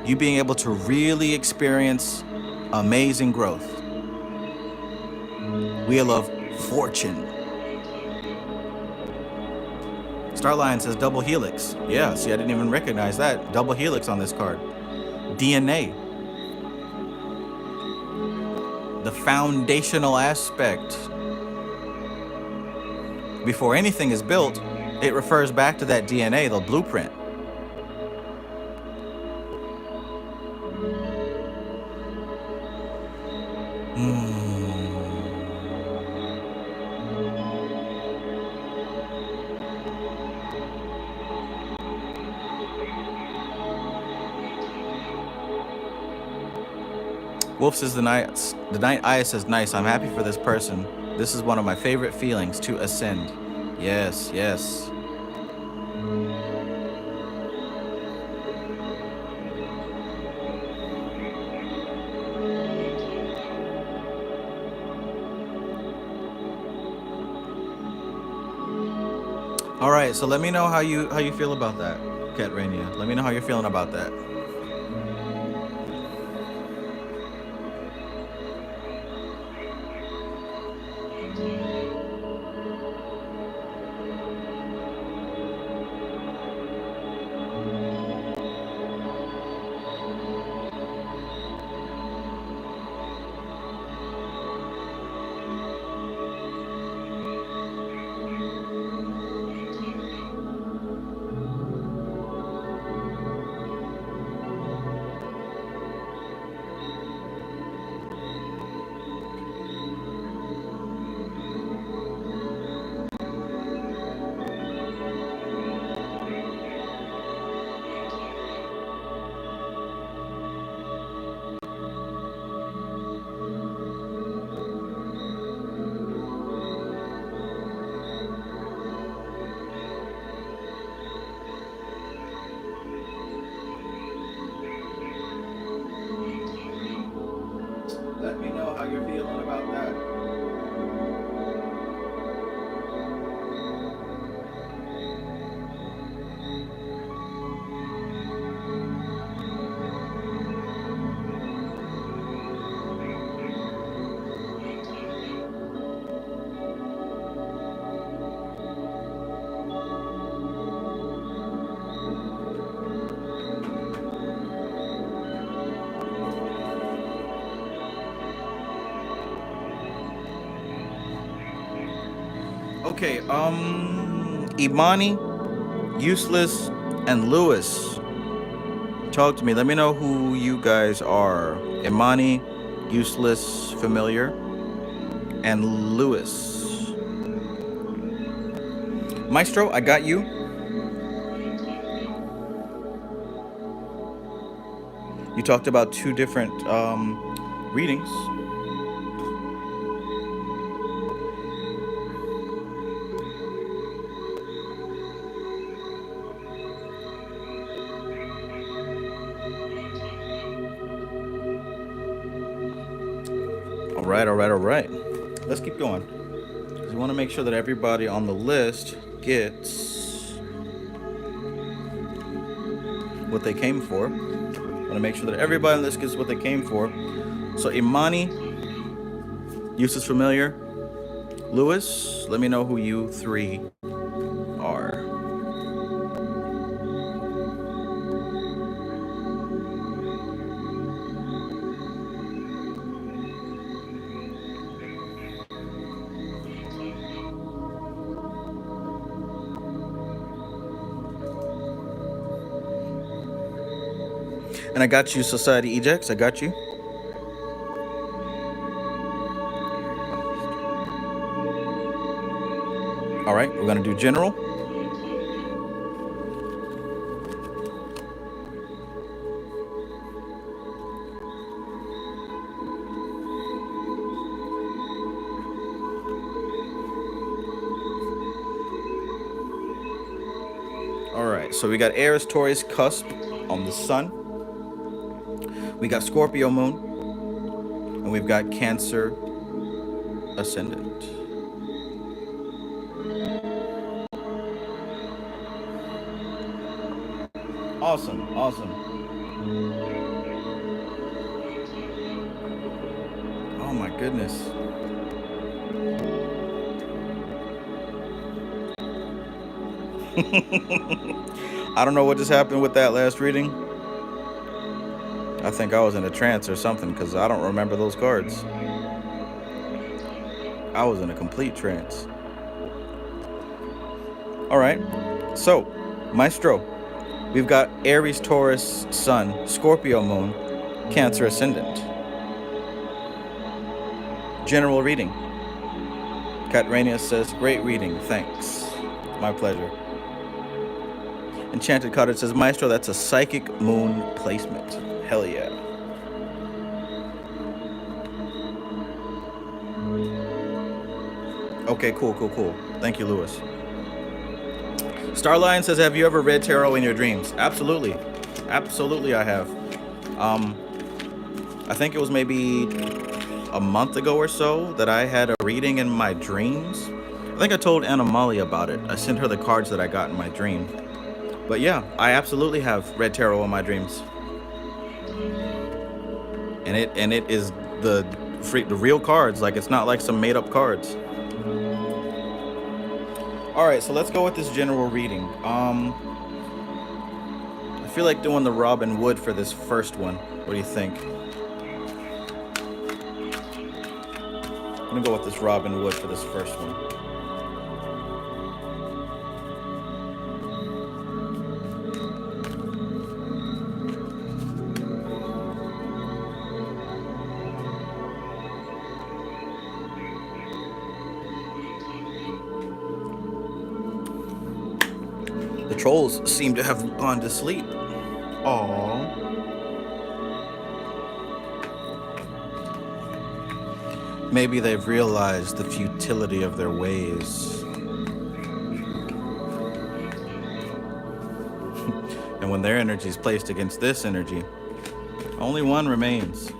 you being able to really experience amazing growth. Wheel of Fortune. Starline says double helix. Yeah, see, I didn't even recognize that. Double helix on this card. DNA. The foundational aspect. Before anything is built, it refers back to that DNA, the blueprint. Wolf says the night Aya says, nice, I'm happy for this person. This is one of my favorite feelings, to ascend. Yes, yes. All right, so let me know how you feel about that, Kat Rainier. Let me know how you're feeling about that. Let me know how you're feeling about that. Okay, Imani, Useless, and Lewis. Talk to me. Let me know who you guys are. Imani, Useless, Familiar, and Lewis. Maestro, I got you. You talked about two different readings. All right, all right, all right. Let's keep going. We want to make sure that everybody on the list gets what they came for. Want to make sure that everybody on the list gets what they came for. So Imani, Useless, Familiar, Lewis, let me know who you three are. And I got you, Society Ejects. I got you. All right, we're gonna do general. All right, so we got Aries, Taurus, cusp on the sun. We got Scorpio moon, and we've got Cancer ascendant. Awesome, awesome. Oh my goodness. I don't know what just happened with that last reading. I think I was in a trance or something because I don't remember those cards. I was in a complete trance. All right, so Maestro, we've got Aries, Taurus, Sun, Scorpio moon, Cancer ascendant. General reading. Kat Rainius says, great reading, thanks. My pleasure. Enchanted Cottage says, Maestro, that's a psychic moon placement. Hell yeah. Okay, cool, cool, cool. Thank you, Lewis. Starlion says, have you ever read tarot in your dreams? Absolutely. Absolutely I have. I think it was maybe a month ago or so that I had a reading in my dreams. I think I told Anna Molly about it. I sent her the cards that I got in my dream. But yeah, I absolutely have read tarot in my dreams. And it is the real cards, like it's not like some made up cards. All right, so let's go with this general reading. I feel like doing the Robin Wood for this first one. What do you think? I'm gonna go with this Robin Wood for this first one. The trolls seem to have gone to sleep. Aww. Maybe they've realized the futility of their ways. And when their energy is placed against this energy, only one remains.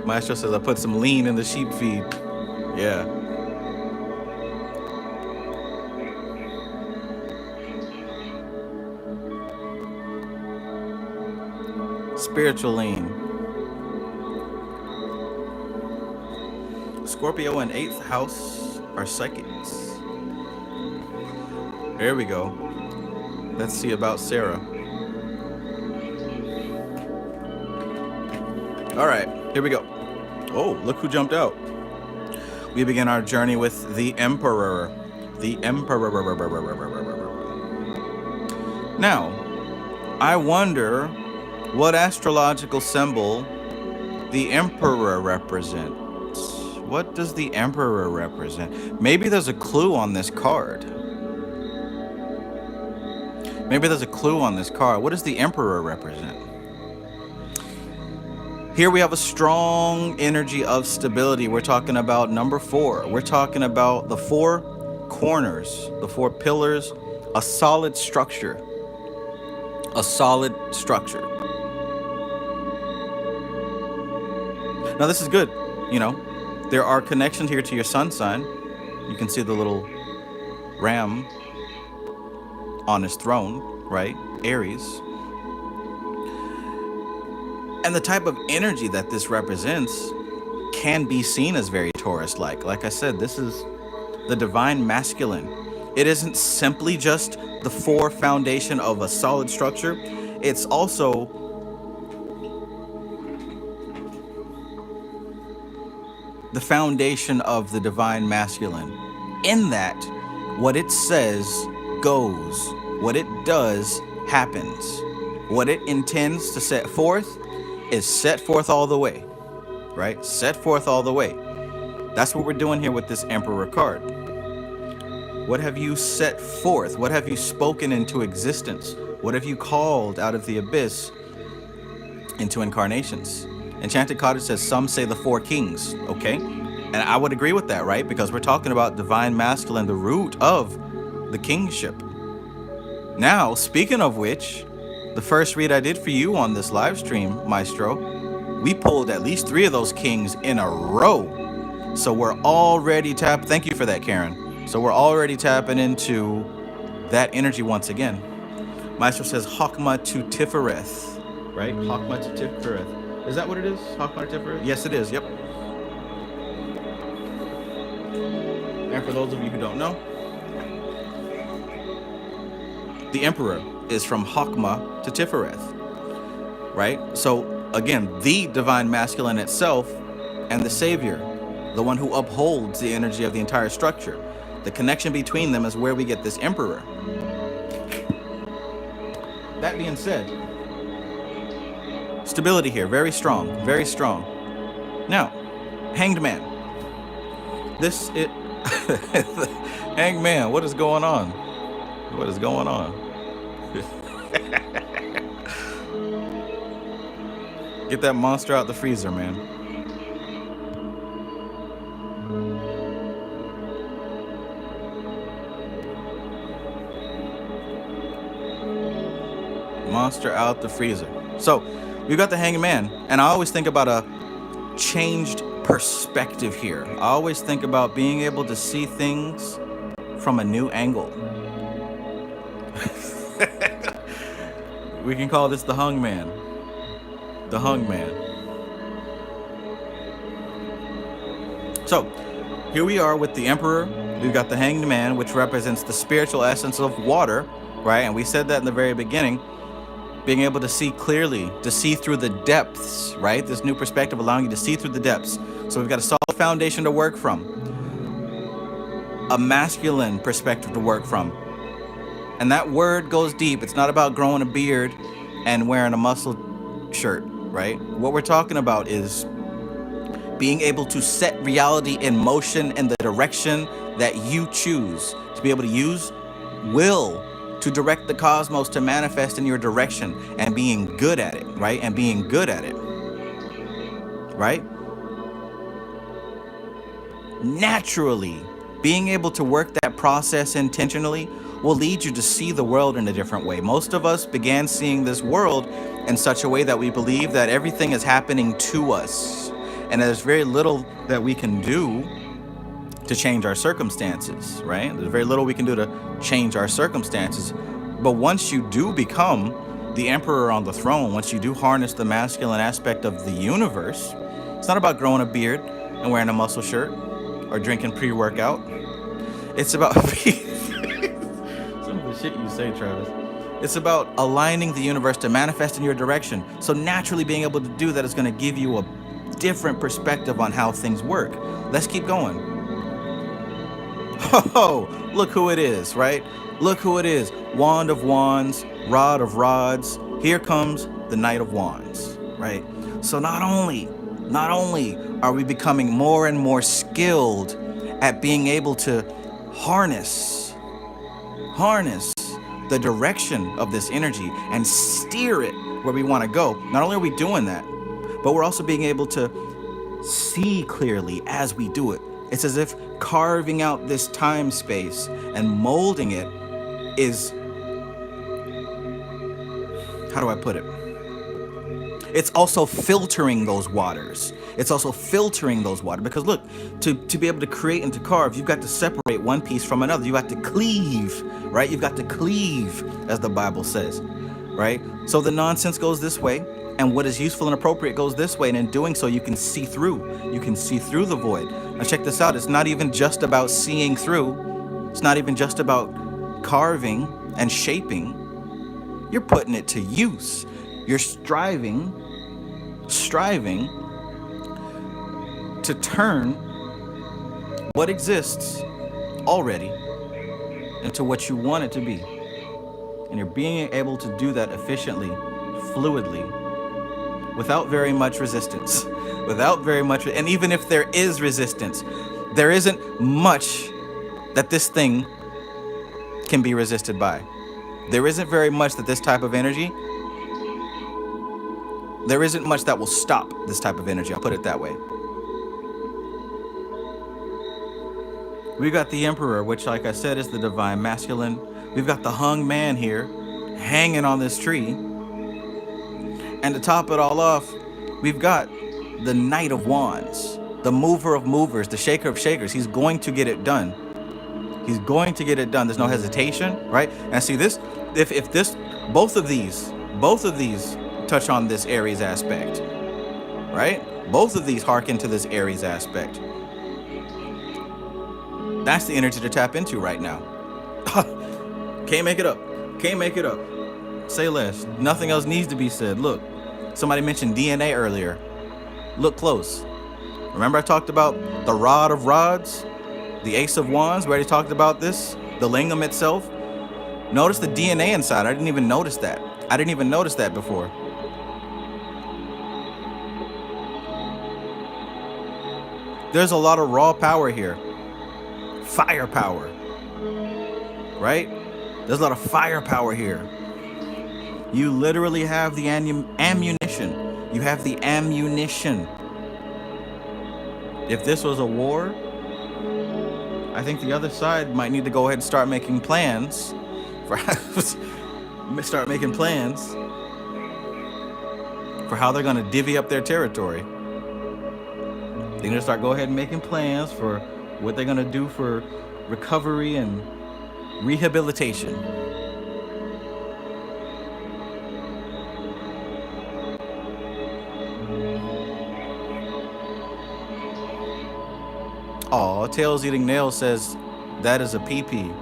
Maestro says, I put some lean in the sheep feed. Yeah. Spiritual lean. Scorpio and 8th house are psychics. There we go. Let's see about Sarah. All right, here we go. Oh, look who jumped out. We begin our journey with the Emperor. The Emperor. Now, I wonder what astrological symbol the Emperor represents. What does the Emperor represent? Maybe there's a clue on this card. Maybe there's a clue on this card. What does the Emperor represent? Here we have a strong energy of stability. We're talking about number 4. We're talking about the 4 corners, the 4 pillars, a solid structure. A solid structure. Now this is good. You know, there are connections here to your sun sign. You can see the little ram on his throne, right? Aries. And the type of energy that this represents can be seen as very Taurus-like. Like I said, this is the divine masculine. It isn't simply just the 4 foundation of a solid structure. It's also the foundation of the divine masculine. In that, what it says goes. What it does happens. What it intends to set forth is set forth all the way, right? Set forth all the way. That's what we're doing here with this Emperor card. What have you set forth? What have you spoken into existence? What have you called out of the abyss into incarnations? Enchanted Cottage says, some say the 4 kings, okay? And I would agree with that, right? Because we're talking about divine masculine, the root of the kingship. Now, speaking of which, the first read I did for you on this live stream, Maestro, we pulled at least 3 of those kings in a row. So we're already tapped. Thank you for that, Karen. So we're already tapping into that energy once again. Maestro says Hakma to Tifereth, right? Hakma to Tifereth. Is that what it is? Hakma to Tifereth? Yes, it is. Yep. And for those of you who don't know, the Emperor is from Hakma to Tifereth, right? So again, the divine masculine itself and the savior, the one who upholds the energy of the entire structure. The connection between them is where we get this Emperor. That being said, stability here, very strong, very strong. Now, Hanged Man. This is Hanged Man, what is going on? What is going on? Get that monster out the freezer, man. Monster out the freezer. So, we've got the Hanged Man, and I always think about a changed perspective here. I always think about being able to see things from a new angle. We can call this the Hung Man. The Hung Man. So, here we are with the Emperor. We've got the Hanged Man, which represents the spiritual essence of water, right? And we said that in the very beginning. Being able to see clearly, to see through the depths, right? This new perspective allowing you to see through the depths. So we've got a solid foundation to work from. A masculine perspective to work from. And that word goes deep. It's not about growing a beard and wearing a muscle shirt, right? What we're talking about is being able to set reality in motion in the direction that you choose. To be able to use will to direct the cosmos to manifest in your direction and being good at it, right? And being good at it, right? Naturally, being able to work that process intentionally will lead you to see the world in a different way. Most of us began seeing this world in such a way that we believe that everything is happening to us. And there's very little that we can do to change our circumstances, right? There's very little we can do to change our circumstances. But once you do become the Emperor on the throne, once you do harness the masculine aspect of the universe, it's not about growing a beard and wearing a muscle shirt or drinking pre-workout. It's about some of the shit you say, Travis. It's about aligning the universe to manifest in your direction. So naturally being able to do that is going to give you a different perspective on how things work. Let's keep going. Oh, look who it is, right? Look who it is. Wand of Wands, Rod of Rods. Here comes the Knight of Wands, right? So not only are we becoming more and more skilled at being able to harness the direction of this energy and steer it where we want to go. Not only are we doing that, but we're also being able to see clearly as we do it. It's as if carving out this time space and molding it is, how do I put it? It's also filtering those waters. It's also filtering those waters because look, to be able to create and to carve, you've got to separate one piece from another. You got to cleave, right? You've got to cleave, as the Bible says, right? So the nonsense goes this way, and what is useful and appropriate goes this way. And in doing so, you can see through. You can see through the void. Now check this out. It's not even just about seeing through. It's not even just about carving and shaping. You're putting it to use. You're striving to turn what exists already into what you want it to be. And you're being able to do that efficiently, fluidly, without very much resistance. And even if there is resistance, there isn't much that this thing can be resisted by. There isn't very much that this type of energy, there isn't much that will stop this type of energy. I'll put it that way. We've got the Emperor, which, like I said, is the divine masculine. We've got the hung man here, hanging on this tree. And to top it all off, we've got the Knight of Wands, the mover of movers, the shaker of shakers. He's going to get it done. He's going to get it done. There's no hesitation, right? And see this, if this, both of these touch on this Aries aspect, right? Both of these harken to this Aries aspect. That's the energy to tap into right now. Can't make it up. Can't make it up. Say less. Nothing else needs to be said. Look, somebody mentioned DNA earlier. Look close. Remember I talked about the Rod of Rods, the Ace of Wands? We already talked about this. The lingam itself. Notice the DNA inside. I didn't even notice that. I didn't even notice that before. There's a lot of raw power here. Firepower. Right? There's a lot of firepower here. You literally have the ammunition. You have the ammunition. If this was a war, I think the other side might need to go ahead and start making plans for how they're going to divvy up their territory. They're going to start go ahead and making plans for what they're going to do for recovery and rehabilitation. Aw, Tails Eating Nails says that is a PP.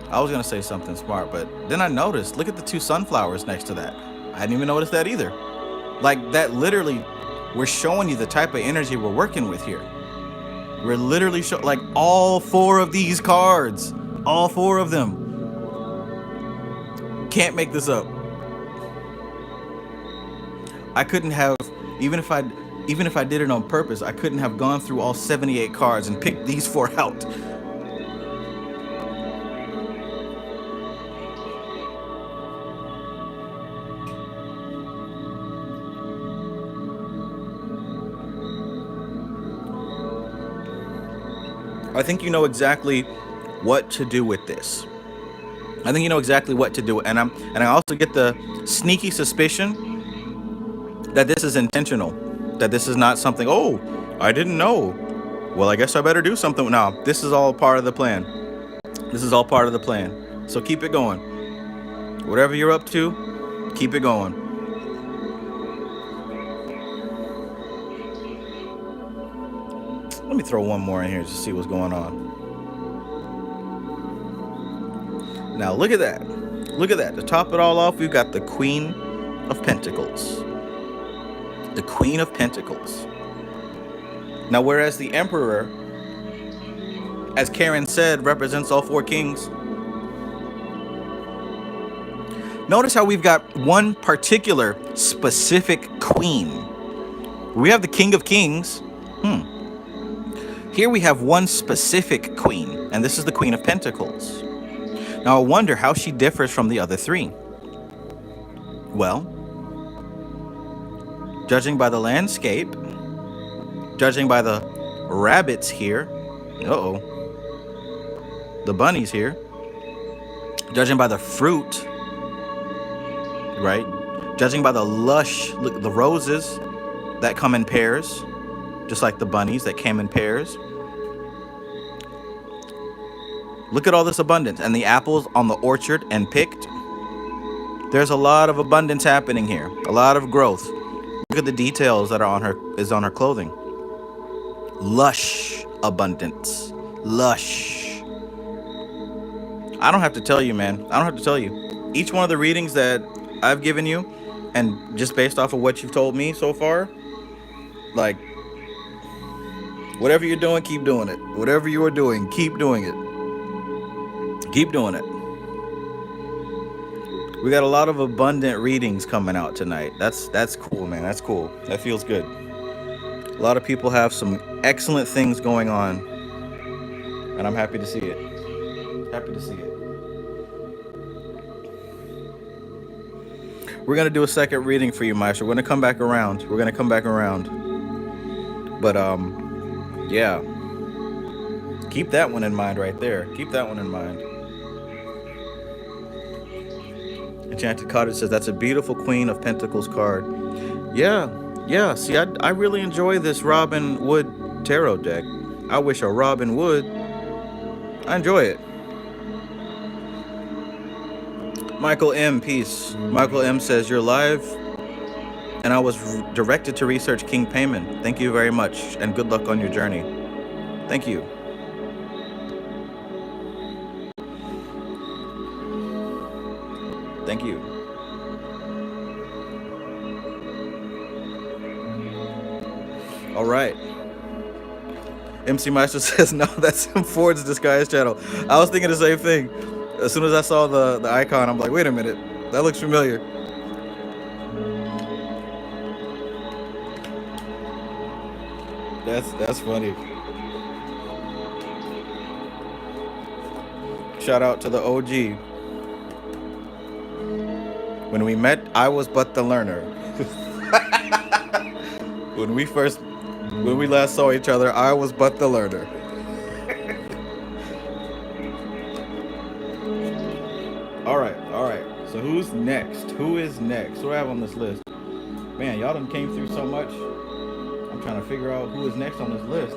I was going to say something smart, but then I noticed, look at the two sunflowers next to that. I didn't even notice that either. Like that literally, we're showing you the type of energy we're working with here. We're literally like all four of these cards, all four of them. Can't make this up. I couldn't have, even if I did it on purpose, I couldn't have gone through all 78 cards and picked these four out. I think you know exactly what to do with this. I think you know exactly what to do, and I also get the sneaky suspicion that this is intentional, that this is not something, oh, I didn't know. Well, I guess I better do something. No, this is all part of the plan. This is all part of the plan. So keep it going. Whatever you're up to, keep it going. Let me throw one more in here to see what's going on. Now look at that. Look at that. To top it all off, we've got the Queen of Pentacles. The Queen of Pentacles. Now, whereas the Emperor as Karen said, represents all four kings. Notice how we've got one particular specific queen. We have the King of Kings. Here we have one specific queen, and this is the Queen of Pentacles. Now I wonder how she differs from the other three. Well, judging by the landscape, judging by the rabbits here, the bunnies here, judging by the fruit, right? Judging by the lush, the roses that come in pairs, just like the bunnies that came in pairs. Look at all this abundance, and the apples on the orchard and picked. There's a lot of abundance happening here, a lot of growth. Look at the details that are on her clothing. Lush abundance, lush. I don't have to tell you, man. I don't have to tell you. Each one of the readings that I've given you, and just based off of what you've told me so far, like, whatever you're doing, keep doing it. Whatever you are doing, keep doing it. Keep doing it. We got a lot of abundant readings coming out tonight. That's cool, man. That's cool. That feels good. A lot of people have some excellent things going on, and I'm happy to see it. Happy to see it. We're gonna do a second reading for you, Maestro. We're gonna come back around. But yeah. Keep that one in mind right there. Keep that one in mind. Enchanted Cottage says that's a beautiful Queen of Pentacles card. Yeah. See, I really enjoy this Robin Wood tarot deck. I wish a Robin would. I enjoy it. Michael M, peace. Michael M says you're live, and I was directed to research King Payman. Thank you very much, and good luck on your journey. Thank you. Thank you. All right. MC Maestro says, no, that's Ford's Disguise channel. I was thinking the same thing. As soon as I saw the icon, I'm like, wait a minute. That looks familiar. That's funny. Shout out to the OG. When we met, I was but the learner. When we last saw each other, I was but the learner. All right. So who's next? Who is next? Who do I have on this list? Man, y'all done came through so much. I'm trying to figure out who is next on this list.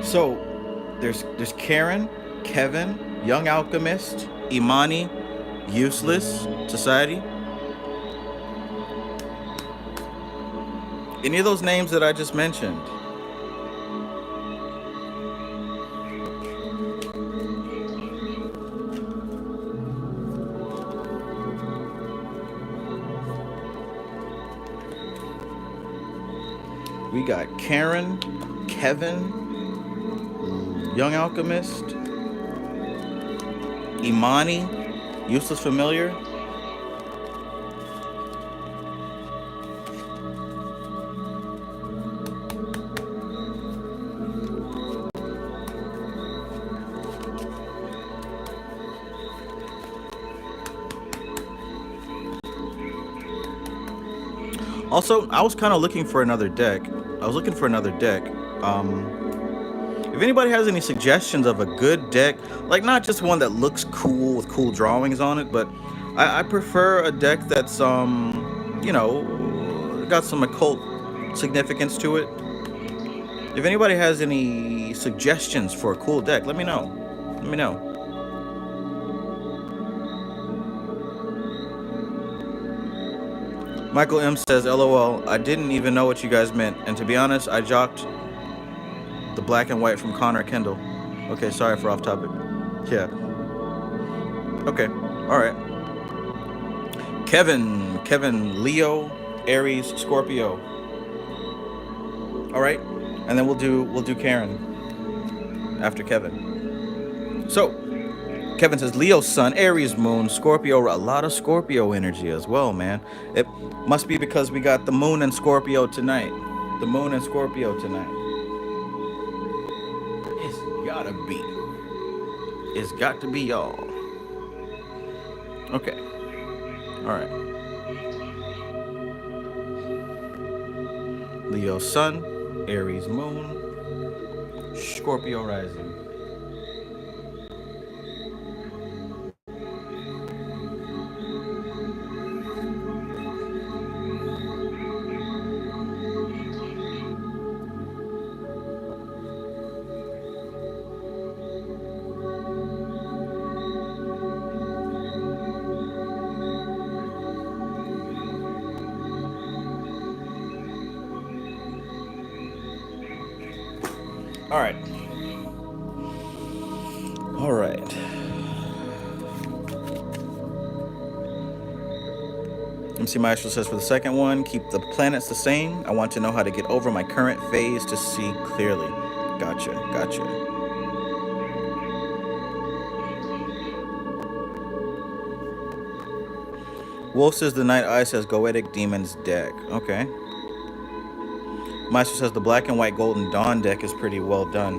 So there's Karen, Kevin, Young Alchemist, Imani, Useless Society. Any of those names that I just mentioned? We got Karen, Kevin, Young Alchemist, Imani, Useless Familiar. Also, I was kind of looking for another deck. If anybody has any suggestions of a good deck, like not just one that looks cool with cool drawings on it, but I prefer a deck that's got some occult significance to it. If anybody has any suggestions for a cool deck, let me know. Michael M says, LOL, I didn't even know what you guys meant, and to be honest, I jocked the black and white from Connor Kendall. Okay, sorry for off topic. Yeah. Okay, all right. Kevin, Leo, Aries, Scorpio. All right, and then we'll do Karen after Kevin. So Kevin says Leo Sun, Aries Moon, Scorpio. A lot of Scorpio energy as well, man. It must be because we got the Moon and Scorpio tonight. The Moon and Scorpio tonight. It's gotta be. It's got to be y'all. Okay. All right. Leo Sun, Aries Moon, Scorpio Rising. All right. All right. MC Maestro says for the second one, keep the planets the same. I want to know how to get over my current phase to see clearly. Gotcha. Wolf says the Night Eye says Goetic Demons deck. Okay. Maestro says the Black and White Golden Dawn deck is pretty well done.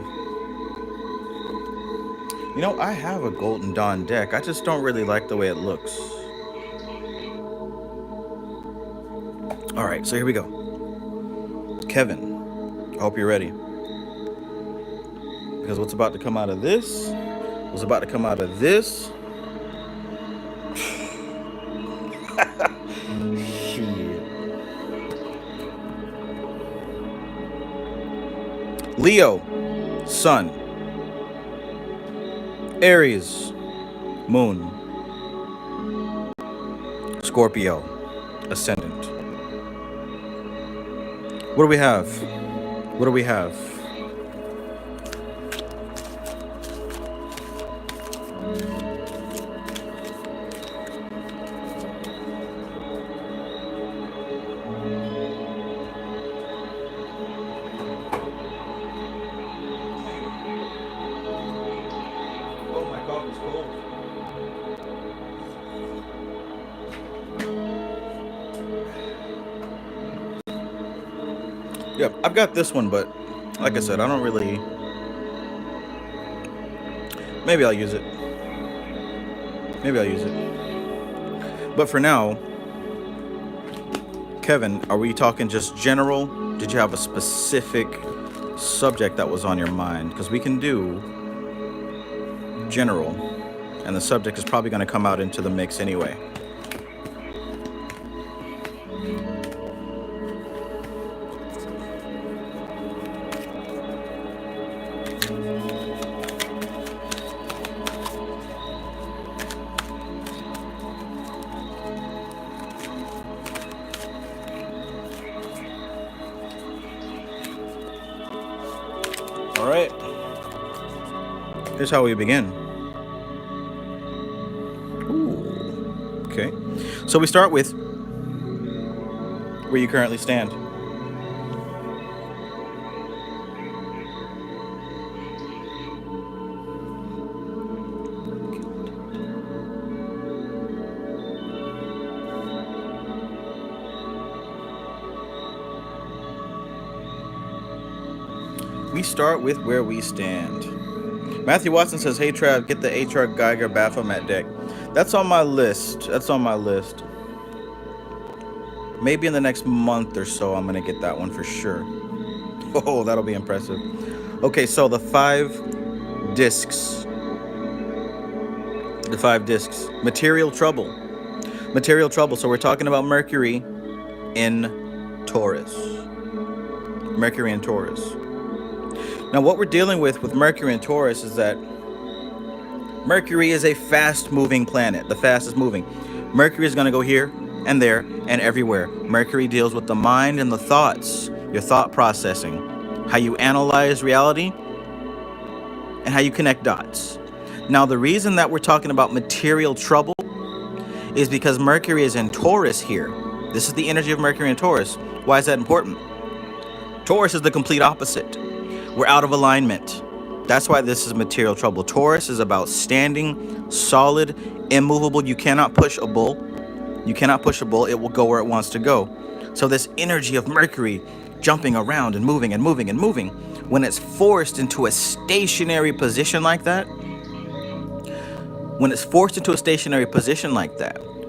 You know, I have a Golden Dawn deck. I just don't really like the way it looks. All right, so here we go. Kevin, I hope you're ready. Because what's about to come out of this, what's about to come out of this. Leo, Sun, Aries, Moon, Scorpio, Ascendant. What do we have? What do we have? Yep, I've got this one, but like I said, I don't really. Maybe I'll use it. But for now, Kevin, are we talking just general? Did you have a specific subject that was on your mind? Because we can do general, and the subject is probably going to come out into the mix anyway. All right, here's how we begin. Ooh, okay, so we start with where you currently stand. We start with where we stand. Matthew Watson says, hey Trav, get the HR Geiger Baphomet deck. That's on my list. Maybe in the next month or so, I'm going to get that one for sure. Oh, that'll be impressive. Okay, so the 5 discs. Material trouble. So we're talking about Mercury in Taurus. Now, what we're dealing with Mercury and Taurus is that Mercury is a fast-moving planet, the fastest moving. Mercury is going to go here and there and everywhere. Mercury deals with the mind and the thoughts, your thought processing, how you analyze reality, and how you connect dots. Now, the reason that we're talking about material trouble is because Mercury is in Taurus here. This is the energy of Mercury in Taurus. Why is that important? Taurus is the complete opposite. We're out of alignment. That's why this is material trouble. Taurus is about standing solid, immovable. You cannot push a bull. You cannot push a bull. It will go where it wants to go. So this energy of Mercury jumping around and moving and moving and moving, when it's forced into a stationary position like that,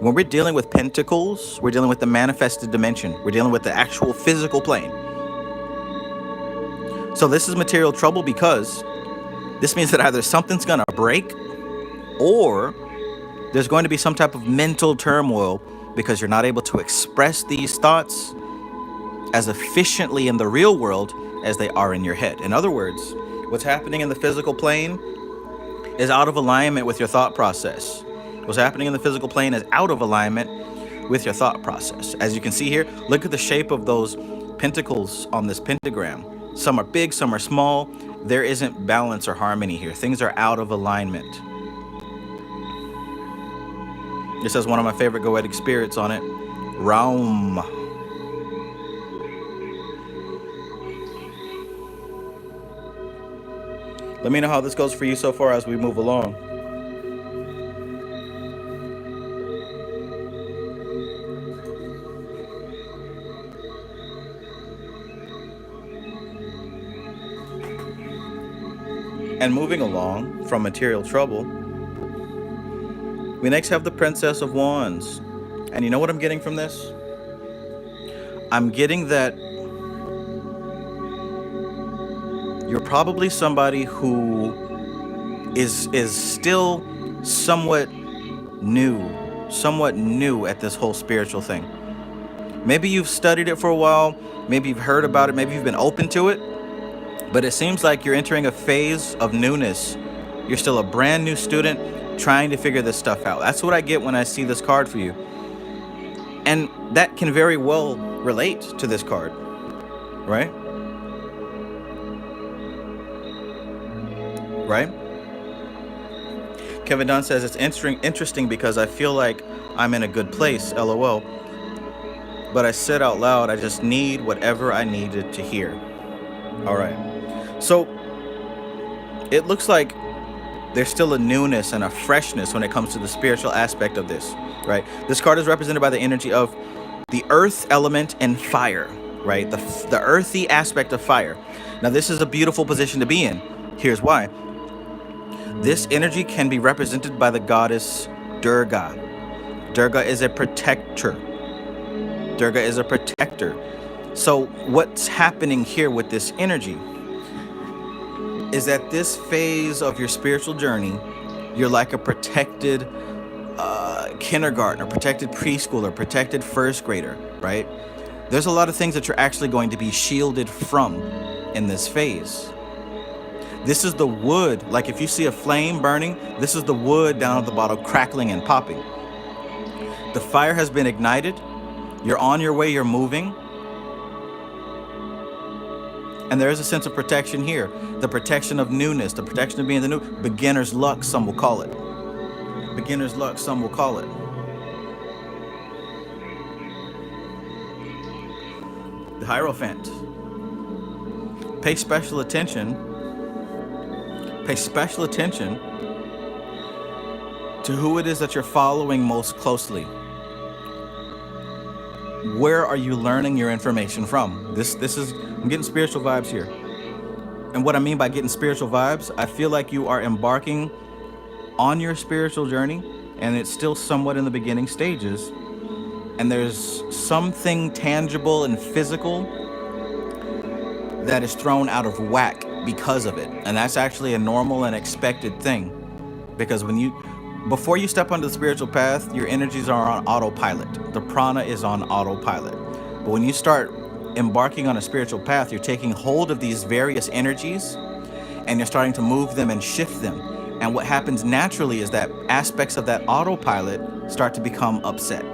when we're dealing with pentacles, we're dealing with the manifested dimension. We're dealing with the actual physical plane. So this is material trouble because this means that either something's going to break or there's going to be some type of mental turmoil because you're not able to express these thoughts as efficiently in the real world as they are in your head. In other words, what's happening in the physical plane is out of alignment with your thought process. What's happening in the physical plane is out of alignment with your thought process. As you can see here, look at the shape of those pentacles on this pentagram. Some are big, some are small. There isn't balance or harmony here. Things are out of alignment. This has one of my favorite goetic spirits on it, Raum. Let me know how this goes for you so far as we move along. And moving along from material trouble, we next have the Princess of Wands. And you know what I'm getting from this? I'm getting that you're probably somebody who is still somewhat new at this whole spiritual thing. Maybe you've studied it for a while, maybe you've heard about it, maybe you've been open to it, but it seems like you're entering a phase of newness. You're still a brand new student trying to figure this stuff out. That's what I get when I see this card for you. And that can very well relate to this card, right? Right? Kevin Dunn says it's interesting because I feel like I'm in a good place, LOL. But I said out loud, I just need whatever I needed to hear. All right. So it looks like there's still a newness and a freshness when it comes to the spiritual aspect of this, right? This card is represented by the energy of the earth element and fire, right? The earthy aspect of fire. Now, this is a beautiful position to be in. Here's why. This energy can be represented by the goddess Durga. Durga is a protector. Durga is a protector. So what's happening here with this energy is that this phase of your spiritual journey, you're like a protected kindergartner, protected preschooler, protected first grader, right? There's a lot of things that you're actually going to be shielded from in this phase. This is the wood. Like if you see a flame burning, this is the wood down at the bottom crackling and popping. The fire has been ignited. You're on your way, you're moving. And there is a sense of protection here. The protection of newness, the protection of being the new. Beginner's luck, some will call it. Beginner's luck, some will call it. The Hierophant. Pay special attention. Pay special attention to who it is that you're following most closely. Where are you learning your information from? This is, I'm getting spiritual vibes here. And what I mean by getting spiritual vibes, I feel like you are embarking on your spiritual journey and it's still somewhat in the beginning stages. And there's something tangible and physical that is thrown out of whack because of it. And that's actually a normal and expected thing. Because before you step onto the spiritual path, your energies are on autopilot. The prana is on autopilot. But when you start embarking on a spiritual path, you're taking hold of these various energies and you're starting to move them and shift them. And what happens naturally is that aspects of that autopilot start to become upset.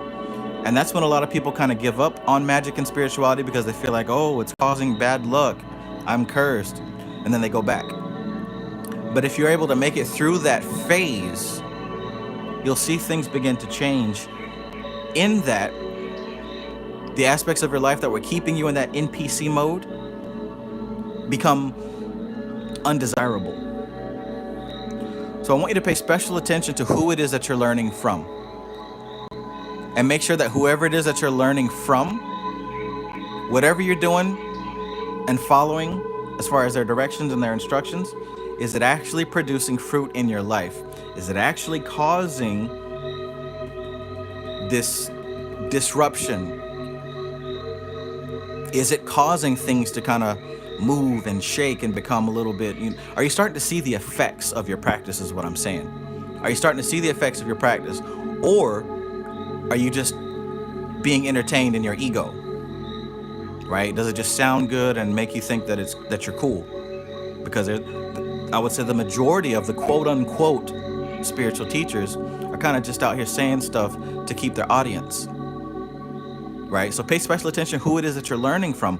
And that's when a lot of people kind of give up on magic and spirituality because they feel like, oh, it's causing bad luck. I'm cursed. And then they go back. But if you're able to make it through that phase, you'll see things begin to change in that, the aspects of your life that were keeping you in that NPC mode become undesirable. So I want you to pay special attention to who it is that you're learning from. And make sure that whoever it is that you're learning from, whatever you're doing and following as far as their directions and their instructions, is it actually producing fruit in your life? Is it actually causing this disruption? Is it causing things to kind of move and shake and become a little bit, are you starting to see the effects of your practice is what I'm saying? Are you starting to see the effects of your practice? Or are you just being entertained in your ego? Right? Does it just sound good and make you think that you're cool? Because I would say the majority of the quote unquote spiritual teachers are kind of just out here saying stuff to keep their audience. Right? So pay special attention who it is that you're learning from.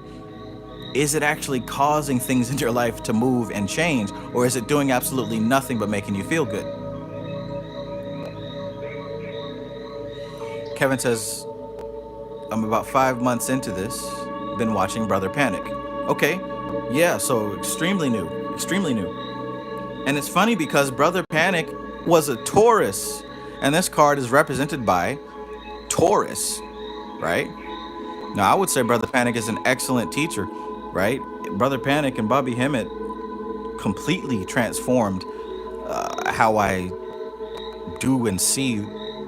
Is it actually causing things in your life to move and change? Or is it doing absolutely nothing but making you feel good? Kevin says, I'm about 5 months into this. Been watching Brother Panic. Okay. Yeah, so extremely new. And it's funny because Brother Panic was a Taurus. And this card is represented by Taurus, right? Now, I would say Brother Panic is an excellent teacher, right? Brother Panic and Bobby Hemmett completely transformed how I do and see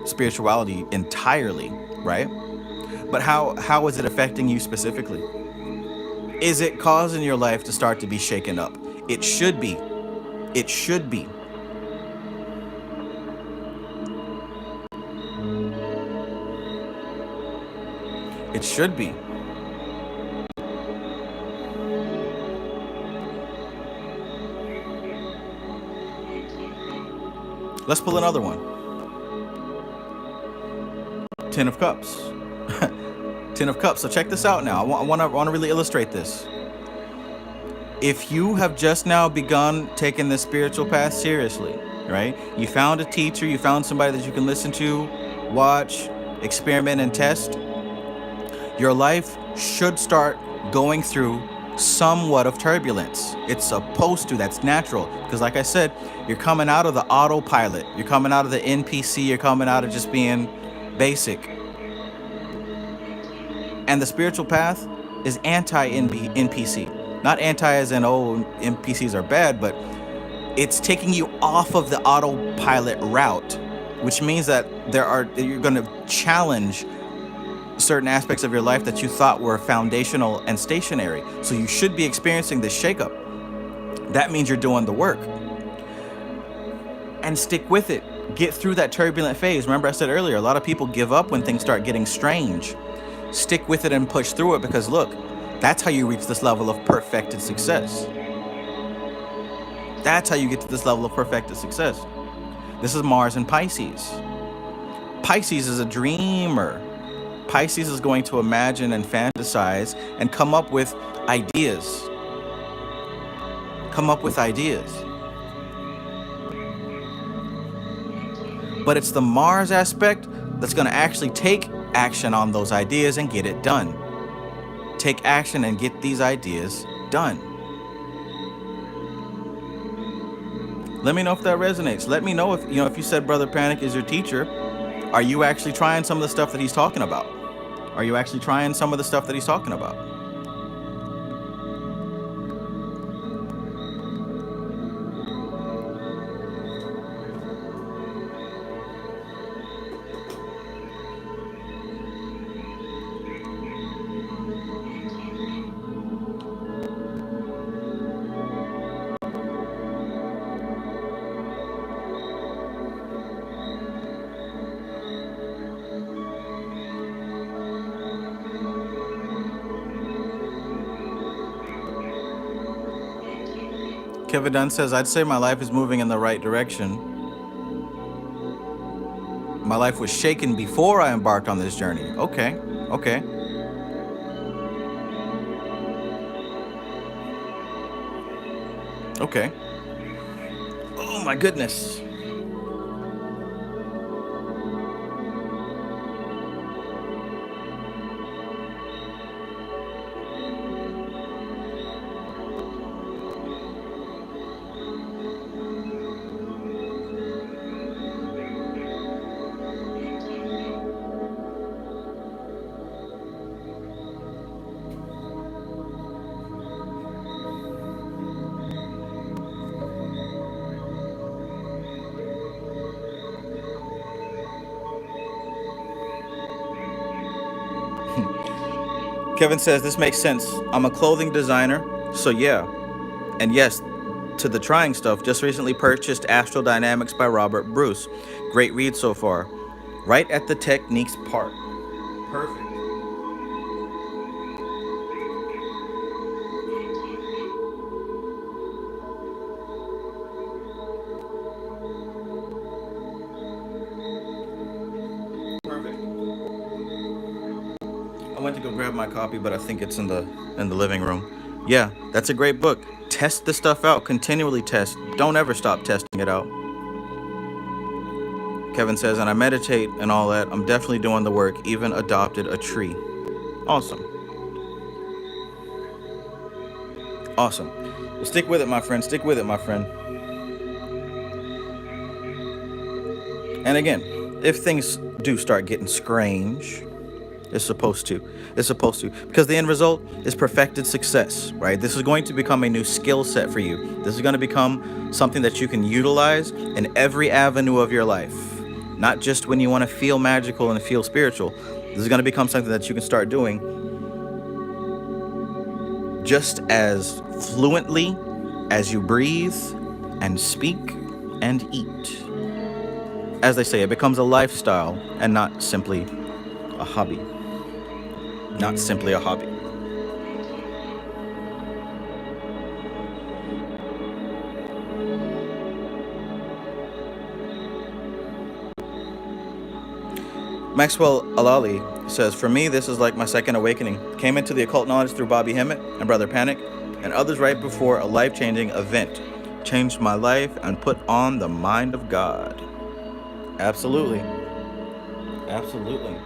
spirituality entirely, right? But how is it affecting you specifically? Is it causing your life to start to be shaken up? It should be. It should be. It should be. Let's pull another one. Ten of Cups. Ten of Cups. So check this out now. I want to really illustrate this. If you have just now begun taking the spiritual path seriously, right? You found a teacher, you found somebody that you can listen to, watch, experiment, and test. Your life should start going through somewhat of turbulence. It's supposed to. That's natural. Because like I said, you're coming out of the autopilot. You're coming out of the NPC. You're coming out of just being basic. And the spiritual path is anti-NPC. Not anti as in, oh, NPCs are bad, but it's taking you off of the autopilot route, which means that you're going to challenge certain aspects of your life that you thought were foundational and stationary. So you should be experiencing this shakeup. That means you're doing the work. And stick with it. Get through that turbulent phase. Remember I said earlier, a lot of people give up when things start getting strange. Stick with it and push through it, because look, that's how you reach this level of perfected success. That's how you get to this level of perfected success. This is Mars and Pisces. Pisces is a dreamer. Pisces is going to imagine and fantasize and come up with ideas. But it's the Mars aspect that's going to actually take action on those ideas and get it done. Take action and get these ideas done. Let me know if that resonates. Let me know if you said Brother Panic is your teacher, are you actually trying some of the stuff that he's talking about? Are you actually trying some of the stuff that he's talking about? Kevin Dunn says, I'd say my life is moving in the right direction. My life was shaken before I embarked on this journey. Okay. Oh my goodness. Kevin says this makes sense. I'm a clothing designer, so yeah. And yes, to the trying stuff, just recently purchased Astral Dynamics by Robert Bruce. Great read so far. Right at the techniques part. Perfect. Perfect. I went to go grab my copy, but I think it's in the living room. Yeah, that's a great book. Test the stuff out. Continually test. Don't ever stop testing it out. Kevin says, and I meditate and all that. I'm definitely doing the work. Even adopted a tree. Awesome. Awesome. Well, stick with it, my friend. Stick with it, my friend. And again, if things do start getting strange, it's supposed to. It's supposed to. Because the end result is perfected success, right? This is going to become a new skill set for you. This is going to become something that you can utilize in every avenue of your life. Not just when you want to feel magical and feel spiritual. This is going to become something that you can start doing just as fluently as you breathe and speak and eat. As they say, it becomes a lifestyle and not simply a hobby. Not simply a hobby. Maxwell Alali says, for me, this is like my second awakening. Came into the occult knowledge through Bobby Hemmett and Brother Panic and others right before a life-changing event. Changed my life and put on the mind of God. Absolutely. Absolutely.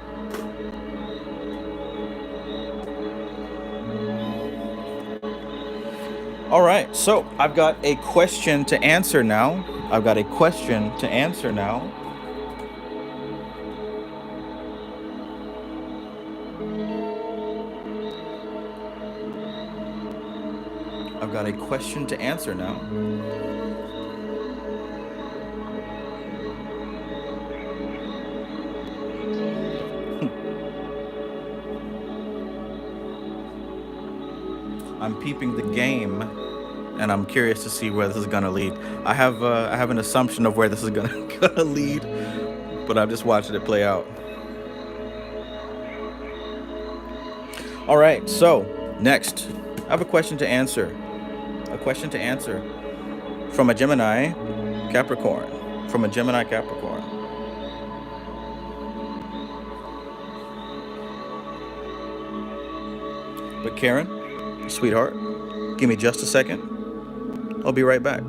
All right, so I've got a question to answer now. I've got a question to answer now. I've got a question to answer now. I'm peeping the game, and I'm curious to see where this is gonna lead. I have an assumption of where this is gonna lead, but I'm just watching it play out. All right, so next, I have a question to answer. A question to answer from a Gemini Capricorn. From a Gemini Capricorn. But Karen, sweetheart, give me just a second. I'll be right back.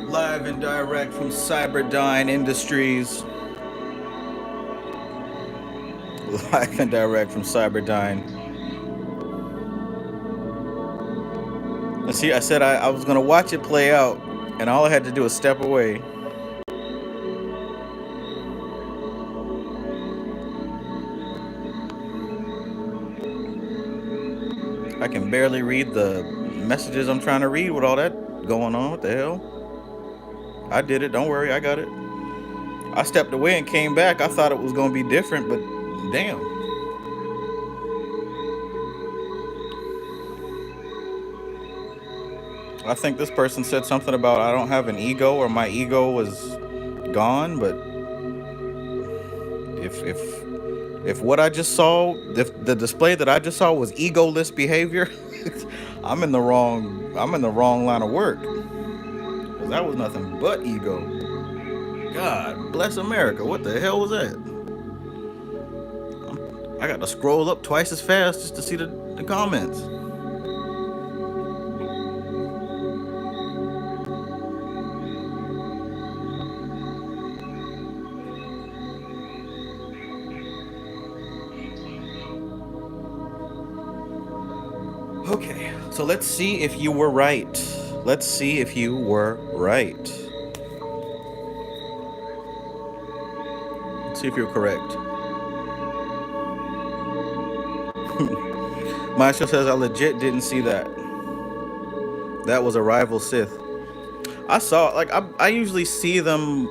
Live and direct from Cyberdyne Industries. Live and direct from Cyberdyne. And see, I said I was gonna watch it play out, and all I had to do was step away. I can barely read the messages I'm trying to read with all that going on. What the hell? I did it. Don't worry, I got it. I stepped away and came back. I thought it was going to be different, but damn. I think this person said something about I don't have an ego or my ego was gone, but if If what I just saw, if the display that I just saw was egoless behavior, I'm in the wrong line of work. 'Cause that was nothing but ego. God bless America. What the hell was that? I got to scroll up twice as fast just to see the comments. Okay, so let's see if you were right. Let's see if you were right. Let's see if you're correct. Maisha says, I legit didn't see that. That was a rival Sith. I saw, like, I usually see them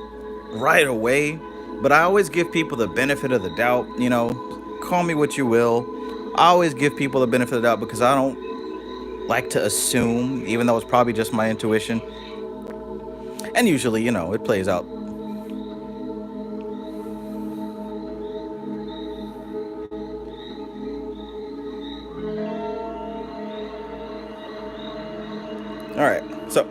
right away, but I always give people the benefit of the doubt, you know, call me what you will. I always give people the benefit of the doubt because I don't like to assume, even though it's probably just my intuition. And usually, you know, it plays out. All right, so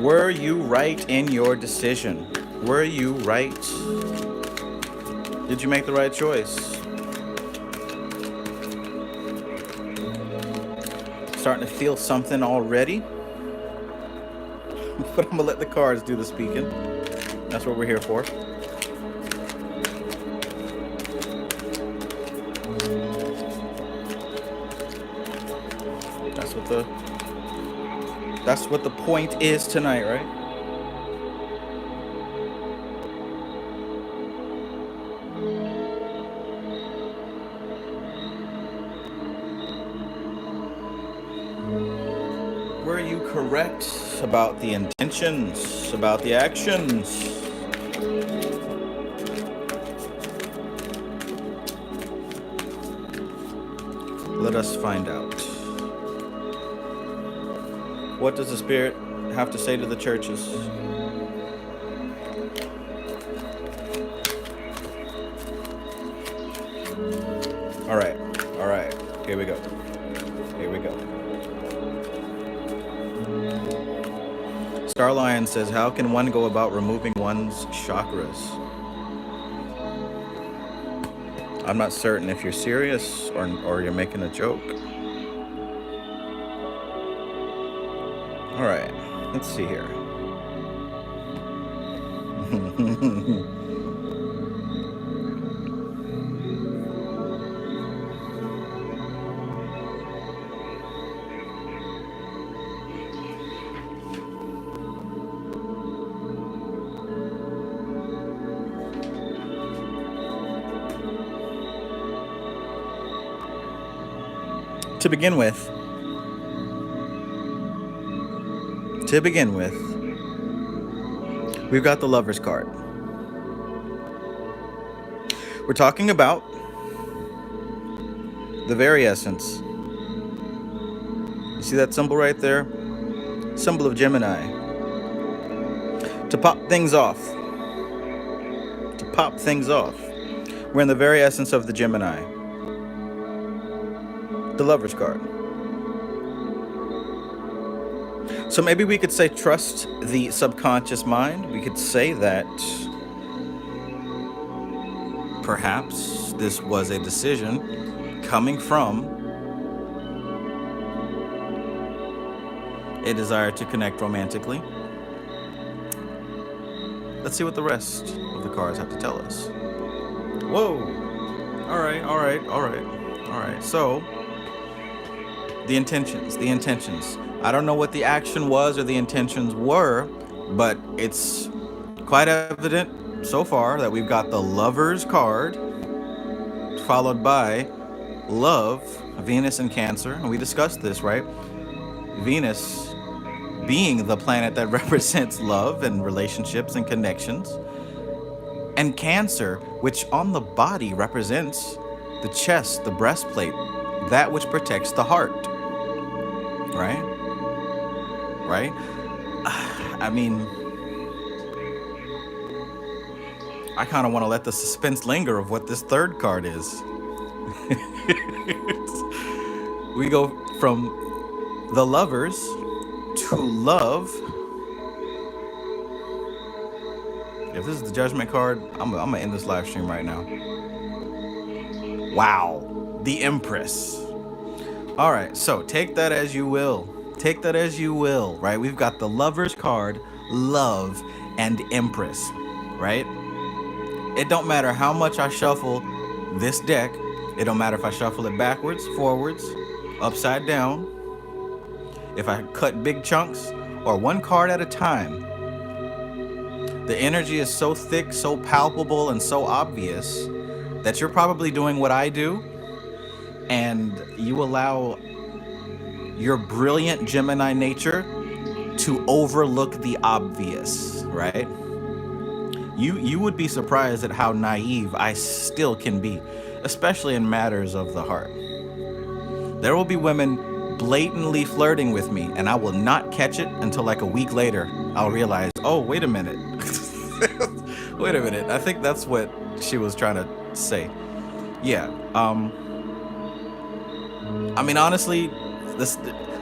were you right in your decision? Were you right? Did you make the right choice? Starting to feel something already. But I'm gonna let the cards do the speaking. That's what we're here for. That's what the point is tonight, right? Were you correct about the intentions, about the actions? Let us find out. What does the Spirit have to say to the churches? All right, here we go. Star Lion says, how can one go about removing one's chakras? I'm not certain if you're serious or you're making a joke. All right, let's see here. To begin with, we've got the Lover's card. We're talking about the very essence. You see that symbol right there? Symbol of Gemini. To pop things off. We're in the very essence of the Gemini. The Lover's card. So maybe we could say trust the subconscious mind. We could say that perhaps this was a decision coming from a desire to connect romantically. Let's see what the rest of the cards have to tell us. Whoa. All right. So the intentions. I don't know what the action was or the intentions were, but it's quite evident so far that we've got the Lover's card, followed by love, Venus and Cancer. And we discussed this, right? Venus being the planet that represents love and relationships and connections. And Cancer, which on the body represents the chest, the breastplate, that which protects the heart. right? Right? I mean, I kind of want to let the suspense linger of what this third card is. We go from the Lovers to Love. If this is the Judgment card, I'm gonna end this live stream right now. Wow, the Empress. All right, so take that as you will. Take that as you will, right? We've got the Lovers card, Love, and Empress, right? It don't matter how much I shuffle this deck. It don't matter if I shuffle it backwards, forwards, upside down, if I cut big chunks, or one card at a time. The energy is so thick, so palpable, and so obvious that you're probably doing what I do, and you allow your brilliant Gemini nature to overlook the obvious, right? You would be surprised at how naive I still can be, especially in matters of the heart. There will be women blatantly flirting with me, and I will not catch it until like a week later. I'll realize, oh, wait a minute. Wait a minute. I think that's what she was trying to say. Yeah. I mean, honestly, this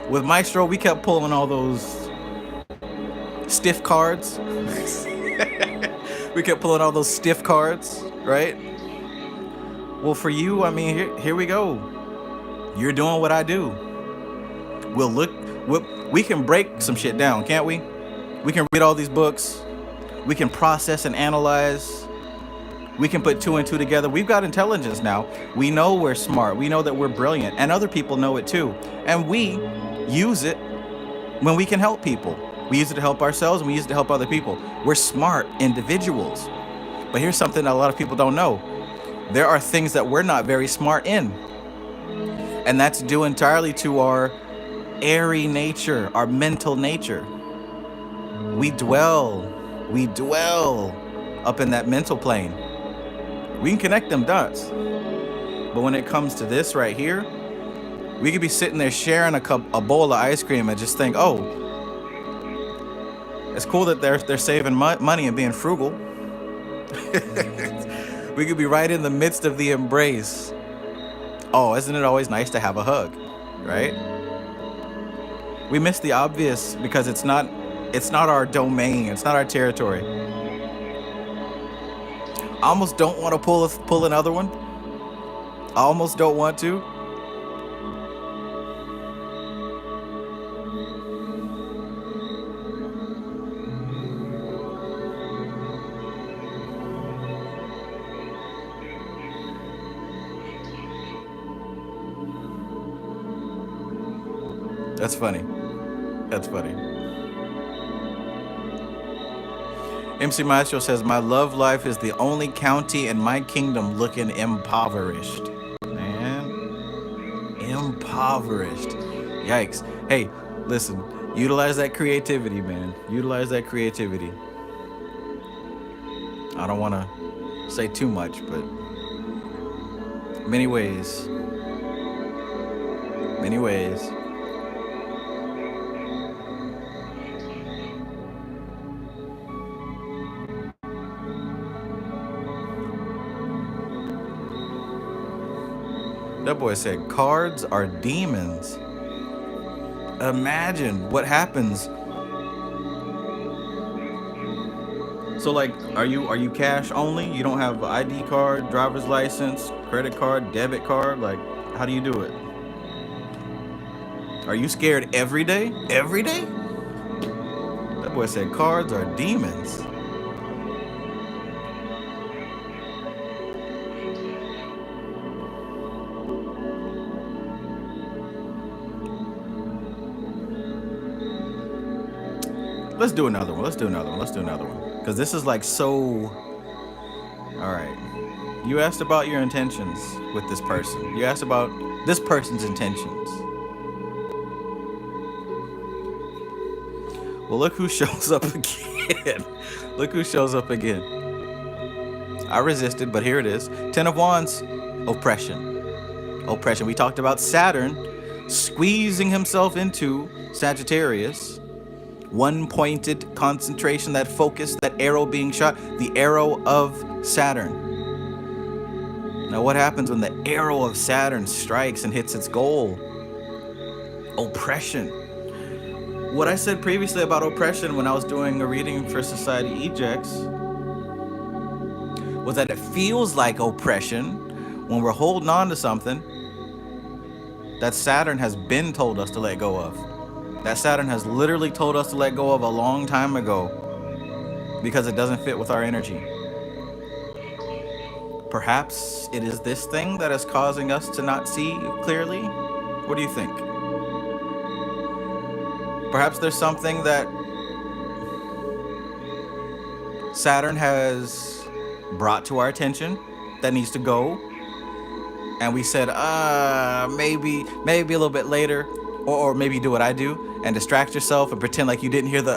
with Maestro, we kept pulling all those stiff cards. We kept pulling all those stiff cards, right? Well, for you, I mean, here we go. You're doing what I do. We can break some shit down, can't we? We can read all these books. We can process and analyze. We can put two and two together. We've got intelligence now. We know we're smart. We know that we're brilliant. And other people know it too. And we use it when we can help people. We use it to help ourselves, and we use it to help other people. We're smart individuals. But here's something that a lot of people don't know. There are things that we're not very smart in. And that's due entirely to our airy nature, our mental nature. We dwell up in that mental plane. We can connect them dots. But when it comes to this right here, we could be sitting there sharing a bowl of ice cream and just think, oh, it's cool that they're saving money and being frugal. We could be right in the midst of the embrace. Oh, isn't it always nice to have a hug, right? We miss the obvious because it's not our domain. It's not our territory. I almost don't want to pull another one. I almost don't want to. That's funny. That's funny. MC Maestro says, my love life is the only county in my kingdom looking impoverished. Man. Impoverished. Yikes. Hey, listen. Utilize that creativity, man. Utilize that creativity. I don't want to say too much, but many ways. Many ways. That boy said, cards are demons. Imagine what happens. So like, are you cash only? You don't have ID card, driver's license, credit card, debit card? Like, how do you do it? Are you scared every day? Every day? That boy said, cards are demons. Let's do another one. Let's do another one. Because this is like so... All right. You asked about your intentions with this person. You asked about this person's intentions. Well, look who shows up again. Look who shows up again. I resisted, but here it is. Ten of Wands. Oppression. We talked about Saturn squeezing himself into Sagittarius. One pointed concentration, that focus, that arrow being shot, the arrow of Saturn. Now, what happens when the arrow of Saturn strikes and hits its goal? Oppression. What I said previously about oppression when I was doing a reading for Society Ejects was that it feels like oppression when we're holding on to something that Saturn has been told us to let go of. That Saturn has literally told us to let go of a long time ago because it doesn't fit with our energy. Perhaps it is this thing that is causing us to not see clearly? What do you think? Perhaps there's something that Saturn has brought to our attention that needs to go, and we said, maybe a little bit later, or maybe do what I do and distract yourself and pretend like you didn't hear the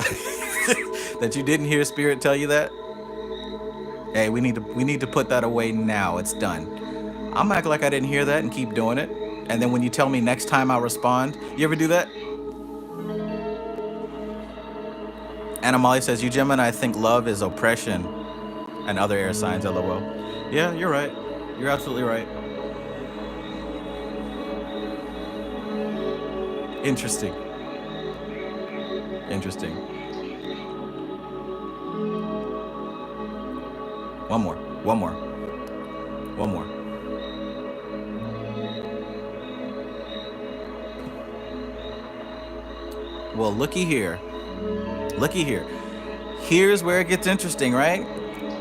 that you didn't hear Spirit tell you that. Hey, we need to put that away now. It's done. I'm gonna act like I didn't hear that and keep doing it. And then when you tell me next time I'll respond, you ever do that? Anna Molly says, you Gemini think love is oppression, and other air signs, LOL. Yeah, you're right. You're absolutely right. Interesting. Interesting. One more. Well, looky here. Here's where it gets interesting, right?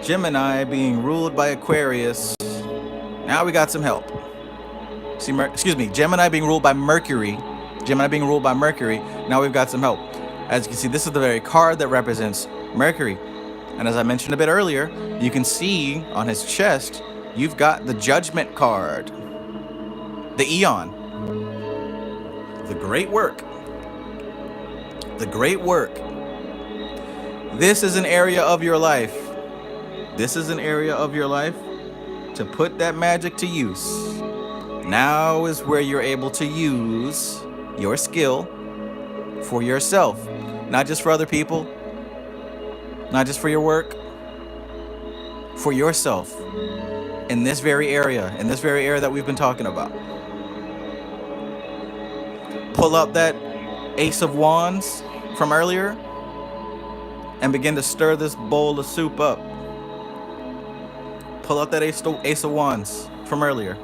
Gemini being ruled by Aquarius. Now we got some help. Gemini being ruled by Mercury. Now we've got some help. As you can see, this is the very card that represents Mercury. And as I mentioned a bit earlier, you can see on his chest, you've got the Judgment card. The Eon. The Great Work. This is an area of your life. To put that magic to use. Now is where you're able to use your skill for yourself. Not just for other people. Not just for your work. For yourself. In this very area that we've been talking about. Pull up that Ace of Wands from earlier and begin to stir this bowl of soup up. Pull out that Ace of Wands from earlier.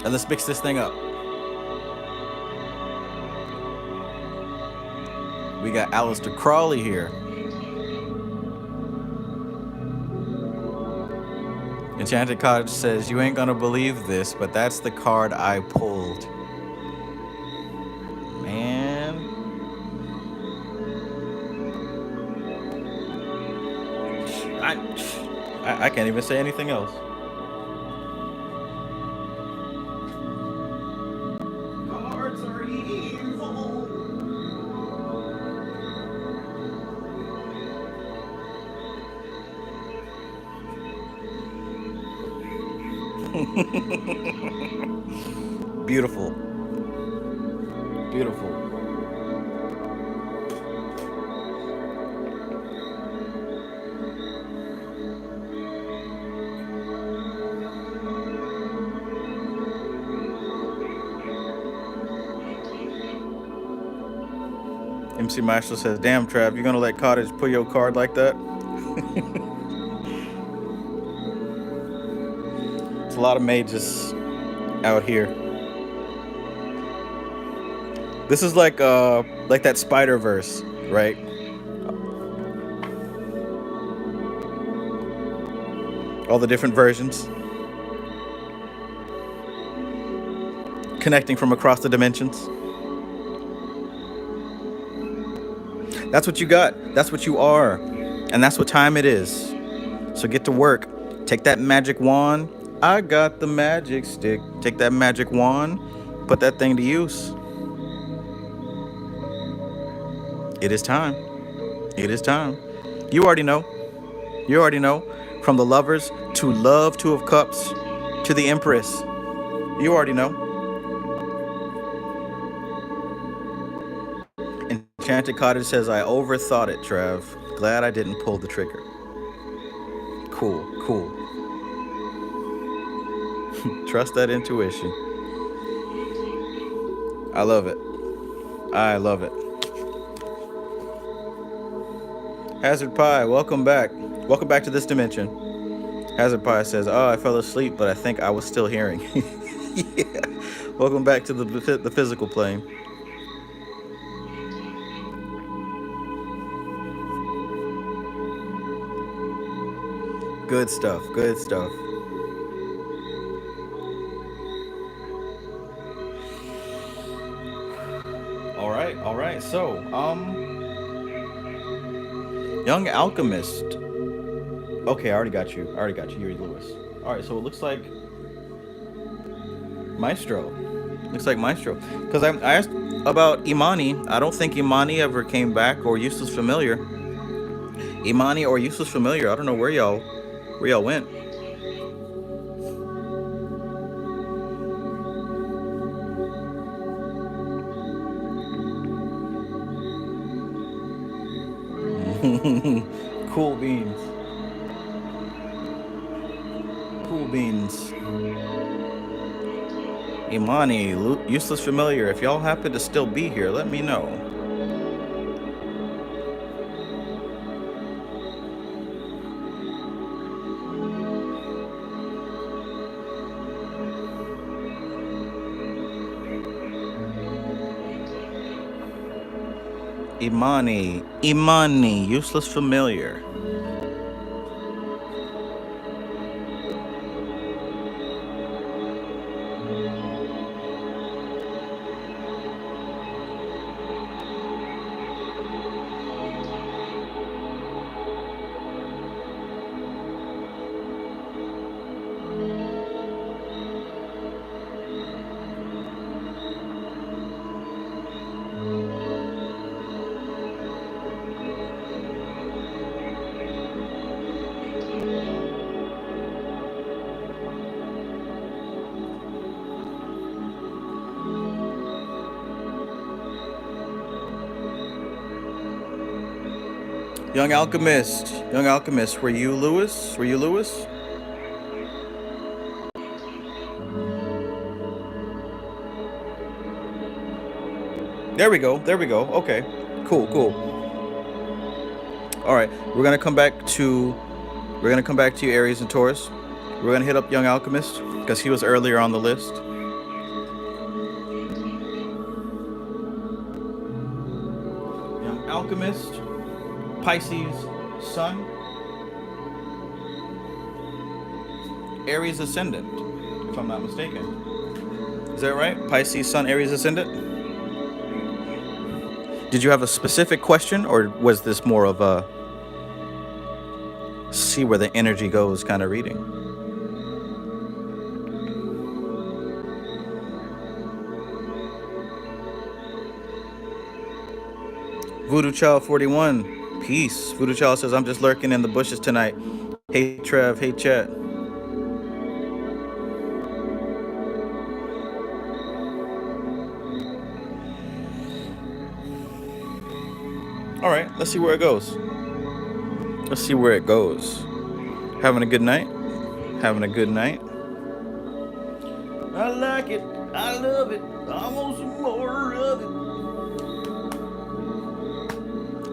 And let's mix this thing up. We got Aleister Crowley here. Enchanted Cottage says, you ain't gonna believe this, but that's the card I pulled. Man. I can't even say anything else. Cards are evil. Beautiful. MC Marshall says, damn, Trav, you gonna let Cottage pull your card like that? It's a lot of mages out here. This is like that Spider-Verse, right? All the different versions. Connecting from across the dimensions. That's what you got. That's what you are. And that's what time it is. So get to work. Take that magic wand. I got the magic stick. Take that magic wand. Put that thing to use. It is time. It is time. You already know. You already know. From the Lovers to Love, Two of Cups, to the Empress. You already know. Enchanted Cottage says, I overthought it, Trav. Glad I didn't pull the trigger. Cool, cool. Trust that intuition. I love it. I love it. Hazard Pie, welcome back. Welcome back to this dimension. Hazard Pie says, oh, I fell asleep, but I think I was still hearing. Yeah. Welcome back to the physical plane. Good stuff, good stuff. All right. So, Young Alchemist. Okay, I already got you. You're Lewis. All right, so it looks like Maestro. Looks like Maestro. Because I asked about Imani. I don't think Imani ever came back, or Useless Familiar. Imani or Useless Familiar. I don't know where y'all went. Cool beans. Cool beans. Imani, Useless Familiar. If y'all happen to still be here, let me know. Imani, Useless Familiar. Young Alchemist, were you Lewis? There we go. Okay, cool. All right, we're gonna come back to you, Aries and Taurus. We're gonna hit up Young Alchemist because he was earlier on the list. Young Alchemist, Pisces Sun, Aries Ascendant, if I'm not mistaken. Is that right? Pisces Sun, Aries Ascendant? Did you have a specific question, or was this more of a see where the energy goes kind of reading? Voodoo Child 41. Peace. Voodoo Child says, I'm just lurking in the bushes tonight. Hey Trev, hey chat. All right, let's see where it goes. Having a good night? I like it. I love it. I want some more of it.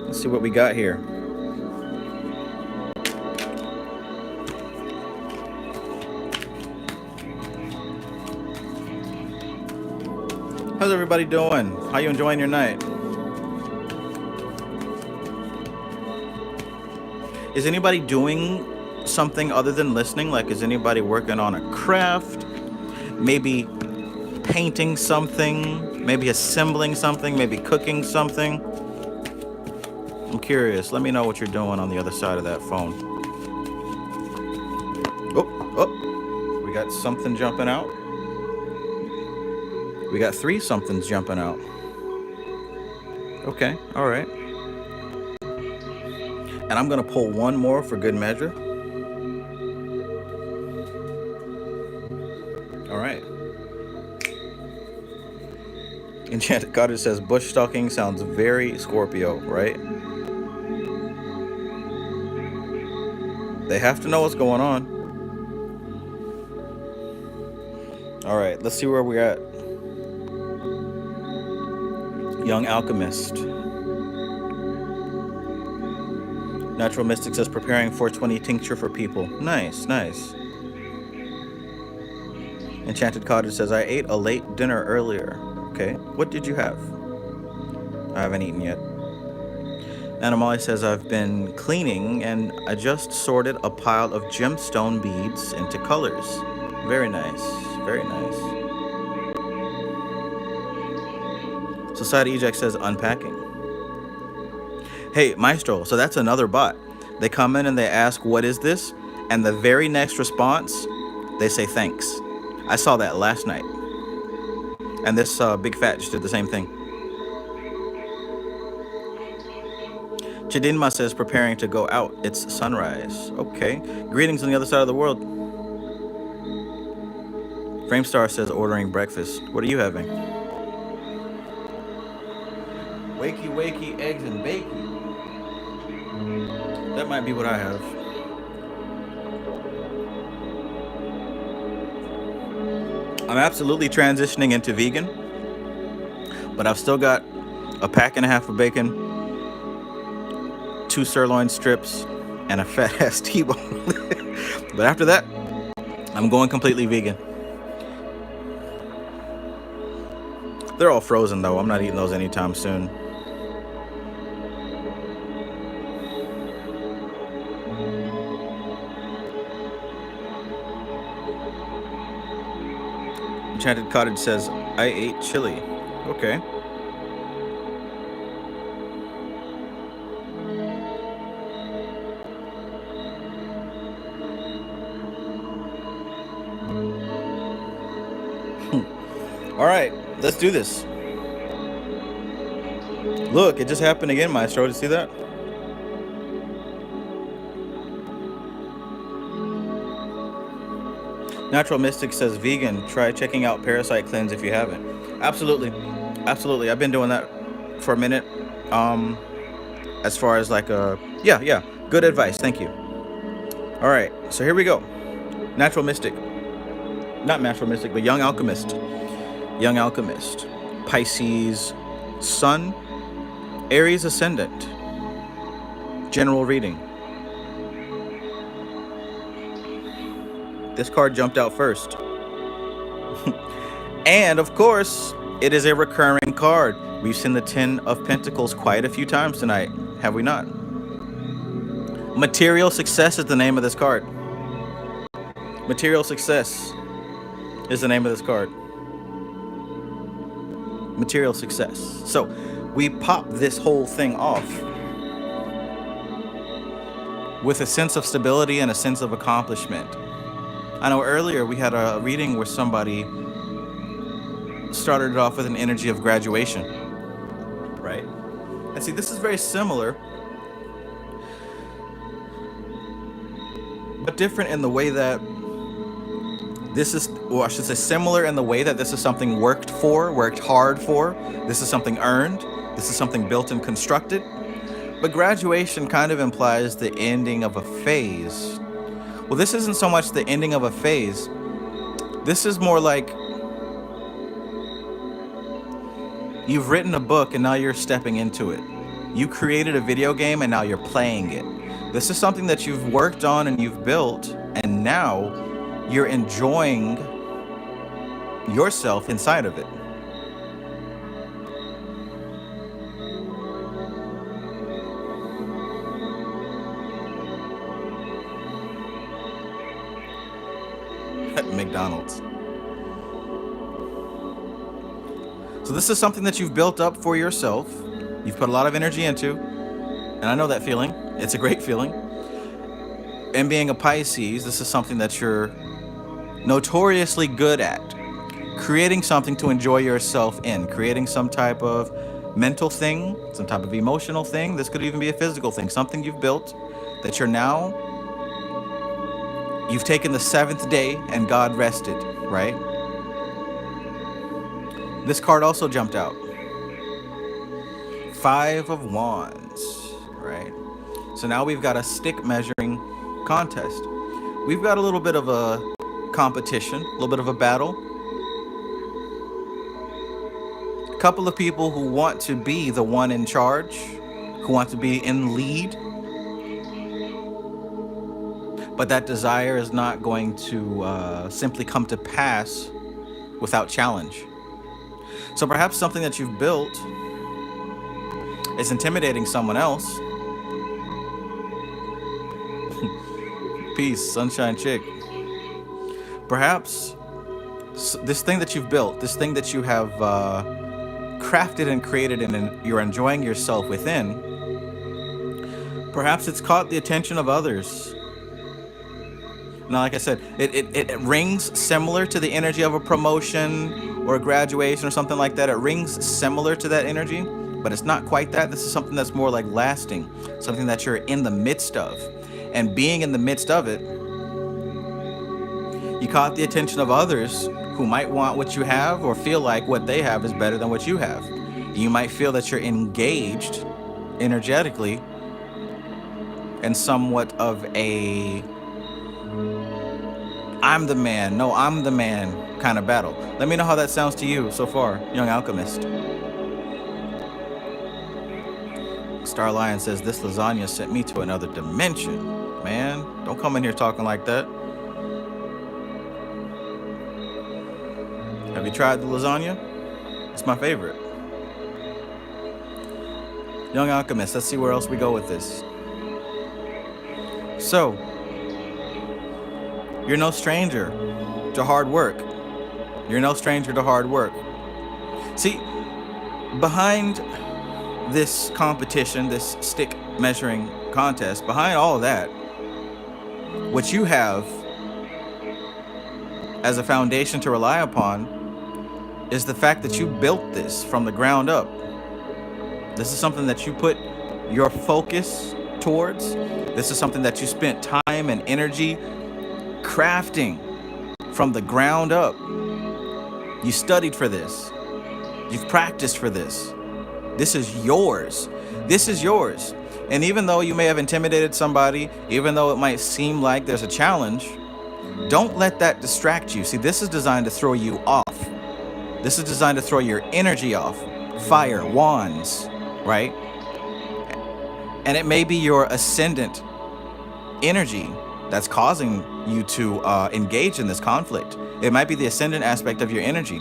Let's see what we got here. How's everybody doing? How you enjoying your night? Is anybody doing something other than listening? Like, is anybody working on a craft? Maybe painting something? Maybe assembling something? Maybe cooking something? I'm curious. Let me know what you're doing on the other side of that phone. Oh, we got something jumping out. We got 3 somethings jumping out. Okay, all right. And I'm gonna pull one more for good measure. All right. Enchanted Cottage says bush stalking sounds very Scorpio, right? They have to know what's going on. All right, let's see where we're at. Young Alchemist. Natural Mystic says preparing 420 tincture for people. Nice, nice. Enchanted Cottage says I ate a late dinner earlier. Okay, what did you have? I haven't eaten yet. Animali says I've been cleaning and I just sorted a pile of gemstone beads into colors. Very nice, very nice. Society Eject says unpacking. Hey, Maestro, so that's another bot. They come in and they ask, what is this? And the very next response, they say thanks. I saw that last night. And this big fat just did the same thing. Chidinma says preparing to go out. It's sunrise. Okay. Greetings on the other side of the world. Framestar says ordering breakfast. What are you having? Wakey, wakey, eggs and bacon. That might be what I have. I'm absolutely transitioning into vegan, but I've still got a pack and a half of bacon, 2 sirloin strips, and a fat ass T-bone. But after that, I'm going completely vegan. They're all frozen though. I'm not eating those anytime soon. Enchanted Cottage says, I ate chili. Okay. All right, let's do this. Look, it just happened again, Maestro. Did you see that? Natural Mystic says vegan. Try checking out Parasite Cleanse if you haven't. Absolutely. Absolutely. I've been doing that for a minute. As far as like yeah. Good advice. Thank you. All right. So here we go. Natural Mystic. Not Natural Mystic, but Young Alchemist. Young Alchemist. Pisces Sun. Aries Ascendant. General reading. This card jumped out first. And of course, it is a recurring card. We've seen the 10 of Pentacles quite a few times tonight, have we not? Material Success is the name of this card. Material Success is the name of this card. Material Success. So we pop this whole thing off with a sense of stability and a sense of accomplishment. I know earlier we had a reading where somebody started it off with an energy of graduation, right? And see, this is very similar, but different in the way that this is, or I should say similar in the way that this is something worked hard for. This is something earned. This is something built and constructed. But graduation kind of implies the ending of a phase. Well, this isn't so much the ending of a phase. This is more like you've written a book and now you're stepping into it. You created a video game and now you're playing it. This is something that you've worked on and you've built, and now you're enjoying yourself inside of it. McDonald's. So this is something that you've built up for yourself. You've put a lot of energy into, and I know that feeling. It's a great feeling. And being a Pisces, this is something that you're notoriously good at. Creating something to enjoy yourself in. Creating some type of mental thing, some type of emotional thing. This could even be a physical thing. Something you've built that you're now, you've taken the 7th day and God rested, right? This card also jumped out. 5 of Wands, right? So now we've got a stick measuring contest. We've got a little bit of a competition, a little bit of a battle. A couple of people who want to be the one in charge, who want to be in lead, but that desire is not going to simply come to pass without challenge. So perhaps something that you've built is intimidating someone else. Peace, sunshine chick. Perhaps this thing that you've built, this thing that you have crafted and created and you're enjoying yourself within, perhaps it's caught the attention of others. Now, like I said, it rings similar to the energy of a promotion or a graduation or something like that. It rings similar to that energy, but it's not quite that. This is something that's more like lasting, something that you're in the midst of. And being in the midst of it, you caught the attention of others who might want what you have or feel like what they have is better than what you have. You might feel that you're engaged energetically in somewhat of a I'm the man, no, I'm the man kind of battle. Let me know how that sounds to you so far, young alchemist. Star Lion says, this lasagna sent me to another dimension. Man, don't come in here talking like that. Have you tried the lasagna? It's my favorite. Young alchemist, let's see where else we go with this. So, you're no stranger to hard work. You're no stranger to hard work. See, behind this competition, this stick measuring contest, behind all of that, what you have as a foundation to rely upon is the fact that you built this from the ground up. This is something that you put your focus towards. This is something that you spent time and energy crafting from the ground up. You studied for this. You've practiced for this. This is yours. This is yours. And even though you may have intimidated somebody, even though it might seem like there's a challenge, don't let that distract you. See, this is designed to throw you off. This is designed to throw your energy off. Fire, wands, right? And it may be your ascendant energy that's causing you to engage in this conflict. It might be the ascendant aspect of your energy.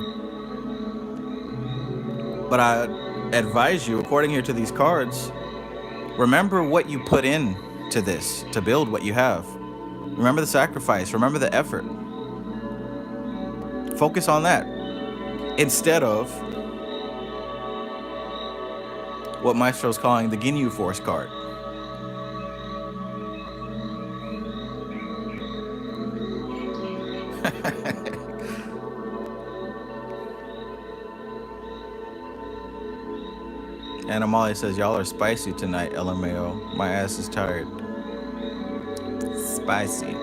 But I advise you, according here to these cards, remember what you put in to this to build what you have. Remember the sacrifice. Remember the effort. Focus on that instead of what Maestro's calling the Ginyu Force card. And Amalia says, y'all are spicy tonight, LMAO. My ass is tired. Spicy.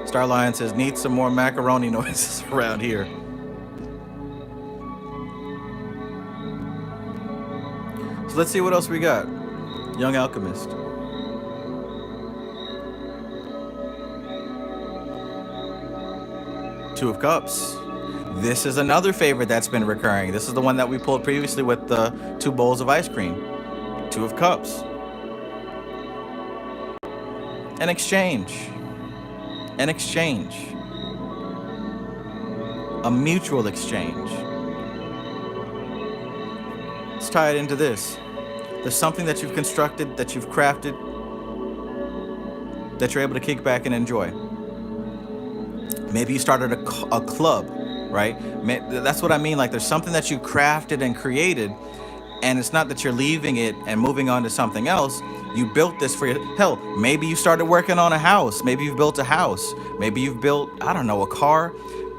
Star Lion says, need some more macaroni noises around here. So let's see what else we got. Young Alchemist. Two of Cups. This is another favorite that's been recurring. This is the one that we pulled previously with the 2 bowls of ice cream. Two of Cups. An exchange. An exchange. A mutual exchange. Let's tie it into this. There's something that you've constructed, that you've crafted, that you're able to kick back and enjoy. Maybe you started a club, right? That's what I mean. Like, there's something that you crafted and created, and it's not that you're leaving it and moving on to something else. You built this for your, hell, maybe you started working on a house. Maybe you've built a house. Maybe you've built, I don't know, a car.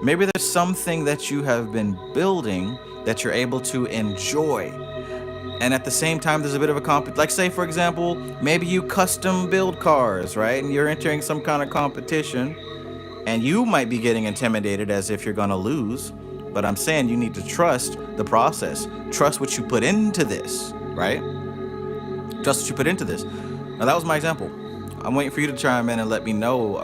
Maybe there's something that you have been building that you're able to enjoy. And at the same time, there's a bit of a like, say, for example, maybe you custom build cars, right? And you're entering some kind of competition, and you might be getting intimidated as if you're gonna lose, But I'm saying you need to trust the process. Trust what you put into this, right? Trust what you put into this. Now, that was my example. I'm waiting for you to chime in and let me know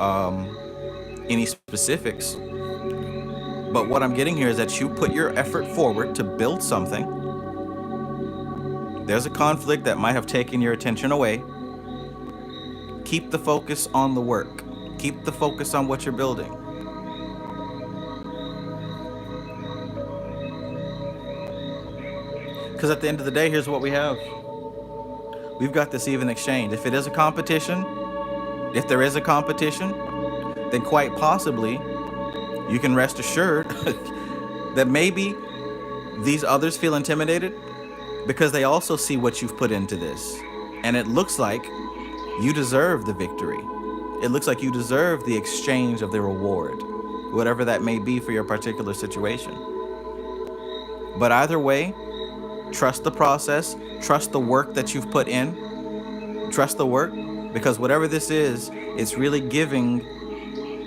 any specifics. But what I'm getting here is that you put your effort forward to build something. There's a conflict that might have taken your attention away. Keep the focus on the work. Keep the focus on what you're building. Because at the end of the day, here's what we have. We've got this even exchange. If it is a competition, if there is a competition, then quite possibly you can rest assured that maybe these others feel intimidated because they also see what you've put into this. And it looks like you deserve the victory. It looks like you deserve the exchange of the reward, whatever that may be for your particular situation. But either way, trust the process, trust the work that you've put in, trust the work, because whatever this is, it's really giving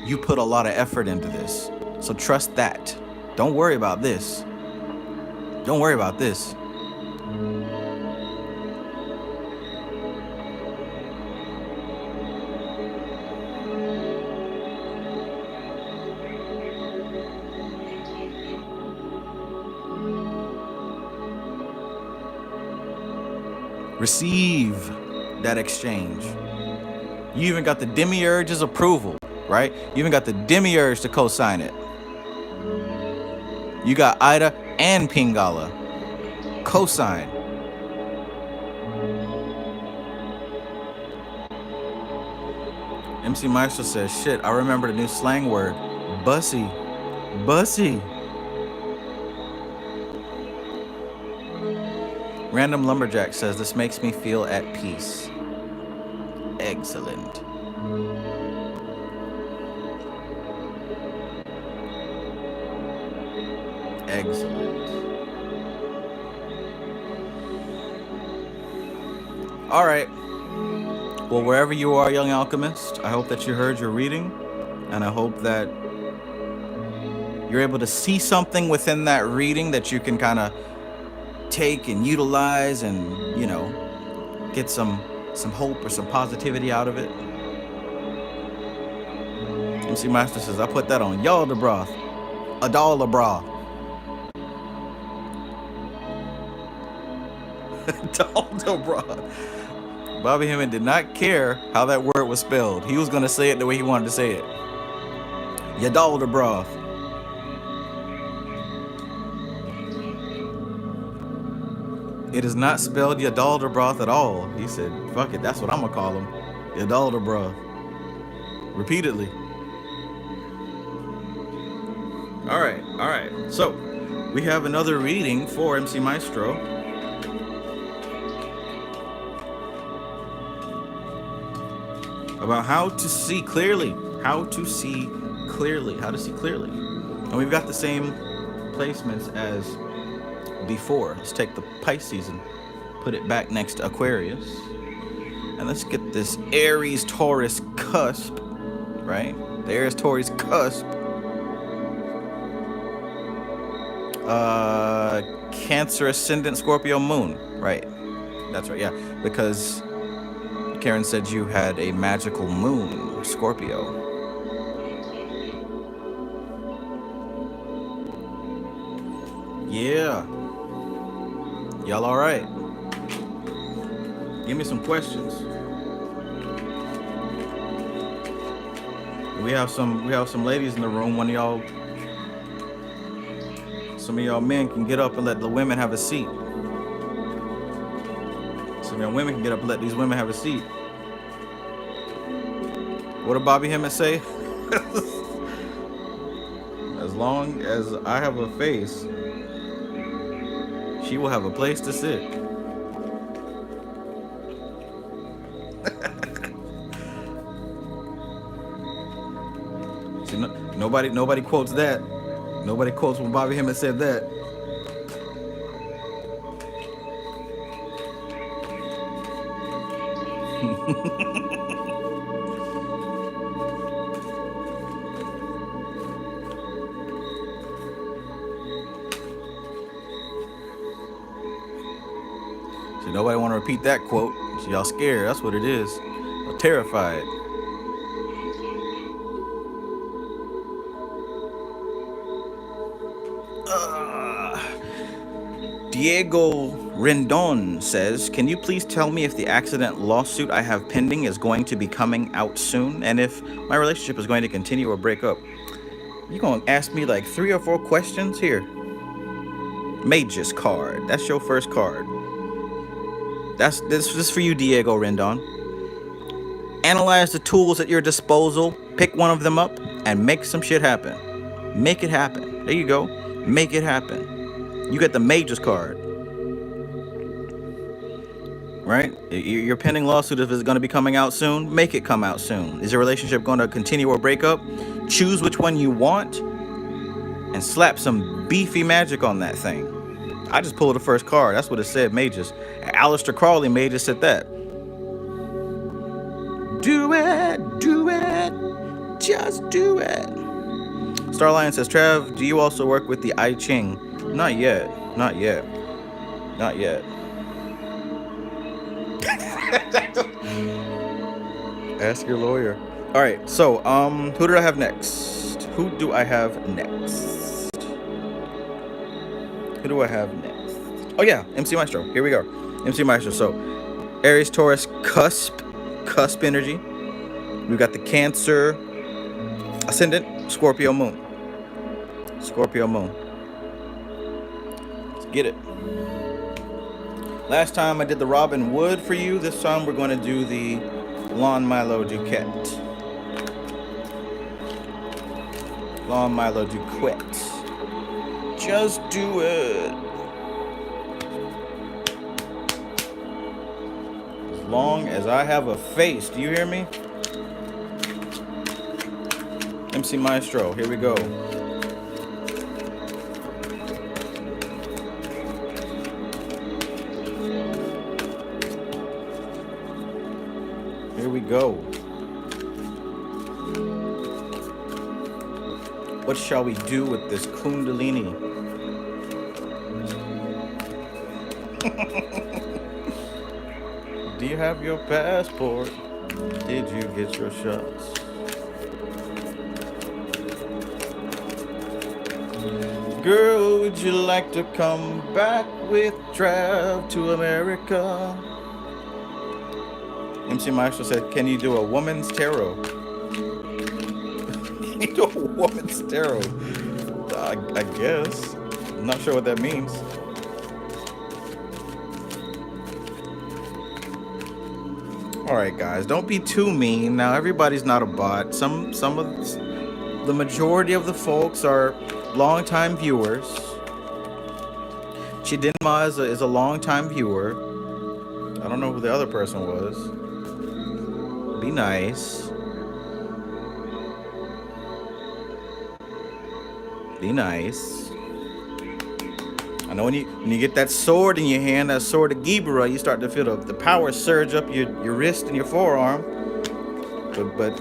you put a lot of effort into this. So trust that. Don't worry about this. Don't worry about this. Receive that exchange. You even got the demiurge's approval, right? You even got the demiurge to co-sign it. You got Ida and Pingala co-sign. MC Maestro says, shit, I remember the new slang word, bussy. Bussy. Random Lumberjack says, this makes me feel at peace. Excellent. Excellent. All right. Well, wherever you are, young alchemist, I hope that you heard your reading, and I hope that you're able to see something within that reading that you can kind of take and utilize and, you know, get some hope or some positivity out of it. MC Master says, I put that on y'all the broth. A dollar bra. Dollar bra. Bobby Hemming did not care how that word was spelled. He was going to say it the way he wanted to say it. Yadalda broth. It is not spelled Yadalda broth at all. He said, fuck it, that's what I'm going to call him. Yadalda broth. Repeatedly. All right. So, we have another reading for MC Maestro. About how to see clearly. How to see clearly. And we've got the same placements as before. Let's take the Pisces and put it back next to Aquarius. And let's get this Aries Taurus cusp, right? The Aries Taurus cusp. Cancer ascendant Scorpio moon, right? That's right, yeah. Because Karen said you had a magical moon, Scorpio. Yeah. Y'all all right? Give me some questions. We have some ladies in the room. Some of y'all men can get up and let the women have a seat. Some of y'all women can get up and let these women have a seat. What did Bobby Hemmett say? As long as I have a face, she will have a place to sit. See, nobody quotes that. Nobody quotes when Bobby Hemmett said that. See, nobody want to repeat that quote. So y'all scared. That's what it is. Y'all terrified. Diego Rendon says, can you please tell me if the accident lawsuit I have pending is going to be coming out soon, and if my relationship is going to continue or break up? You gonna ask me like 3 or 4 questions here? Magus card. That's your first card. This is for you, Diego Rendon. Analyze the tools at your disposal, pick one of them up, and make some shit happen. Make it happen. There you go. Make it happen. You get the Magus card. Right? Your pending lawsuit, if it's going to be coming out soon, make it come out soon. Is your relationship going to continue or break up? Choose which one you want and slap some beefy magic on that thing. I just pulled the first card. That's what it said, Magus. Aleister Crowley Magus said that. Do it, just do it. Starlion says, Trav, do you also work with the I Ching? Not yet. Ask your lawyer. All right, so who do I have next? Oh yeah, MC Maestro. Here we go. MC Maestro. So Aries, Taurus, cusp energy. We've got the Cancer ascendant, Scorpio moon. Let's get it. Last time I did the Robin Wood for you. This time we're going to do the Lon Milo Duquette. Just do it. As long as I have a face. Do you hear me? MC Maestro, here we go. Here we go. What shall we do with this Kundalini? Do you have your passport? Did you get your shots? Girl, would you like to come back with Trav to America? MC Maestro said, can you do a woman's tarot? Can you do a woman's tarot? I guess. I'm not sure what that means. Alright guys, don't be too mean. Now everybody's not a bot. The majority of the folks are long-time viewers. Chidinma is a long-time viewer. I don't know who the other person was. Be nice. Be nice. I know when you get that sword in your hand, that sword of Gibra, you start to feel the power surge up your wrist and your forearm. But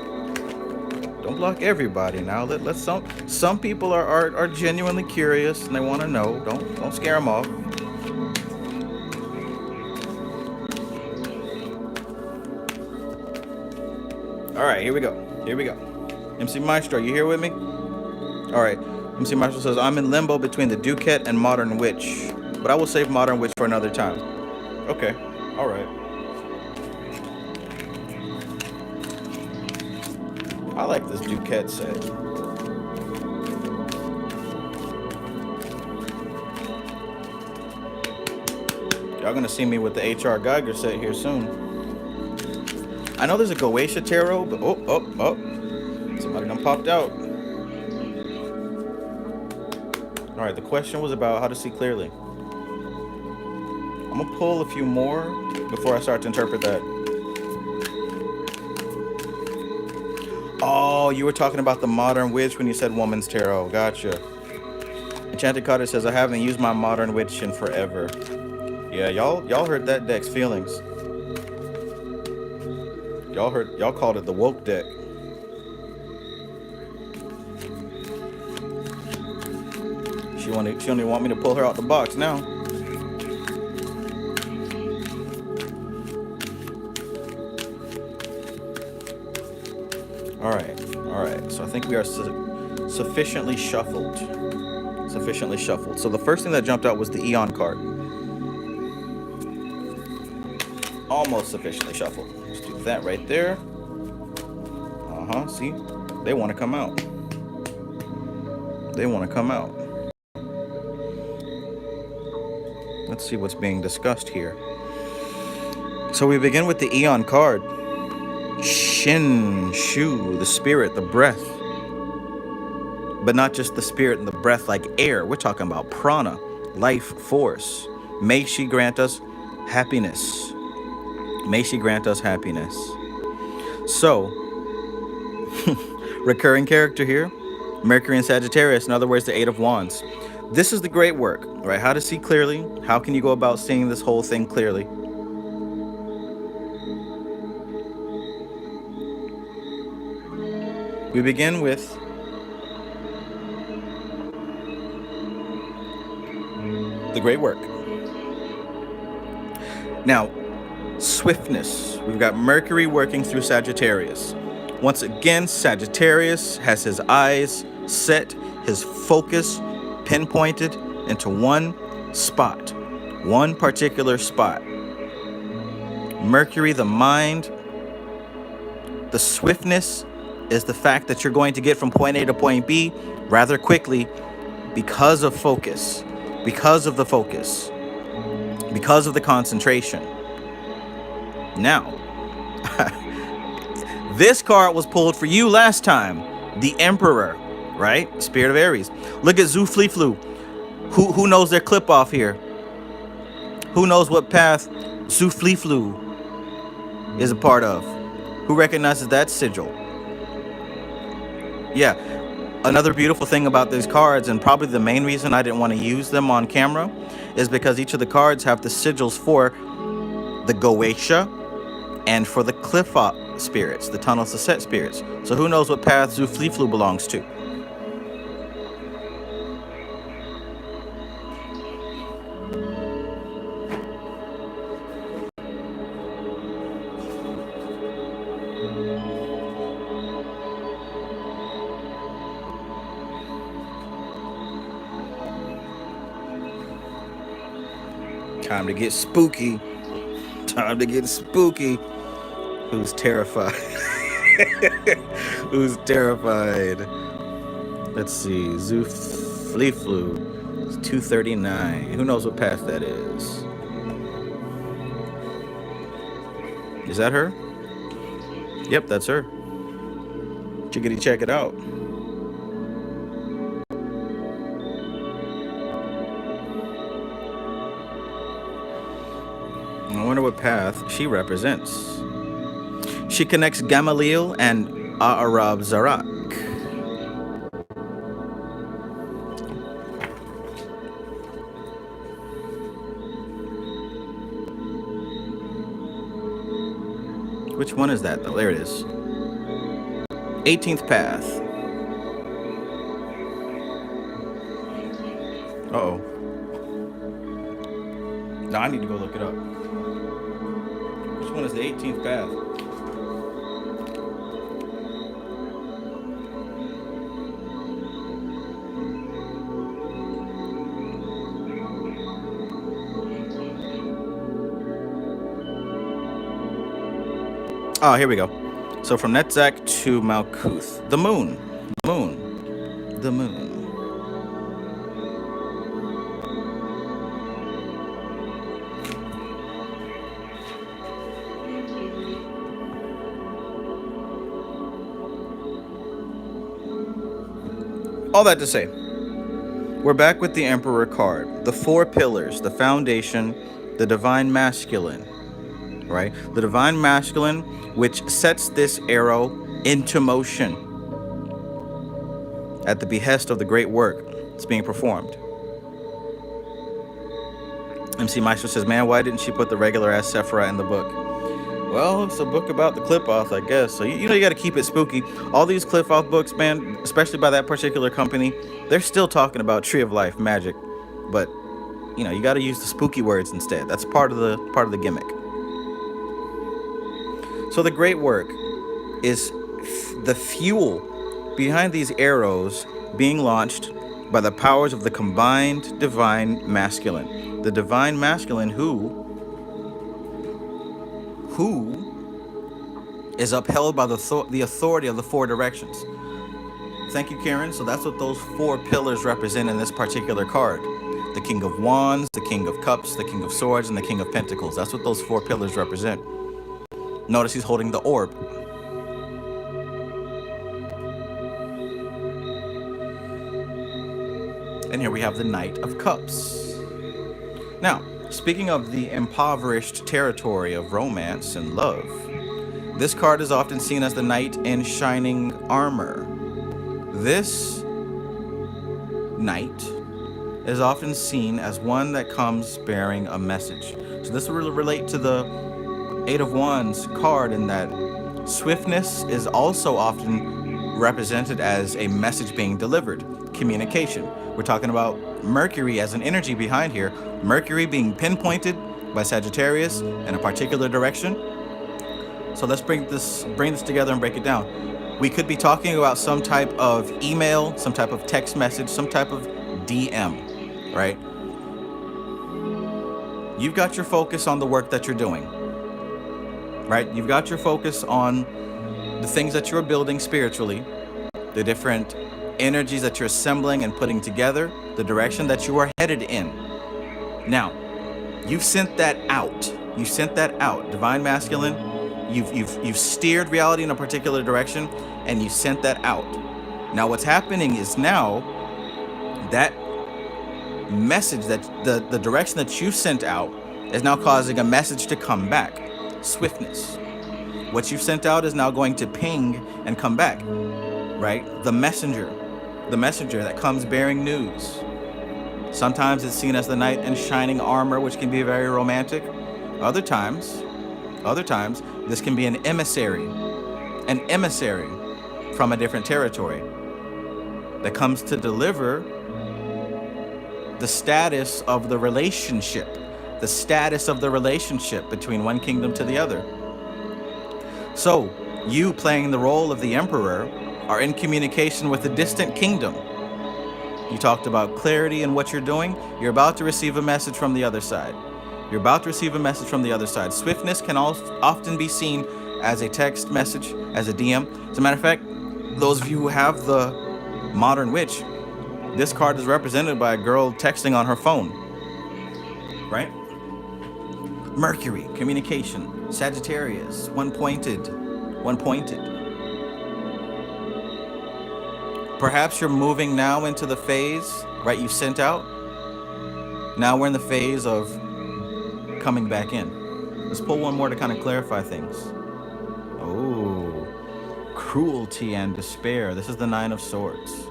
don't block everybody now. Let some people are genuinely curious and they want to know. Don't scare them off. All right, here we go. MC Maestro, you here with me? All right. MC Maestro says, I'm in limbo between the Duquette and Modern Witch, but I will save Modern Witch for another time. Okay. All right. I like this Duquette set. Y'all gonna see me with the H.R. Geiger set here soon. I know there's a Goetia Tarot, but oh. Somebody done popped out. All right, the question was about how to see clearly. I'm gonna pull a few more before I start to interpret that. Oh, you were talking about the Modern Witch when you said Woman's Tarot. Gotcha. Enchanted Carter says, I haven't used my Modern Witch in forever. Yeah, y'all heard that deck's feelings. Y'all called it the woke deck. She only want me to pull her out the box now. think we are sufficiently shuffled. Sufficiently shuffled. So the first thing that jumped out was the Eon card. Almost sufficiently shuffled. Let's do that right there. See? They want to come out. They want to come out. Let's see what's being discussed here. So we begin with the Eon card. Shin, Shu, the spirit, the breath. But not just the spirit and the breath like air. We're talking about prana, life force. May she grant us happiness. May she grant us happiness. So, recurring character here, Mercury and Sagittarius, in other words, the Eight of Wands. This is the great work, right? How to see clearly. How can you go about seeing this whole thing clearly? We begin with the great work. Now, swiftness. We've got Mercury working through Sagittarius. Once again, Sagittarius has his eyes set, his focus pinpointed into one spot, one particular spot. Mercury, the mind, the swiftness is the fact that you're going to get from point A to point B rather quickly because of focus, because of the focus, because of the concentration. Now, this card was pulled for you last time, the Emperor, right? Spirit of Aries. Look at Zhu Fli-Flu. Who knows their clip off here? Who knows what path Zhu Fli-Flu is a part of? Who recognizes that sigil? Yeah. Another beautiful thing about these cards, and probably the main reason I didn't want to use them on camera, is because each of the cards have the sigils for the Goetia and for the cliff spirits, the tunnel to set spirits. So who knows what path Zhu Fli-Flu belongs to? Time to get spooky. Time to get spooky. Who's terrified? Who's terrified? Let's see. Zhu Fli-Flu. It's 239. Who knows what path that is? Is that her? Yep, that's her. Chickadee, check it out. I wonder what path she represents. She connects Gamaliel and Arab Zarak. Which one is that though? There it is. 18th path. Uh-oh. No, I need to go look it up. Which one is the 18th path? Oh, here we go. So from Netzach to Malkuth. The moon. The moon. The moon. All that to say, we're back with the Emperor card. The four pillars, the foundation, the divine masculine, right? The divine masculine, which sets this arrow into motion at the behest of the great work that's being performed. MC Maestro says, man, why didn't she put the regular ass Sephira in the book? Well, it's a book about the clip-off, I guess. So, you know, you got to keep it spooky. All these clip-off books, man, especially by that particular company, they're still talking about Tree of Life magic. But, you know, you got to use the spooky words instead. That's part of the gimmick. So the great work is the fuel behind these arrows being launched by the powers of the combined divine masculine. The divine masculine who is upheld by the authority of the four directions. Thank you, Karen. So that's what those four pillars represent in this particular card. The King of Wands, the King of Cups, the King of Swords, and the King of Pentacles. That's what those four pillars represent. Notice he's holding the orb. And here we have the Knight of Cups. Now, speaking of the impoverished territory of romance and love, this card is often seen as the knight in shining armor. This knight is often seen as one that comes bearing a message. So this will relate to the Eight of Wands card in that swiftness is also often represented as a message being delivered, communication. We're talking about Mercury as an energy behind here. Mercury being pinpointed by Sagittarius in a particular direction. So let's bring this together and break it down. We could be talking about some type of email, some type of text message, some type of DM, right? You've got your focus on the work that you're doing, right? You've got your focus on the things that you're building spiritually, the different energies that you're assembling and putting together, the direction that you are headed in. Now, you've sent that out. You sent that out. Divine masculine, you've steered reality in a particular direction and you sent that out. Now what's happening is now that message, that the direction that you sent out is now causing a message to come back. Swiftness. What you've sent out is now going to ping and come back, right? The messenger that comes bearing news. Sometimes it's seen as the knight in shining armor, which can be very romantic. Other times, this can be an emissary from a different territory that comes to deliver the status of the relationship between one kingdom to the other. So, you playing the role of the emperor are in communication with a distant kingdom. You talked about clarity in what you're doing. You're about to receive a message from the other side. Swiftness can often be seen as a text message, as a DM. As a matter of fact, those of you who have the Modern Witch, this card is represented by a girl texting on her phone, right? Mercury, communication. Sagittarius, one pointed. Perhaps you're moving now into the phase, right, you sent out. Now we're in the phase of coming back in. Let's pull one more to kind of clarify things. Oh, cruelty and despair. This is the Nine of Swords.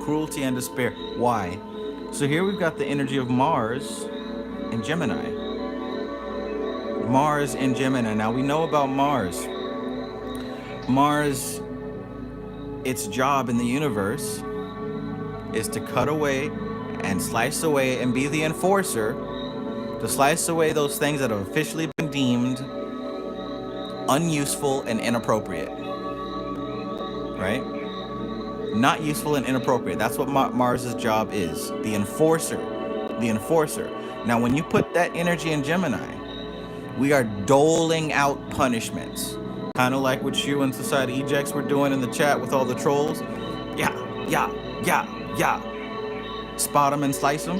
Cruelty and despair. Why? So here we've got the energy of Mars in Gemini. Now we know about Mars. Mars, its job in the universe is to cut away and slice away and be the enforcer, to slice away those things that have officially been deemed unuseful and inappropriate, right? Not useful and inappropriate. That's what Mars's job is, the enforcer. Now, when you put that energy in Gemini, we are doling out punishments. Kind of like what you and Society Ejects were doing in the chat with all the trolls. Yeah. Spot them and slice them.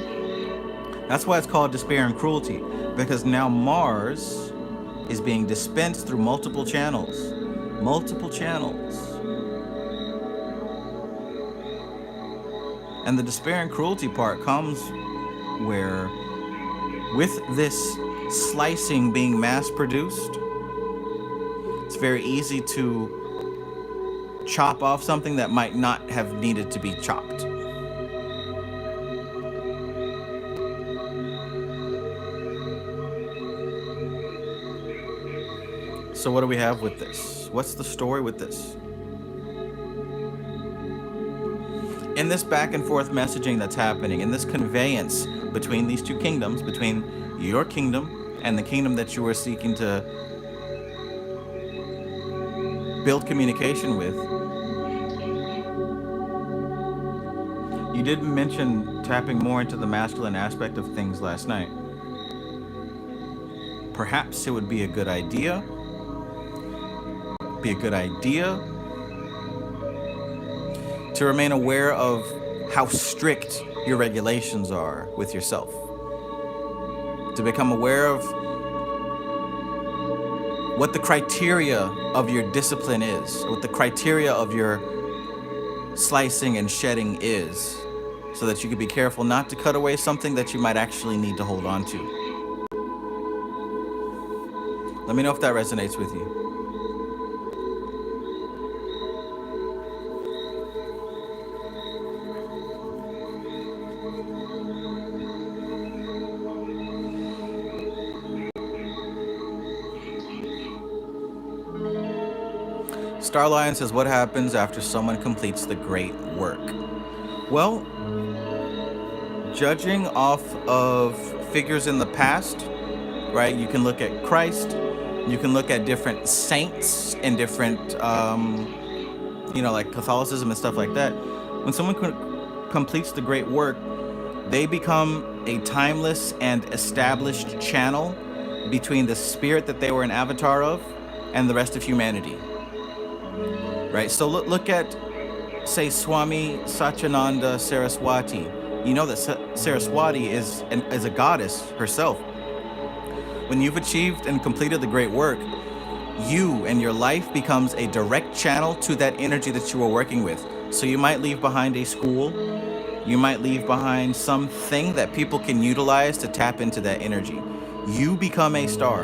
That's why it's called despair and cruelty. Because now Mars is being dispensed through multiple channels. And the despair and cruelty part comes where, with this slicing being mass produced, it's very easy to chop off something that might not have needed to be chopped. So what do we have with this? What's the story with this? In this back and forth messaging that's happening, in this conveyance between these two kingdoms, between your kingdom and the kingdom that you are seeking to build communication with, You did mention tapping more into the masculine aspect of things last night. Perhaps it would be a good idea, to remain aware of how strict your regulations are with yourself. To become aware of what the criteria of your discipline is, what the criteria of your slicing and shedding is, so that you can be careful not to cut away something that you might actually need to hold on to. Let me know if that resonates with you. Starlion says, what happens after someone completes the great work? Well, judging off of figures in the past, right? You can look at Christ, you can look at different saints and different, like Catholicism and stuff like that. When someone completes the great work, they become a timeless and established channel between the spirit that they were an avatar of and the rest of humanity. Right? So look at, say, Swami Satyananda Saraswati. You know that Saraswati is a goddess herself. When you've achieved and completed the great work, you and your life becomes a direct channel to that energy that you were working with. So you might leave behind a school, you might leave behind something that people can utilize to tap into that energy. You become a star.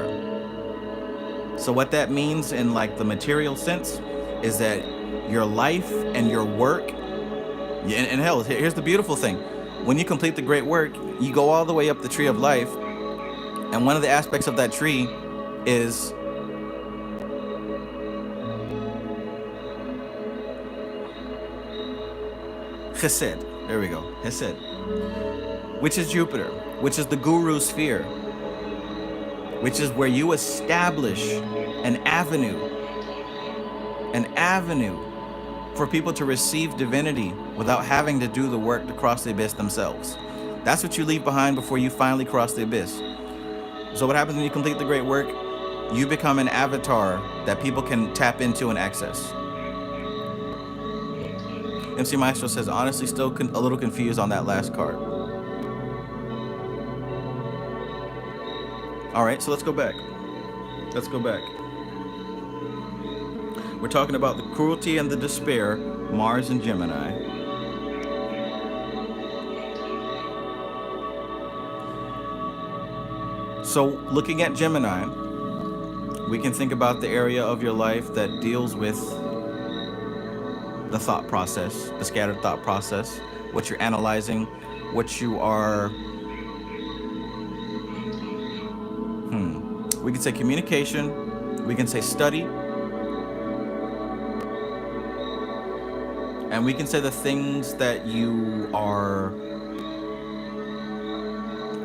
So what that means in like the material sense is that your life and your work, and hell, here's the beautiful thing. When you complete the great work, you go all the way up the tree of life. And one of the aspects of that tree is Chesed. There we go. Chesed. Which is Jupiter, which is the guru sphere, which is where you establish an avenue for people to receive divinity without having to do the work to cross the abyss themselves. That's what you leave behind before you finally cross the abyss. So what happens when you complete the great work? You become an avatar that people can tap into and access. MC Maestro says, honestly, still a little confused on that last card. All right, so let's go back. We're talking about the cruelty and the despair, Mars and Gemini. So looking at Gemini, we can think about the area of your life that deals with the thought process, the scattered thought process, what you're analyzing, what you are, we can say communication, we can say study, and we can say the things that you are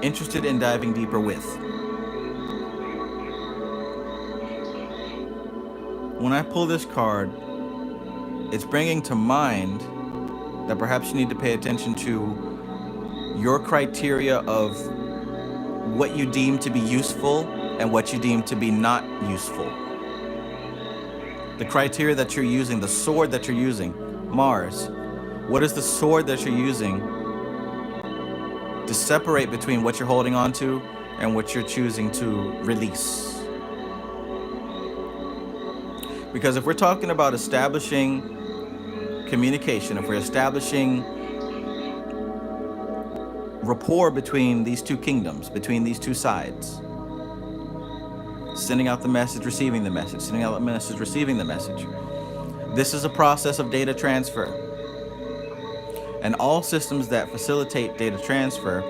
interested in diving deeper with. When I pull this card, it's bringing to mind that perhaps you need to pay attention to your criteria of what you deem to be useful and what you deem to be not useful. The criteria that you're using, the sword that you're using, Mars, what is the sword that you're using to separate between what you're holding on to and what you're choosing to release? Because if we're talking about establishing communication, if we're establishing rapport between these two kingdoms, between these two sides, sending out the message, receiving the message, sending out the message, receiving the message, this is a process of data transfer. And all systems that facilitate data transfer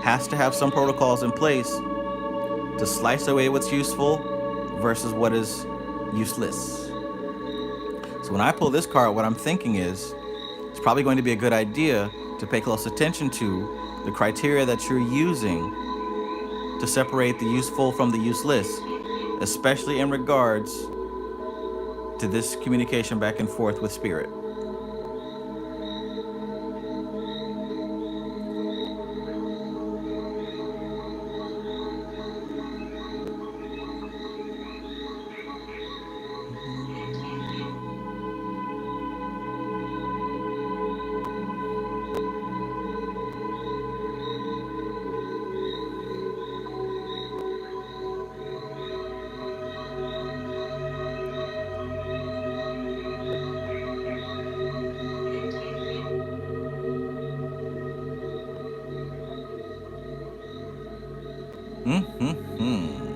has to have some protocols in place to slice away what's useful versus what is useless. So when I pull this card, what I'm thinking is it's probably going to be a good idea to pay close attention to the criteria that you're using to separate the useful from the useless, especially in regards to this communication back and forth with spirit. Mm-hmm.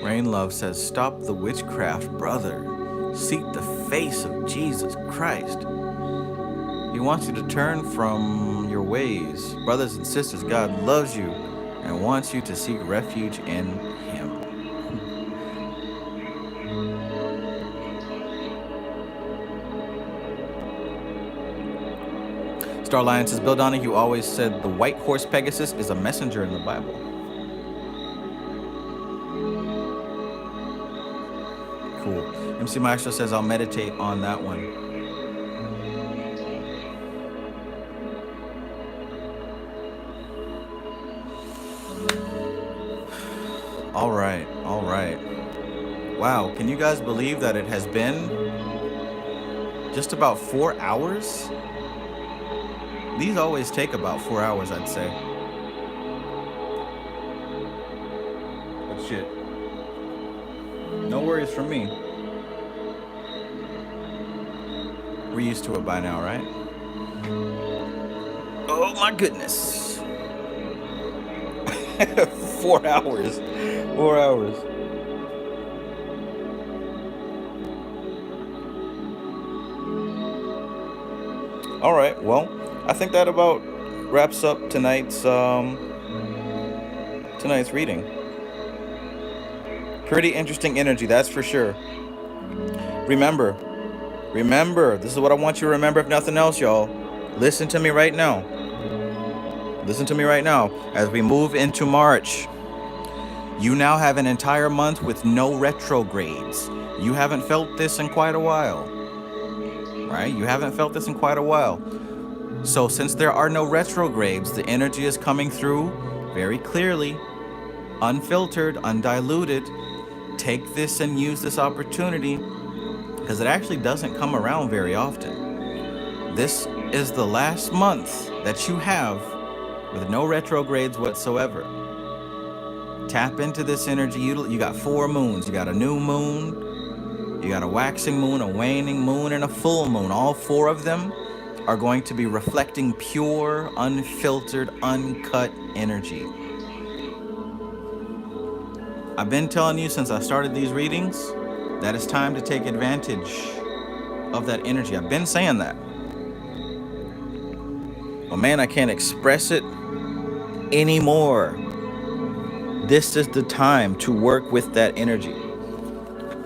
Rain Love says, stop the witchcraft, brother. Seek the face of Jesus Christ. He wants you to turn from your ways. Brothers and sisters, God loves you and wants you to seek refuge in Him. Star Lion says, Bill Donahue always said the white horse Pegasus is a messenger in the Bible. Cool. MC Maestro says, I'll meditate on that one. All right, all right. Wow, can you guys believe that it has been just about 4 hours? These always take about 4 hours, I'd say. But shit. No worries from me. We're used to it by now, right? Oh my goodness. 4 hours. 4 hours. All right, well, I think that about wraps up tonight's reading. Pretty interesting energy, that's for sure. Remember, this is what I want you to remember if nothing else, y'all. Listen to me right now. Listen to me right now. As we move into March, you now have an entire month with no retrogrades. You haven't felt this in quite a while. Right? You haven't felt this in quite a while. So since there are no retrogrades, the energy is coming through very clearly, unfiltered, undiluted. Take this and use this opportunity because it actually doesn't come around very often. This is the last month that you have with no retrogrades whatsoever. Tap into this energy. You got 4 moons. You got a new moon, you got a waxing moon, a waning moon, and a full moon. All 4 of them are going to be reflecting pure, unfiltered, uncut energy. I've been telling you since I started these readings that it's time to take advantage of that energy. I've been saying that. Well, man, I can't express it anymore. This is the time to work with that energy.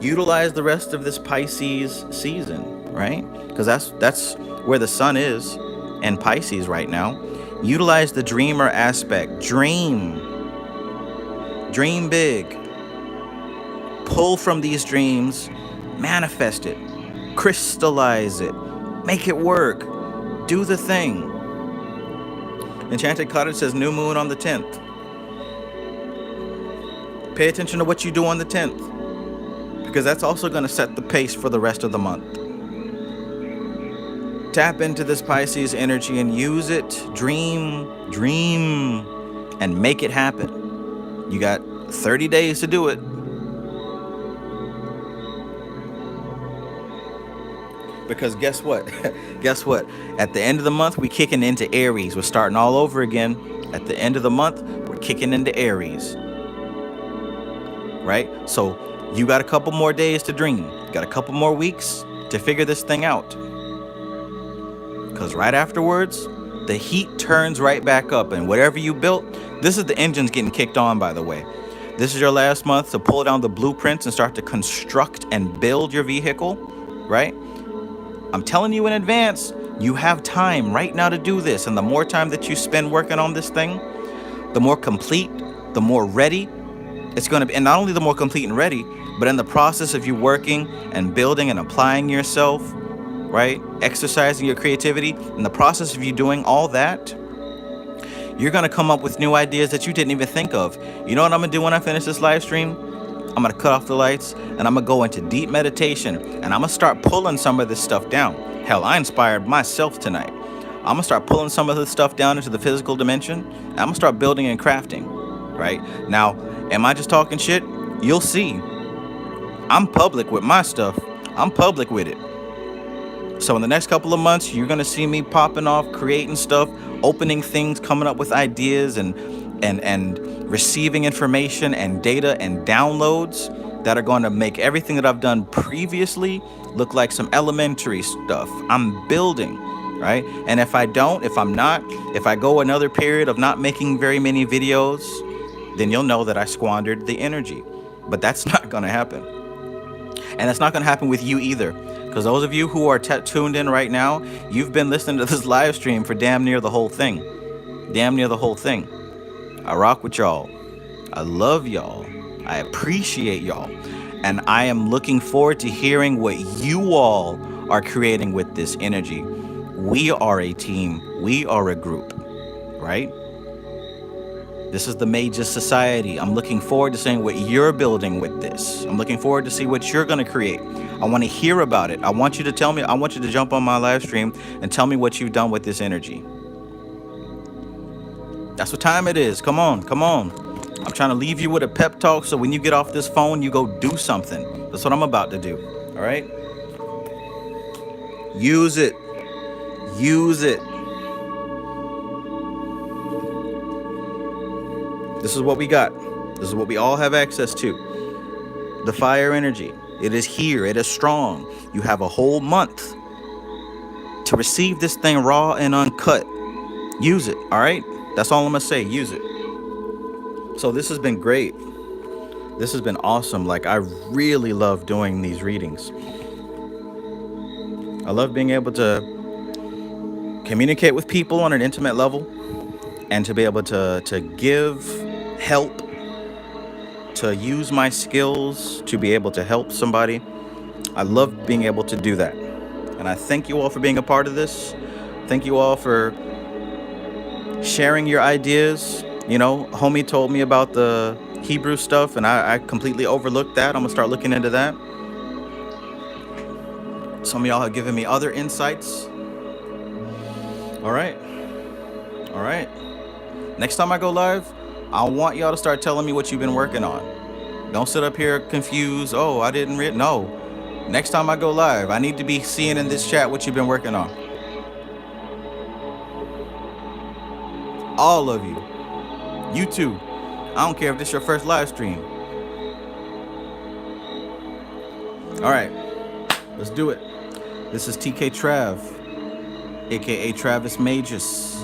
Utilize the rest of this Pisces season, right? Because that's where the sun is in Pisces right now. Utilize the dreamer aspect. Dream big. Pull from these dreams, manifest it, crystallize it, make it work, do the thing. Enchanted Cottage says new moon on the 10th. Pay attention to what you do on the 10th, because that's also going to set the pace for the rest of the month. Tap into this Pisces energy and use it. Dream, and make it happen. You got 30 days to do it. Because guess what? Guess what? At the end of the month, we're kicking into Aries. We're starting all over again. At the end of the month, we're kicking into Aries. Right? So you got a couple more days to dream. You got a couple more weeks to figure this thing out. Because right afterwards, the heat turns right back up. And whatever you built, this is the engines getting kicked on, by the way. This is your last month to pull down the blueprints and start to construct and build your vehicle, right? I'm telling you in advance, you have time right now to do this. And the more time that you spend working on this thing, the more complete, the more ready it's going to be. And not only the more complete and ready, but in the process of you working and building and applying yourself, right? Exercising your creativity, in the process of you doing all that, you're going to come up with new ideas that you didn't even think of. You know what I'm going to do when I finish this live stream? I'm going to cut off the lights and I'm going to go into deep meditation and I'm going to start pulling some of this stuff down. Hell, I inspired myself tonight. I'm going to start pulling some of this stuff down into the physical dimension and I'm going to start building and crafting, right? Now, am I just talking shit? You'll see. I'm public with my stuff. I'm public with it. So in the next couple of months, you're gonna see me popping off, creating stuff, opening things, coming up with ideas, and receiving information and data and downloads that are going to make everything that I've done previously look like some elementary stuff. I'm building, right? And if I go another period of not making very many videos, then you'll know that I squandered the energy. But that's not gonna happen. And it's not going to happen with you either. Because those of you who are tuned in right now, you've been listening to this live stream for damn near the whole thing. Damn near the whole thing. I rock with y'all. I love y'all. I appreciate y'all. And I am looking forward to hearing what you all are creating with this energy. We are a team. We are a group, right? This is the Magus Society. I'm looking forward to seeing what you're building with this. I'm looking forward to see what you're going to create. I want to hear about it. I want you to tell me. I want you to jump on my live stream and tell me what you've done with this energy. That's what time it is. Come on, come on. I'm trying to leave you with a pep talk so when you get off this phone, you go do something. That's what I'm about to do. All right? Use it. Use it. This is what we got. This is what we all have access to. The fire energy. It is here. It is strong. You have a whole month to receive this thing raw and uncut. Use it. All right? That's all I'm going to say. Use it. So this has been great. This has been awesome. Like, I really love doing these readings. I love being able to communicate with people on an intimate level and to be able to give help, to use my skills to be able to help somebody. I love being able to do that. And I thank you all for being a part of this. Thank you all for sharing your ideas. You know, homie told me about the Hebrew stuff and I completely overlooked that. I'm gonna start looking into that. Some of y'all have given me other insights. All right. All right. Next time I go live, I want y'all to start telling me what you've been working on. Don't sit up here confused. Oh, I didn't read. No. Next time I go live, I need to be seeing in this chat what you've been working on. All of you. You too. I don't care if this is your first live stream. All right. Let's do it. This is TK Trav, aka Travis Magus,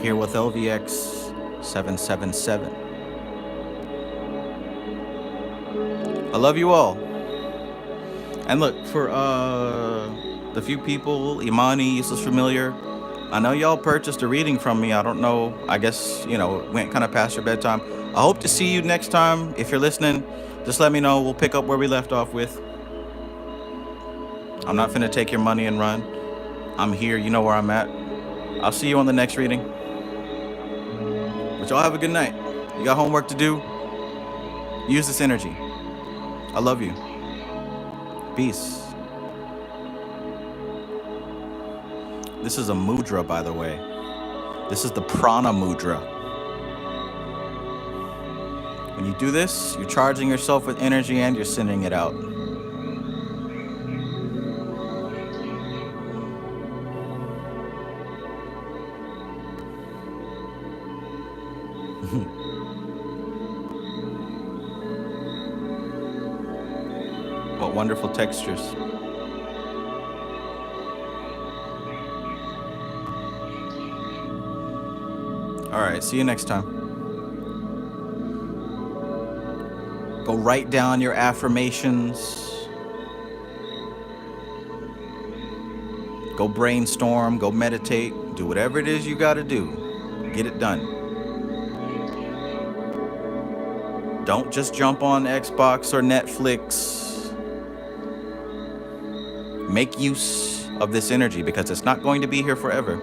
here with LVX777. I love you all. And look, for the few people, Imani, Useless Familiar, I know y'all purchased a reading from me. I don't know. I guess, you know, it went kind of past your bedtime. I hope to see you next time. If you're listening, just let me know. We'll pick up where we left off with. I'm not finna take your money and run. I'm here. You know where I'm at. I'll see you on the next reading. But y'all have a good night. You got homework to do. Use this energy. I love you. Peace. This is a mudra, by the way. This is the prana mudra. When you do this, you're charging yourself with energy and you're sending it out. What wonderful textures. All right, see you next time. Go write down your affirmations. Go brainstorm, go meditate, do whatever it is you gotta do. Get it done. Don't just jump on Xbox or Netflix. Make use of this energy because it's not going to be here forever.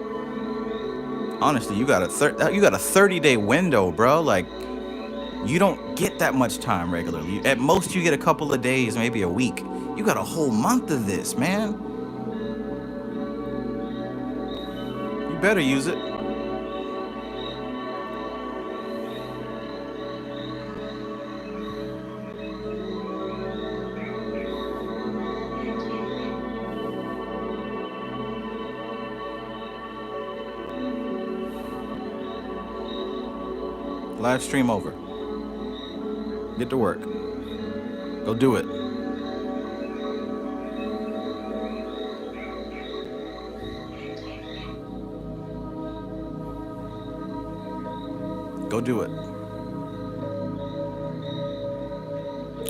Honestly, you got a 30-day window, bro. Like, you don't get that much time regularly. At most, you get a couple of days, maybe a week. You got a whole month of this, man. You better use it. Live stream over. Get to work. Go do it. Go do it.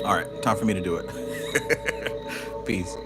All right, time for me to do it. Peace.